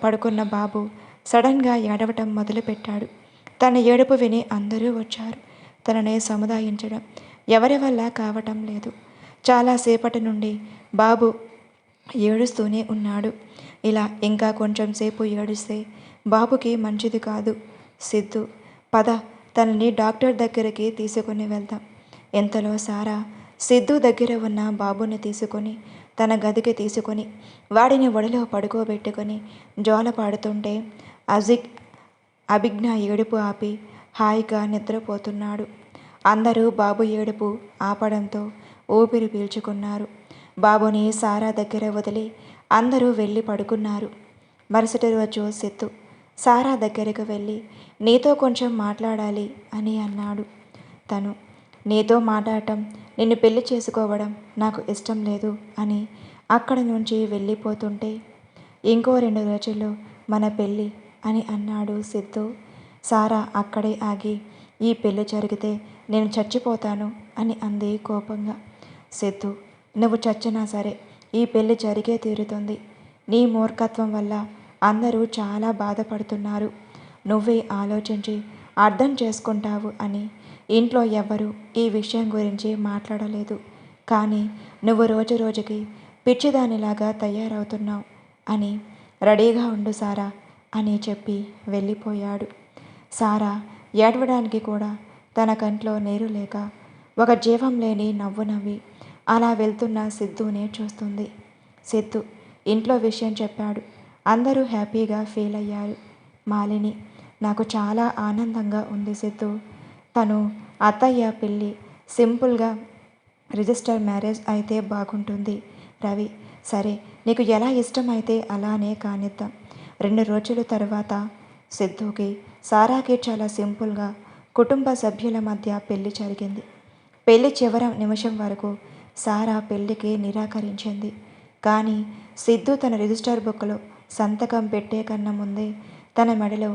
పడుకున్న బాబు సడన్గా ఏడవటం మొదలుపెట్టాడు. తన ఏడుపు విని అందరూ వచ్చారు. తనని సముదాయించడం ఎవరి వల్ల కావటం లేదు. చాలాసేపటి నుండి బాబు ఏడుస్తూనే ఉన్నాడు. ఇలా ఇంకా కొంచెం సేపు ఏడిస్తే బాబుకి మంచిది కాదు. సిద్ధు, పద తనని డాక్టర్ దగ్గరికి తీసుకొని వెళ్దాం. ఇంతలో సారా సిద్ధు దగ్గర ఉన్న బాబుని తీసుకొని తన గదికి తీసుకొని వాడిని ఒడిలో పడుకోబెట్టుకొని జోల పాడుతుంటే అభిజ్ఞ ఏడుపు ఆపి హాయిగా నిద్రపోతున్నాడు. అందరూ బాబు ఏడుపు ఆపడంతో ఊపిరి పీల్చుకున్నారు. బాబుని సారా దగ్గర వదిలి అందరూ వెళ్ళి పడుకున్నారు. మరుసటి రోజు సిద్ధు సారా దగ్గరకు వెళ్ళి, నీతో కొంచెం మాట్లాడాలి అని అన్నాడు. తను, నీతో మాట్లాడటం, నిన్ను పెళ్లి చేసుకోవడం నాకు ఇష్టం లేదు అని అక్కడి నుంచి వెళ్ళిపోతుంటే, ఇంకో 2 రోజుల్లో మన పెళ్ళి అని అన్నాడు సిద్ధు. సారా అక్కడే ఆగి, ఈ పెళ్ళి జరిగితే నేను చచ్చిపోతాను అని అంది కోపంగా. సిద్ధు, నువ్వు చచ్చినా సరే ఈ పెళ్ళి జరిగే తీరుతుంది. నీ మూర్ఖత్వం వల్ల అందరూ చాలా బాధపడుతున్నారు. నువ్వే ఆలోచించి అర్థం చేసుకుంటావు అని ఇంట్లో ఎవ్వరూ ఈ విషయం గురించి మాట్లాడలేదు. కానీ నువ్వు రోజు రోజుకి పిచ్చిదానిలాగా తయారవుతున్నావు అని రెడీగా ఉండు సారా అని చెప్పి వెళ్ళిపోయాడు. సారా ఏడవడానికి కూడా తన కంట్లో నీరు లేక ఒక జీవం లేని నవ్వు నవ్వి అలా వెళ్తున్న సిద్ధునే చూస్తుంది. సిద్ధు ఇంట్లో విషయం చెప్పాడు. అందరూ హ్యాపీగా ఫీల్ అయ్యారు. మాలిని, నాకు చాలా ఆనందంగా ఉంది సిద్ధు. తను అత్తయ్య పెళ్ళి సింపుల్గా రిజిస్టర్ మ్యారేజ్ అయితే బాగుంటుంది. రవి, సరే నీకు ఎలా ఇష్టమైతే అలానే కానిద్దాం. 2 రోజుల తర్వాత సిద్ధుకి సారాకి చాలా సింపుల్గా కుటుంబ సభ్యుల మధ్య పెళ్లి జరిగింది. పెళ్లి చివరి నిమిషం వరకు సారా పెళ్లికి నిరాకరించింది. కానీ సిద్ధు తన రిజిస్టర్ బుక్లో సంతకం పెట్టే కన్నా ముందే తన మెడలో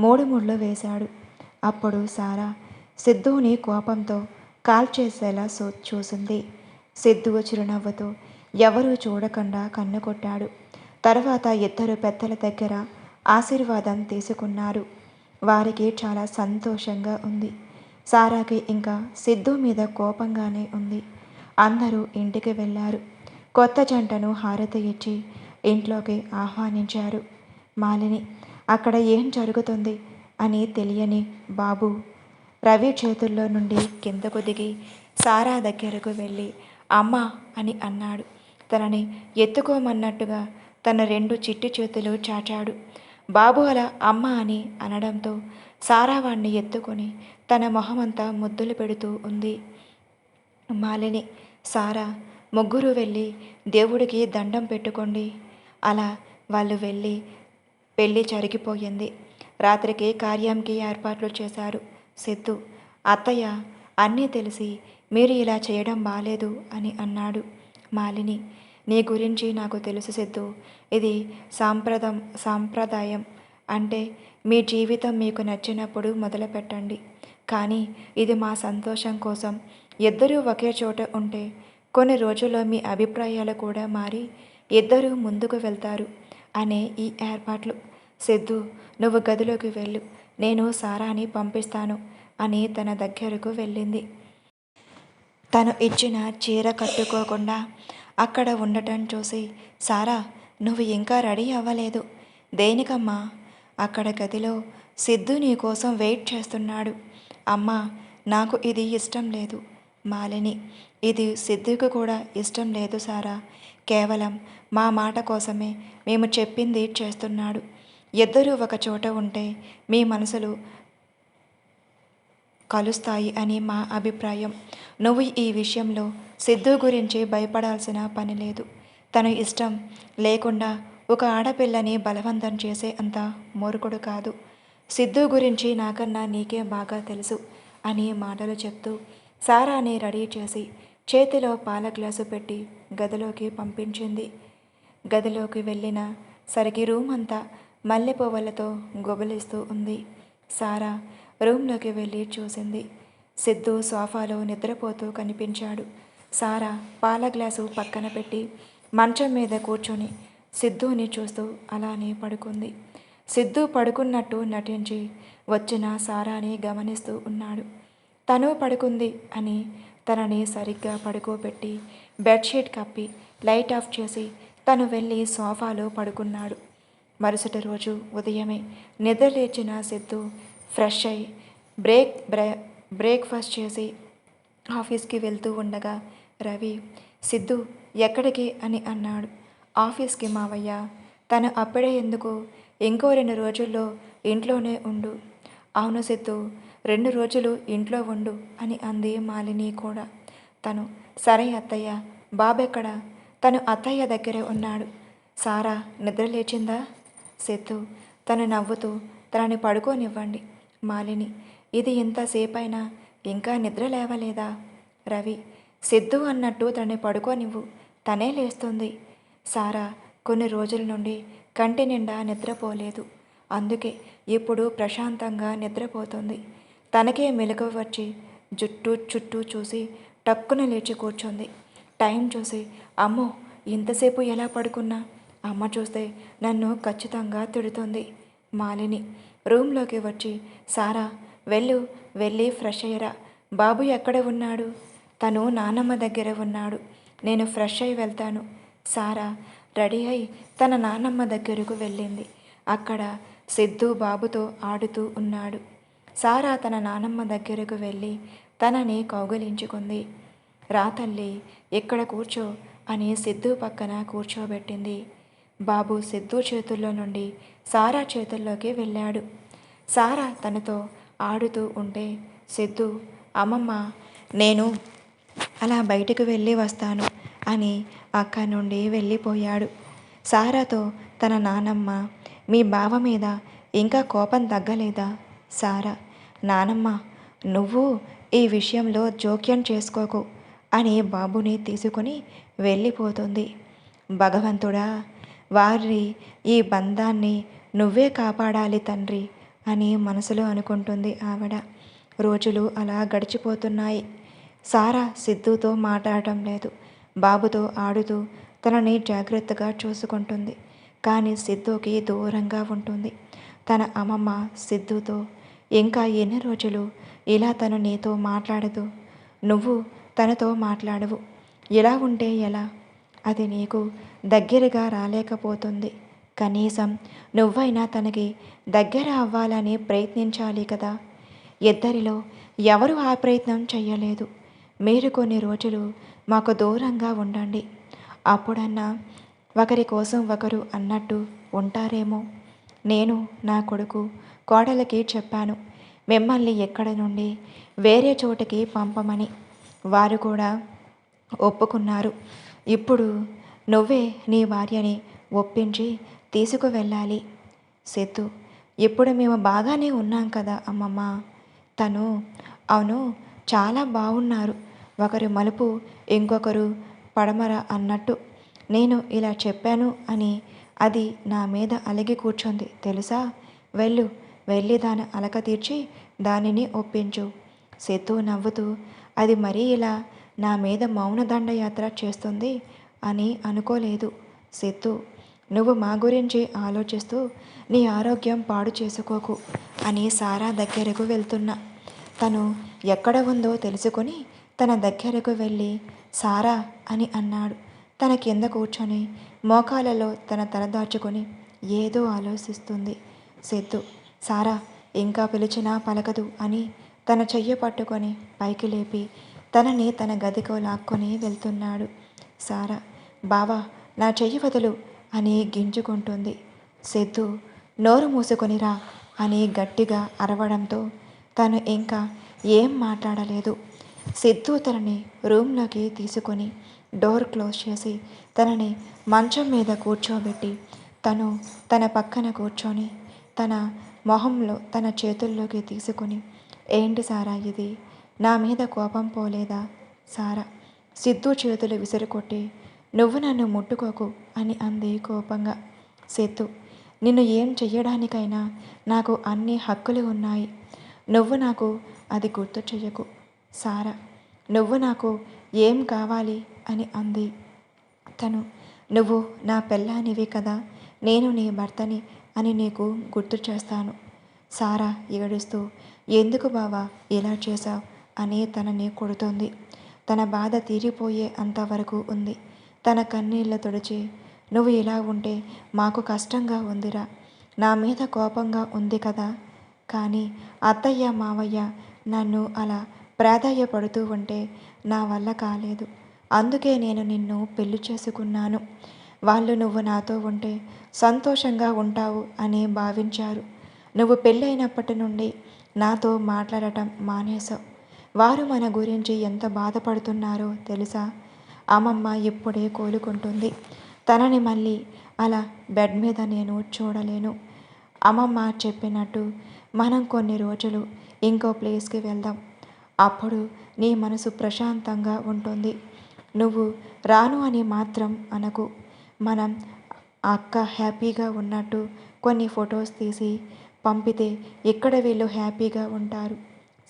3 ముళ్ళు వేశాడు. అప్పుడు సారా సిద్ధుని కోపంతో కాల్చేసేలా చూసింది. సిద్ధు చిరునవ్వుతో ఎవరూ చూడకుండా కన్ను కొట్టాడు. తర్వాత ఇద్దరు పెద్దల దగ్గర ఆశీర్వాదం తీసుకున్నారు. వారికి చాలా సంతోషంగా ఉంది. సారాకి ఇంకా సిద్ధు మీద కోపంగానే ఉంది. అందరూ ఇంటికి వెళ్ళారు. కొత్త జంటను హారతి ఇచ్చి ఇంట్లోకి ఆహ్వానించారు. మాలిని, అక్కడ ఏం జరుగుతుంది అని తెలియని బాబు రవి చేతుల్లో నుండి కిందకు దిగి సారా దగ్గరకు వెళ్ళి అమ్మా అని అన్నాడు. తనని ఎత్తుకోమన్నట్టుగా తన 2 చిట్టి చేతులు చాచాడు. బాబు అలా అమ్మ అని అనడంతో సారా వాణ్ణి ఎత్తుకొని తన మొహమంతా ముద్దులు పెడుతూ ఉంది. మాలిని, సారా ముగ్గురు వెళ్ళి దేవుడికి దండం పెట్టుకోండి. అలా వాళ్ళు వెళ్ళి పెళ్ళి జరిగిపోయింది. రాత్రికి కార్యంకి ఏర్పాట్లు చేశారు. సిద్ధు, అత్తయ్య అన్నీ తెలిసి మీరు ఇలా చేయడం బాలేదు అని అన్నాడు. మాలిని, నీ గురించి నాకు తెలుసు సిద్ధు. ఇది సాంప్రదాయం అంటే మీ జీవితం మీకు నచ్చినప్పుడు మొదలు పెట్టండి. కానీ ఇది మా సంతోషం కోసం. ఇద్దరూ ఒకే చోట ఉంటే కొన్ని రోజుల్లో మీ అభిప్రాయాలు కూడా మారి ఇద్దరూ ముందుకు వెళ్తారు అనే ఈ ఏర్పాట్లు. సిద్ధు, నువ్వు గదిలోకి వెళ్ళు, నేను సారాని పంపిస్తాను అని తన దగ్గరకు వెళ్ళింది. తను ఇచ్చిన చీర కట్టుకోకుండా అక్కడ ఉండటం చూసి, సారా, నువ్వు ఇంకా రెడీ అవ్వలేదు. దేనికమ్మా? అక్కడ గదిలో సిద్ధు నీ కోసం వెయిట్ చేస్తున్నాడు. అమ్మా, నాకు ఇది ఇష్టం లేదు. మాలిని, ఇది సిద్ధుకు కూడా ఇష్టం లేదు సారా. కేవలం మా మాట కోసమే మేము చెప్పింది చేస్తున్నాడు. ఇద్దరూ ఒక చోట ఉంటే మీ మనసులు కలుస్తాయి అని మా అభిప్రాయం. నువ్వు ఈ విషయంలో సిద్ధు గురించి భయపడాల్సిన పని లేదు. తను ఇష్టం లేకుండా ఒక ఆడపిల్లని బలవంతం చేసే అంత మూర్ఖుడు కాదు. సిద్ధు గురించి నాకన్నా నీకే బాగా తెలుసు అని మాటలు చెప్తూ సారాని రెడీ చేసి చేతిలో పాల గ్లాసు పెట్టి గదిలోకి పంపించింది. గదిలోకి వెళ్ళిన సరికి రూమ్ అంతా మల్లెపువ్వులతో గుబలిస్తూ ఉంది. సారా రూమ్లోకి వెళ్ళి చూసింది. సిద్ధు సోఫాలో నిద్రపోతూ కనిపించాడు. సారా పాల గ్లాసు పక్కన పెట్టి మంచం మీద కూర్చొని సిద్ధుని చూస్తూ అలానే పడుకుంది. సిద్ధు పడుకున్నట్టు నటించి వచ్చిన సారాని గమనిస్తూ ఉన్నాడు. తను పడుకుంది అని తనని సరిగ్గా పడుకోబెట్టి బెడ్షీట్ కప్పి లైట్ ఆఫ్ చేసి తను వెళ్ళి సోఫాలో పడుకున్నాడు. మరుసటి రోజు ఉదయమే నిద్ర లేచిన సిద్ధు ఫ్రెష్ అయి బ్రేక్ఫాస్ట్ చేసి ఆఫీస్కి వెళ్తూ ఉండగా రవి, సిద్ధు ఎక్కడికి అని అన్నాడు. ఆఫీస్కి మావయ్య. తను అప్పుడే ఎందుకు? ఇంకో 2 రోజుల్లో ఇంట్లోనే ఉండు. అవును సిద్ధు, 2 రోజులు ఇంట్లో ఉండు అని అంది మాలిని కూడా. తను సరే అత్తయ్య. బాబెక్కడ? తను అత్తయ్య దగ్గరే ఉన్నాడు. సారా నిద్ర లేచిందా? సిద్ధు తను నవ్వుతూ తనని పడుకోనివ్వండి. మాలిని, ఇది ఇంతసేపైనా ఇంకా నిద్ర లేవలేదా? రవి, సిద్ధు అన్నట్టు తనని పడుకోనివ్వు, తనే లేస్తుంది. సారా కొన్ని రోజుల నుండి కంటి నిండా నిద్రపోలేదు. అందుకే ఇప్పుడు ప్రశాంతంగా నిద్రపోతుంది. తనకే మెలకువ వచ్చి చుట్టూ చూసి టక్కున లేచి కూర్చుంది. టైం చూసి, అమ్మో, ఇంతసేపు ఎలా పడుకున్నా? అమ్మ చూస్తే నన్ను ఖచ్చితంగా తిడుతుంది. మాలిని రూమ్లోకి వచ్చి, సారా వెళ్ళి ఫ్రెష్ అయ్యరా. బాబు ఎక్కడ ఉన్నాడు? తను నానమ్మ దగ్గర ఉన్నాడు. నేను ఫ్రెష్ అయి వెళ్తాను. సారా రెడీ అయి తన నానమ్మ దగ్గరకు వెళ్ళింది. అక్కడ సిద్ధు బాబుతో ఆడుతూ ఉన్నాడు. సారా తన నానమ్మ దగ్గరకు వెళ్ళి తనని కౌగిలించుకుంది. రా తల్లి, ఇక్కడ కూర్చో అని సిద్ధు పక్కన కూర్చోబెట్టింది. బాబు సిద్ధు చేతుల్లో నుండి సారా చేతుల్లోకి వెళ్ళాడు. సారా తనతో ఆడుతూ ఉంటే సిద్ధు, అమ్మమ్మ, నేను అలా బయటకు వెళ్ళి వస్తాను అని అక్క నుండి వెళ్ళిపోయాడు. సారాతో తన నానమ్మ, మీ బావ మీద ఇంకా కోపం తగ్గలేదా? సారా, నానమ్మ, నువ్వు ఈ విషయంలో జోక్యం చేసుకోకు అని బాబుని తీసుకుని వెళ్ళిపోతుంది. భగవంతుడా, వారి ఈ బంధాన్ని నువ్వే కాపాడాలి తండ్రి అని మనసులో అనుకుంటుంది ఆవిడ. రోజులు అలా గడిచిపోతున్నాయి. సారా సిద్ధుతో మాట్లాడటం లేదు. బాబుతో ఆడుతూ తనని జాగ్రత్తగా చూసుకుంటుంది. కానీ సిద్ధుకి దూరంగా ఉంటుంది. తన అమ్మమ్మ సిద్ధుతో, ఇంకా ఎన్ని రోజులు ఇలా తను నీతో మాట్లాడదు? నువ్వు తనతో మాట్లాడవు. ఇలా ఉంటే ఎలా? అది నీకు దగ్గరగా రాలేకపోతుంది. కనీసం నువ్వైనా తనకి దగ్గర అవ్వాలని ప్రయత్నించాలి కదా. ఇద్దరిలో ఎవరు ఆ ప్రయత్నం చెయ్యలేదు. మీరు కొన్ని రోజులు మాకు దూరంగా ఉండండి. అప్పుడన్నా ఒకరి కోసం ఒకరు అన్నట్టు ఉంటారేమో. నేను నా కొడుకు కోడలికి చెప్పాను మిమ్మల్ని ఎక్కడి నుండి వేరే చోటికి పంపమని. వారు కూడా ఒప్పుకున్నారు. ఇప్పుడు నువ్వే నీ భార్యని ఒప్పించి తీసుకువెళ్ళాలి. సిద్ధు, ఇప్పుడు మేము బాగానే ఉన్నాం కదా అమ్మమ్మ. తను, అవును, చాలా బాగున్నారు. ఒకరి మలుపు ఇంకొకరు పడమర అన్నట్టు. నేను ఇలా చెప్పాను అని అది నా మీద అలిగి కూర్చుంది తెలుసా. వెళ్ళి దాని అలక తీర్చి దానిని ఒప్పించు. సిద్ధు నవ్వుతూ, అది మరీ ఇలా నా మీద మౌన దండయాత్ర చేస్తుంది అని అనుకోలేదు సిద్ధు. నువ్వు మా గురించి ఆలోచిస్తూ నీ ఆరోగ్యం పాడు చేసుకోకు అని సారా దగ్గరకు వెళ్తున్నా. తను ఎక్కడ ఉందో తెలుసుకొని తన దగ్గరకు వెళ్ళి సారా అని అన్నాడు. తన కింద కూర్చొని మోకాలలో తన తల దాచుకొని ఏదో ఆలోచిస్తుంది సిద్ధు. సారా ఇంకా పిలిచినా పలకదు అని తన చెయ్యి పట్టుకొని పైకి లేపి తనని తన గదికి లాక్కొని వెళ్తున్నాడు. సారా బావా నా చెయ్యి వదులు అని గింజుకుంటుంది. సిద్ధు నోరు మూసుకొనిరా అని గట్టిగా అరవడంతో తను ఇంకా ఏం మాట్లాడలేదు. సిద్ధు తనని రూమ్లోకి తీసుకొని డోర్ క్లోజ్ చేసి తనని మంచం మీద కూర్చోబెట్టి తను తన పక్కన కూర్చొని తన మొహంలో తన చేతుల్లోకి తీసుకొని ఏంటి సారా ఇది, నా మీద కోపం పోలేదా సారా? సిద్ధు చేతులు విసిరికొట్టి నువ్వు నన్ను ముట్టుకోకు అని అంది కోపంగా. సిద్ధు నిన్ను ఏం చెయ్యడానికైనా నాకు అన్ని హక్కులు ఉన్నాయి. నువ్వు నాకు అది గుర్తు చెయ్యకు సారా. నువ్వు నాకు ఏం కావాలి అని అంది తను. నువ్వు నా పెళ్ళానివి కదా, నేను నీ భర్తని అని నీకు గుర్తు చేస్తాను. సారా ఏడుస్తూ ఎందుకు బావా ఇలా చేశావు అని తనని కొడుతోంది. తన బాధ తీరిపోయే అంతవరకు ఉంది. తన కన్నీళ్ళ తుడిచి నువ్వు ఇలా ఉంటే మాకు కష్టంగా ఉందిరా, నా మీద కోపంగా ఉంది కదా, కానీ అత్తయ్య మావయ్య నన్ను అలా ప్రాధాయపడుతూ ఉంటే నా వల్ల కాలేదు. అందుకే నేను నిన్ను పెళ్లి చేసుకున్నాను. వాళ్ళు నువ్వు నాతో ఉంటే సంతోషంగా ఉంటావు అని భావించారు. నువ్వు పెళ్ళైనప్పటి నుండి నాతో మాట్లాడటం మానేశావు. వారు మన గురించి ఎంత బాధపడుతున్నారో తెలుసా? అమ్మమ్మ ఇప్పుడే కోలుకుంటుంది. తనని మళ్ళీ అలా బెడ్ మీద నేను చూడలేను. అమ్మమ్మ చెప్పినట్టు మనం కొన్ని రోజులు ఇంకో ప్లేస్కి వెళ్దాం. అప్పుడు నీ మనసు ప్రశాంతంగా ఉంటుంది. నువ్వు రాను అని మాత్రం అనకు. మనం అక్క హ్యాపీగా ఉన్నట్టు కొన్ని ఫొటోస్ తీసి పంపితే ఇక్కడ వీళ్ళు హ్యాపీగా ఉంటారు.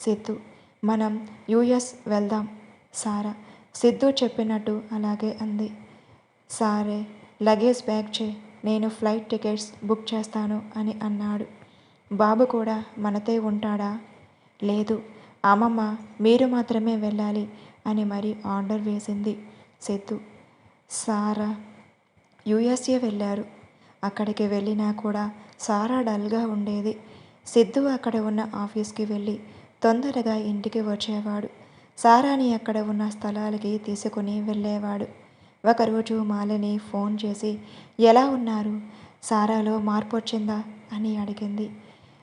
సిద్ధు మనం యూఎస్ వెళ్దాం సారా. సిద్ధు చెప్పినట్టు అలాగే అంది. సారే లగేజ్ ప్యాక్ చేయి, నేను ఫ్లైట్ టికెట్స్ బుక్ చేస్తాను అని అన్నాడు. బాబు కూడా మనతో ఉంటాడా? లేదు అమ్మమ్మ మీరు మాత్రమే వెళ్ళాలి అని మరి ఆర్డర్ వేసింది. సిద్ధు సారా యుఎస్ఏ వెళ్ళారు. అక్కడికి వెళ్ళినా కూడా సారా డల్గా ఉండేది. సిద్ధు అక్కడ ఉన్న ఆఫీస్కి వెళ్ళి తొందరగా ఇంటికి వచ్చేవాడు. సారాని అక్కడ ఉన్న స్థలాలకి తీసుకుని వెళ్ళేవాడు. ఒకరోజు మాలిని ఫోన్ చేసి ఎలా ఉన్నారు, సారాలో మార్పు వచ్చిందా అని అడిగింది.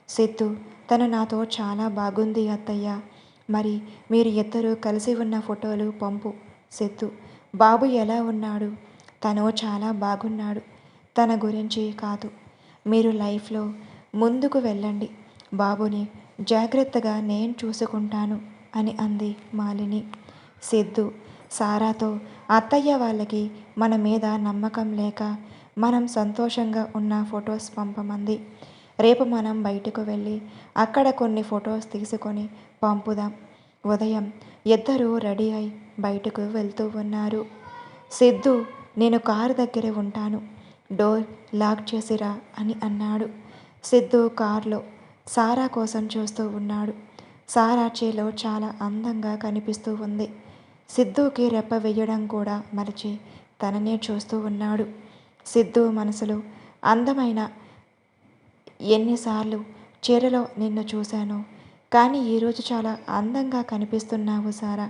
సిద్ధు తను నాతో చాలా బాగుంది అత్తయ్య, మరి మీరు ఇద్దరు కలిసి ఉన్న ఫోటోలు పంపు. సిద్ధు బాబు ఎలా ఉన్నాడు? తను చాలా బాగున్నాడు. తన గురించి కాదు, మీరు లైఫ్లో ముందుకు వెళ్ళండి, బాబుని జాగ్రత్తగా నేను చూసుకుంటాను అని అంది మాలిని. సిద్ధు సారాతో అత్తయ్య వాళ్ళకి మన మీద నమ్మకం లేక మనం సంతోషంగా ఉన్న ఫొటోస్ పంపమంది. రేపు మనం బయటకు వెళ్ళి అక్కడ కొన్ని ఫొటోస్ తీసుకొని పంపుదాం. ఉదయం ఇద్దరూ రెడీ అయి బయటకు వెళ్తూ ఉన్నారు. సిద్ధు నేను కారు దగ్గర ఉంటాను, డోర్ లాక్ చేసిరా అని అన్నాడు. సిద్ధు కారులో సారా కోసం చూస్తూ ఉన్నాడు. సారా చేలో చాలా అందంగా కనిపిస్తూ ఉంది. సిద్ధుకి రెప్ప వేయడం కూడా మరచి తననే చూస్తూ ఉన్నాడు. సిద్ధు మనసులో అందమైన ఎన్నిసార్లు చీరలో నిన్ను చూశాను, కానీ ఈరోజు చాలా అందంగా కనిపిస్తున్నావు సారా.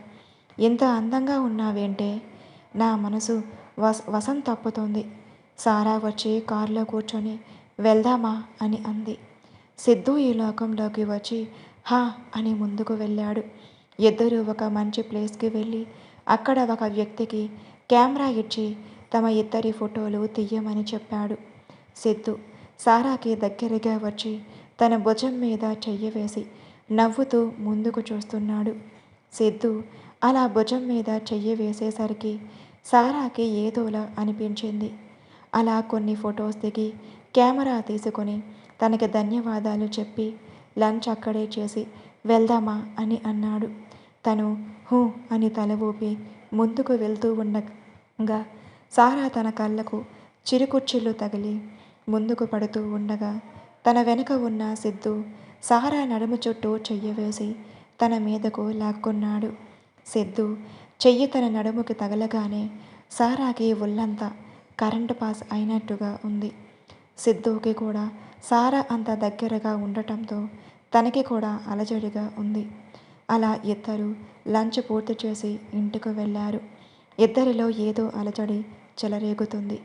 ఇంత అందంగా ఉన్నావేంటే, నా మనసు వశం తప్పుతోంది. సారా వచ్చి కారులో కూర్చొని వెళ్దామా అని అంది. సిద్ధు ఈ లోకంలోకి వచ్చి హా అని ముందుకు వెళ్ళాడు. ఇద్దరూ ఒక మంచి ప్లేస్కి వెళ్ళి అక్కడ ఒక వ్యక్తికి కెమెరా ఇచ్చి తమ ఇద్దరి ఫోటోలు తీయమని చెప్పాడు. సిద్ధు సారాకి దగ్గరగా వచ్చి తన భుజం మీద చెయ్యి వేసి నవ్వుతూ ముందుకు చూస్తున్నాడు. సిద్ధు అలా భుజం మీద చెయ్యి వేసేసరికి సారాకి ఏదోలా అనిపించింది. అలా కొన్ని ఫొటోస్ దిగి కెమెరా తీసుకొని తనకి ధన్యవాదాలు చెప్పి లంచ్ అక్కడే చేసి వెళ్దామా అని అన్నాడు. తను హూ అని తల ఊపి ముందుకు వెళ్తూ ఉండగా సారా తన కళ్ళకు చిరుకుర్చీలు తగిలి ముందుకు పడుతూ ఉండగా తన వెనుక ఉన్న సిద్ధు సారా నడుము చుట్టూ చెయ్యి వేసి తన మీదకు లాక్కున్నాడు. సిద్ధు చెయ్యి తన నడుముకి తగలగానే సారాకి ఒళ్ళంతా కరెంటు పాస్ అయినట్టుగా ఉంది. సిద్ధుకి కూడా సారా అంత దగ్గరగా ఉండటంతో తనకి కూడా అలజడిగా ఉంది. అలా ఇద్దరు లంచ్ పూర్తి చేసి ఇంటికి వెళ్ళారు. ఇద్దరిలో ఏదో అలజడి చెలరేగుతుంది,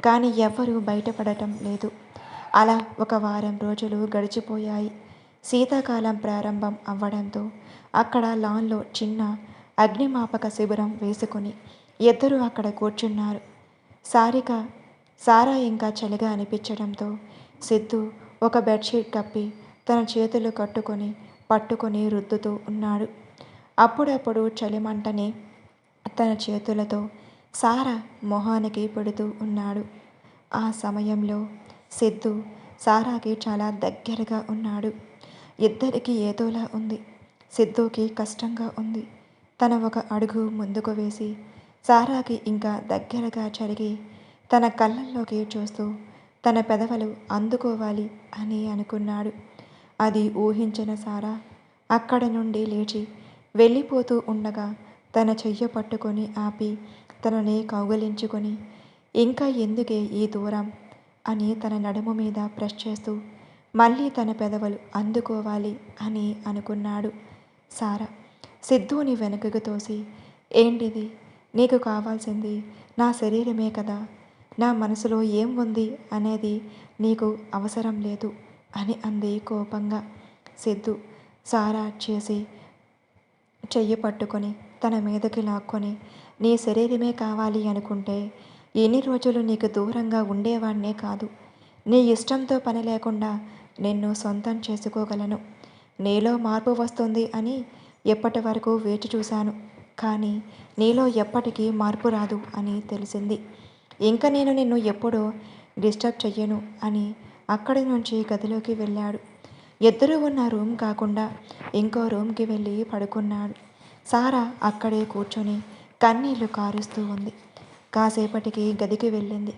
కానీ ఎవ్వరూ బయటపడటం లేదు. అలా ఒక వారం రోజులు గడిచిపోయాయి. శీతాకాలం ప్రారంభం అవ్వడంతో అక్కడ లాన్లో చిన్న అగ్నిమాపక శిబిరం వేసుకుని ఇద్దరూ అక్కడ కూర్చున్నారు. సారా ఇంకా చలిగా అనిపించడంతో సిద్ధు ఒక బెడ్షీట్ కప్పి తన చేతులు పట్టుకొని రుద్దుతూ ఉన్నాడు. అప్పుడప్పుడు చలిమంటని తన చేతులతో సారా మొహానికి పెడుతూ ఉన్నాడు. ఆ సమయంలో సిద్ధు సారాకి చాలా దగ్గరగా ఉన్నాడు. ఇద్దరికి ఏదోలా ఉంది. సిద్ధుకి కష్టంగా ఉంది. తన ఒక అడుగు ముందుకు వేసి సారాకి ఇంకా దగ్గరగా జరిగి తన కళ్ళల్లోకి చూస్తూ తన పెదవులు అందుకోవాలి అని అనుకున్నాడు. అది ఊహించిన సారా అక్కడ నుండి లేచి వెళ్ళిపోతూ ఉండగా తన చెయ్యి పట్టుకొని ఆపి తనని కౌగిలించుకొని ఇంకా ఎందుకే ఈ దూరం అని తన నడుము మీద ప్రెస్ చేస్తూ మళ్ళీ తన పెదవులు అందుకోవాలి అని అనుకున్నాడు. సారా సిద్ధుని వెనుకకు తోసి, ఏంటిది? నీకు కావాల్సింది నా శరీరమే కదా, నా మనసులో ఏం ఉంది అనేది నీకు అవసరం లేదు అని అంది కోపంగా. సిద్ధు సారా చెయ్యి పట్టుకొని తన మీదకి లాక్కొని, నీ శరీరమే కావాలి అనుకుంటే ఎన్ని రోజులు నీకు దూరంగా ఉండేవాడినే కాదు. నీ ఇష్టంతో పని లేకుండా నిన్ను సొంతం చేసుకోగలను. నీలో మార్పు వస్తుంది అని ఎప్పటి వరకు వేచి చూశాను, కానీ నీలో ఎప్పటికీ మార్పు రాదు అని తెలిసింది. ఇంకా నేను నిన్ను ఎప్పుడూ డిస్టర్బ్ చెయ్యను అని అక్కడి నుంచి గదిలోకి వెళ్ళాడు. ఇద్దరూ ఉన్న రూమ్ కాకుండా ఇంకో రూమ్కి వెళ్ళి పడుకున్నాడు. సారా అక్కడే కూర్చొని కన్నీళ్లు కారుస్తూ ఉంది. కాసేపటికి గదికి వెళ్ళింది.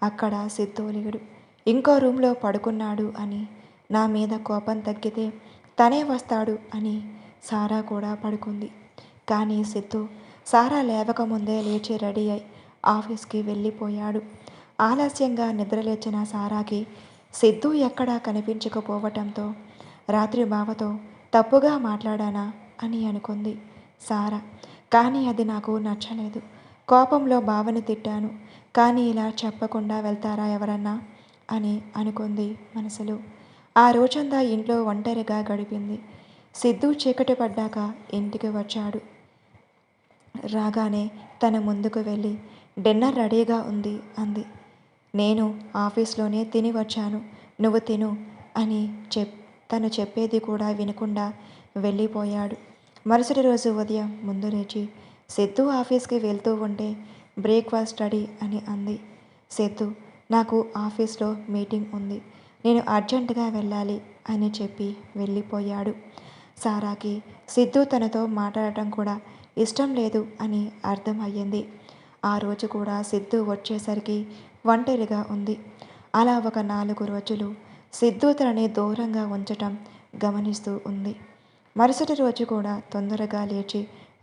అక్కడ సిద్ధు లేడు. ఇంకో రూమ్లో పడుకున్నాడు అని, నా మీద కోపం తగ్గితే తనే వస్తాడు అని సారా కూడా పడుకుంది. కానీ సిద్ధు సారా లేవకముందే లేచి రెడీ అయి ఆఫీస్కి వెళ్ళిపోయాడు. ఆలస్యంగా నిద్రలేచిన సారాకి సిద్ధు ఎక్కడా కనిపించకపోవటంతో రాత్రి బావతో తప్పుగా మాట్లాడానా అని అనుకుంది సారా. కానీ అది నాకు నచ్చలేదు. కోపంలో బావని తిట్టాను, కానీ ఇలా చెప్పకుండా వెళ్తారా ఎవరన్నా అని అనుకుంది మనసులో. ఆ రోజంతా ఇంట్లో ఒంటరిగా గడిపింది. సిద్ధు చీకటి పడ్డాక ఇంటికి వచ్చాడు. రాగానే తన ముందుకు వెళ్ళి డిన్నర్ రెడీగా ఉంది అంది. నేను ఆఫీస్లోనే తిని వచ్చాను, నువ్వు తిను అని తను చెప్పేది కూడా వినకుండా వెళ్ళిపోయాడు. మరుసటి రోజు ఉదయం ముందు లేచి సిద్ధు ఆఫీస్కి వెళ్తూ ఉంటే బ్రేక్ఫాస్ట్ రెడీ అని అంది. సిద్ధు, నాకు ఆఫీస్లో మీటింగ్ ఉంది, నేను అర్జెంటుగా వెళ్ళాలి అని చెప్పి వెళ్ళిపోయాడు. సారాకి సిద్ధు తనతో మాట్లాడటం కూడా ఇష్టం లేదు అని అర్థం అయ్యింది. ఆ రోజు కూడా సిద్ధు వచ్చేసరికి ఒంటరిగా ఉంది. అలా ఒక 4 రోజులు సిద్ధు తనని దూరంగా ఉంచటం గమనిస్తూ ఉంది. మరుసటి రోజు కూడా తొందరగా లేచి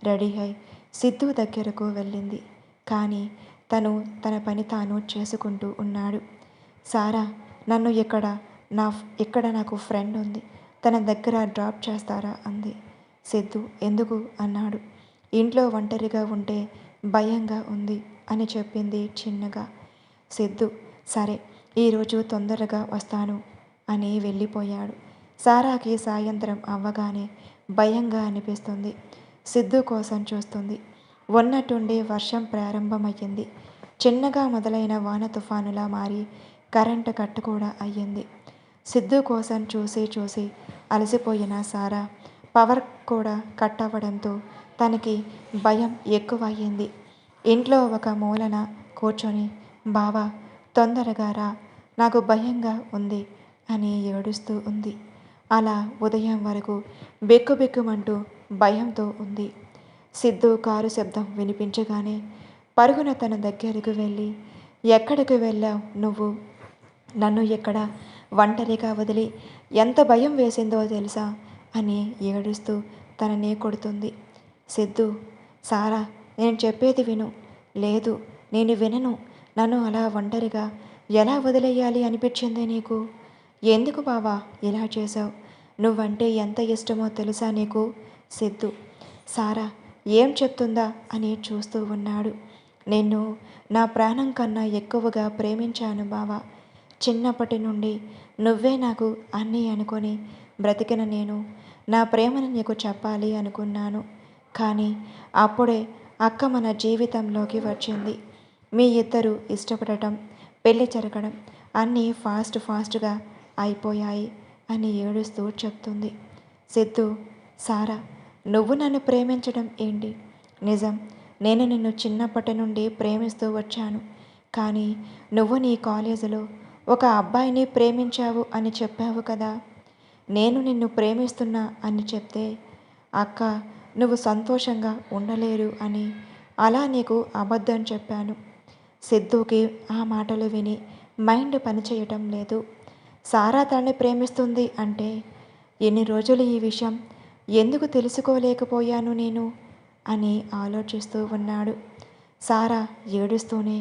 రెడీ అయి సిద్ధు దగ్గరకు వెళ్ళింది. కానీ తన పని తాను చేసుకుంటూ ఉన్నాడు. సారా, నన్ను ఇక్కడ నాకు ఫ్రెండ్ ఉంది, తన దగ్గర డ్రాప్ చేస్తారా అంది. సిద్ధు ఎందుకు అన్నాడు. ఇంట్లో ఒంటరిగా ఉంటే భయంగా ఉంది అని చెప్పింది చిన్నగా. సిద్ధు సరే, ఈరోజు తొందరగా వస్తాను అని వెళ్ళిపోయాడు. సారాకి సాయంత్రం అవ్వగానే భయంగా అనిపిస్తుంది. సిద్ధు కోసం చూస్తుంది. ఉన్నట్టుండి వర్షం ప్రారంభమయ్యింది. చిన్నగా మొదలైన వాన తుఫానులా మారి కరెంటు కట్ కూడా అయ్యింది. సిద్ధు కోసం చూసి అలసిపోయిన సారా పవర్ కూడా కట్ అవ్వడంతో తనకి భయం ఎక్కువయ్యింది. ఇంట్లో ఒక మూలన కూర్చొని బావా తొందరగా రా, నాకు భయంగా ఉంది అని ఏడుస్తూ ఉంది. అలా ఉదయం వరకు బిక్కుబిక్కుమంటూ భయంతో ఉంది. సిద్ధు కారు శబ్దం వినిపించగానే పరుగున తన దగ్గరకు వెళ్ళి ఎక్కడికి వెళ్ళావు నువ్వు? నన్ను ఇక్కడ ఒంటరిగా వదిలి ఎంత భయం వేసిందో తెలుసా అని ఏడుస్తూ తనని కొడుతుంది. సిద్ధు, సారా, నేను చెప్పేది విను. లేదు, నేను వినను. నన్ను అలా ఒంటరిగా ఎలా వదిలేయాలి అనిపించింది నీకు? ఎందుకు బావా ఇలా చేశావు? నువ్వంటే ఎంత ఇష్టమో తెలుసా నీకు? సిద్ధు సారా ఏం చెప్తుందా అని చూస్తూ ఉన్నాడు. నిన్ను నా ప్రాణం కన్నా ఎక్కువగా ప్రేమించాను బావా. చిన్నప్పటి నుండి నువ్వే నాకు అన్నీ అనుకొని బ్రతికిన నేను నా ప్రేమను నీకు చెప్పాలి అనుకున్నాను. కానీ అప్పుడే అక్క మన జీవితంలోకి వచ్చింది. మీ ఇద్దరు ఇష్టపడటం, పెళ్లి జరగడం అన్నీ ఫాస్ట్గా అయిపోయాయి అని ఏడుస్తూ చెప్తుంది. సిద్ధు, సారా, నువ్వు నన్ను ప్రేమించడం ఏంటి? నిజం, నేను నిన్ను చిన్నప్పటి నుండి ప్రేమిస్తూ వచ్చాను. కానీ నువ్వు నీ కాలేజీలో ఒక అబ్బాయిని ప్రేమించావు అని చెప్పావు కదా. నేను నిన్ను ప్రేమిస్తున్నా అని చెప్తే అక్క నువ్వు సంతోషంగా ఉండలేరు అని అలా నీకు అబద్ధం చెప్పాను. సిద్ధుకి ఆ మాటలు విని మైండ్ పనిచేయటం లేదు. సారా తనని ప్రేమిస్తుంది అంటే ఎన్ని రోజులు ఈ విషయం ఎందుకు తెలుసుకోలేకపోయాను నేను అని ఆలోచిస్తూ ఉన్నాడు. సారా ఏడుస్తూనే,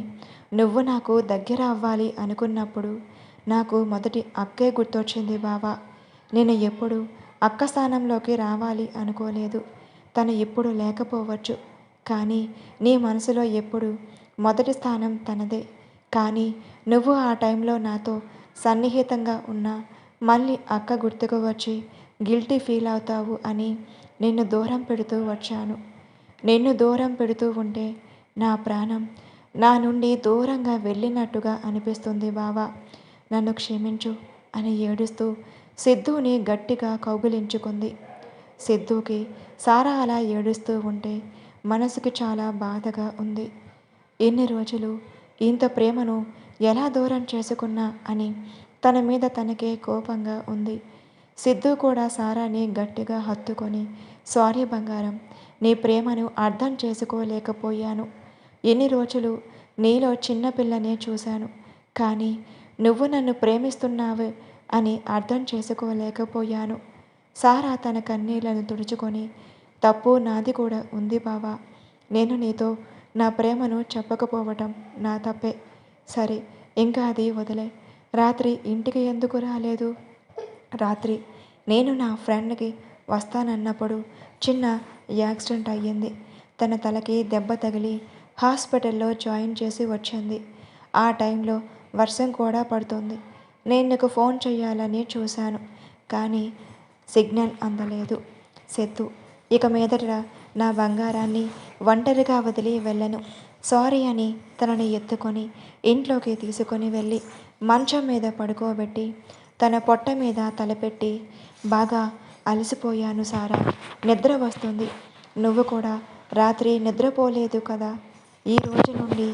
నువ్వు నాకు దగ్గర అవ్వాలి అనుకున్నప్పుడు నాకు మొదటి అక్కే గుర్తొచ్చింది బావా. నేను ఎప్పుడు అక్క స్థానంలోకి రావాలి అనుకోలేదు. తను ఇప్పుడు లేకపోవచ్చు, కానీ నీ మనసులో ఎప్పుడు మొదటి స్థానం తనదే. కానీ నువ్వు ఆ టైంలో నాతో సన్నిహితంగా ఉన్నా మళ్ళీ అక్క గుర్తుకు వచ్చి గిల్టీ ఫీల్ అవుతావు అని నిన్ను దూరం పెడుతూ వచ్చాను. నిన్ను దూరం పెడుతూ ఉంటే నా ప్రాణం నా నుండి దూరంగా వెళ్ళినట్టుగా అనిపిస్తుంది బావా. నన్ను క్షమించు అని ఏడుస్తూ సిద్ధుని గట్టిగా కౌగిలించుకుంది. సిద్ధుకి సారా అలా ఏడుస్తూ ఉంటే మనసుకి చాలా బాధగా ఉంది. ఎన్ని రోజులు ఇంత ప్రేమను ఎలా దూరం చేసుకున్నా అని తన మీద తనకే కోపంగా ఉంది. సిద్ధు కూడా సారాని గట్టిగా హత్తుకొని, సారీ బంగారం, నీ ప్రేమను అర్థం చేసుకోలేకపోయాను. ఎన్ని రోజులు నీలో చిన్నపిల్లనే చూశాను, కానీ నువ్వు నన్ను ప్రేమిస్తున్నావు అని అర్థం చేసుకోలేకపోయాను. సారా తన కన్నీళ్లను తుడుచుకొని, తప్పు నాది కూడా ఉంది బావా. నేను నీతో నా ప్రేమను చెప్పకపోవటం నా తప్పే. సరే, ఇంకా అది వదిలే. రాత్రి ఇంటికి ఎందుకు రాలేదు? రాత్రి నేను నా ఫ్రెండ్కి వస్తానన్నప్పుడు చిన్న యాక్సిడెంట్ అయ్యింది. తన తలకి దెబ్బ తగిలి హాస్పిటల్లో జాయిన్ చేసి వచ్చింది. ఆ టైంలో వర్షం కూడా పడుతుంది. నేను నీకు ఫోన్ చేయాలని చూశాను, కానీ సిగ్నల్ అందలేదు. సిద్ధు, ఇక మీదట నా బంగారాన్ని ఒంటరిగా వదిలి వెళ్ళను. సారీ అని తనని ఎత్తుకొని ఇంట్లోకి తీసుకొని వెళ్ళి మంచం మీద పడుకోబెట్టి తన పొట్ట మీద తలపెట్టి, బాగా అలసిపోయాను సారా, నిద్ర వస్తుంది. నువ్వు కూడా రాత్రి నిద్రపోలేదు కదా. ఈ రోజు నుండి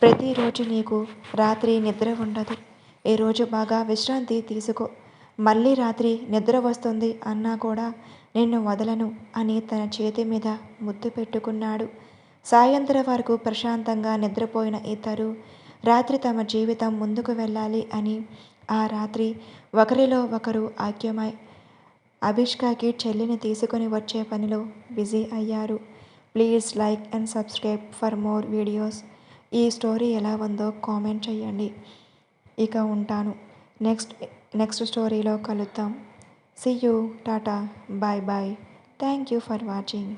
ప్రతిరోజు నీకు రాత్రి నిద్ర ఉండదు. ఈరోజు బాగా విశ్రాంతి తీసుకో. మళ్ళీ రాత్రి నిద్ర వస్తుంది అన్నా కూడా నిన్ను వదలను అని తన చేతి మీద ముద్దు పెట్టుకున్నాడు. సాయంత్రం వరకు ప్రశాంతంగా నిద్రపోయిన ఇద్దరు రాత్రి తమ జీవితం ముందుకు వెళ్ళాలి అని ఆ రాత్రి ఒకరిలో ఒకరు ఐక్యమై అభిష్కాకి చెల్లిని తీసుకొని వచ్చే పనిలో బిజీ అయ్యారు. Please like and subscribe for more videos. ఈ స్టోరీ ఎలా ఉందో కామెంట్ చేయండి. ఇక ఉంటాను. నెక్స్ట్ స్టోరీలో కలుద్దాం. See you, tata, bye bye. Thank you for watching.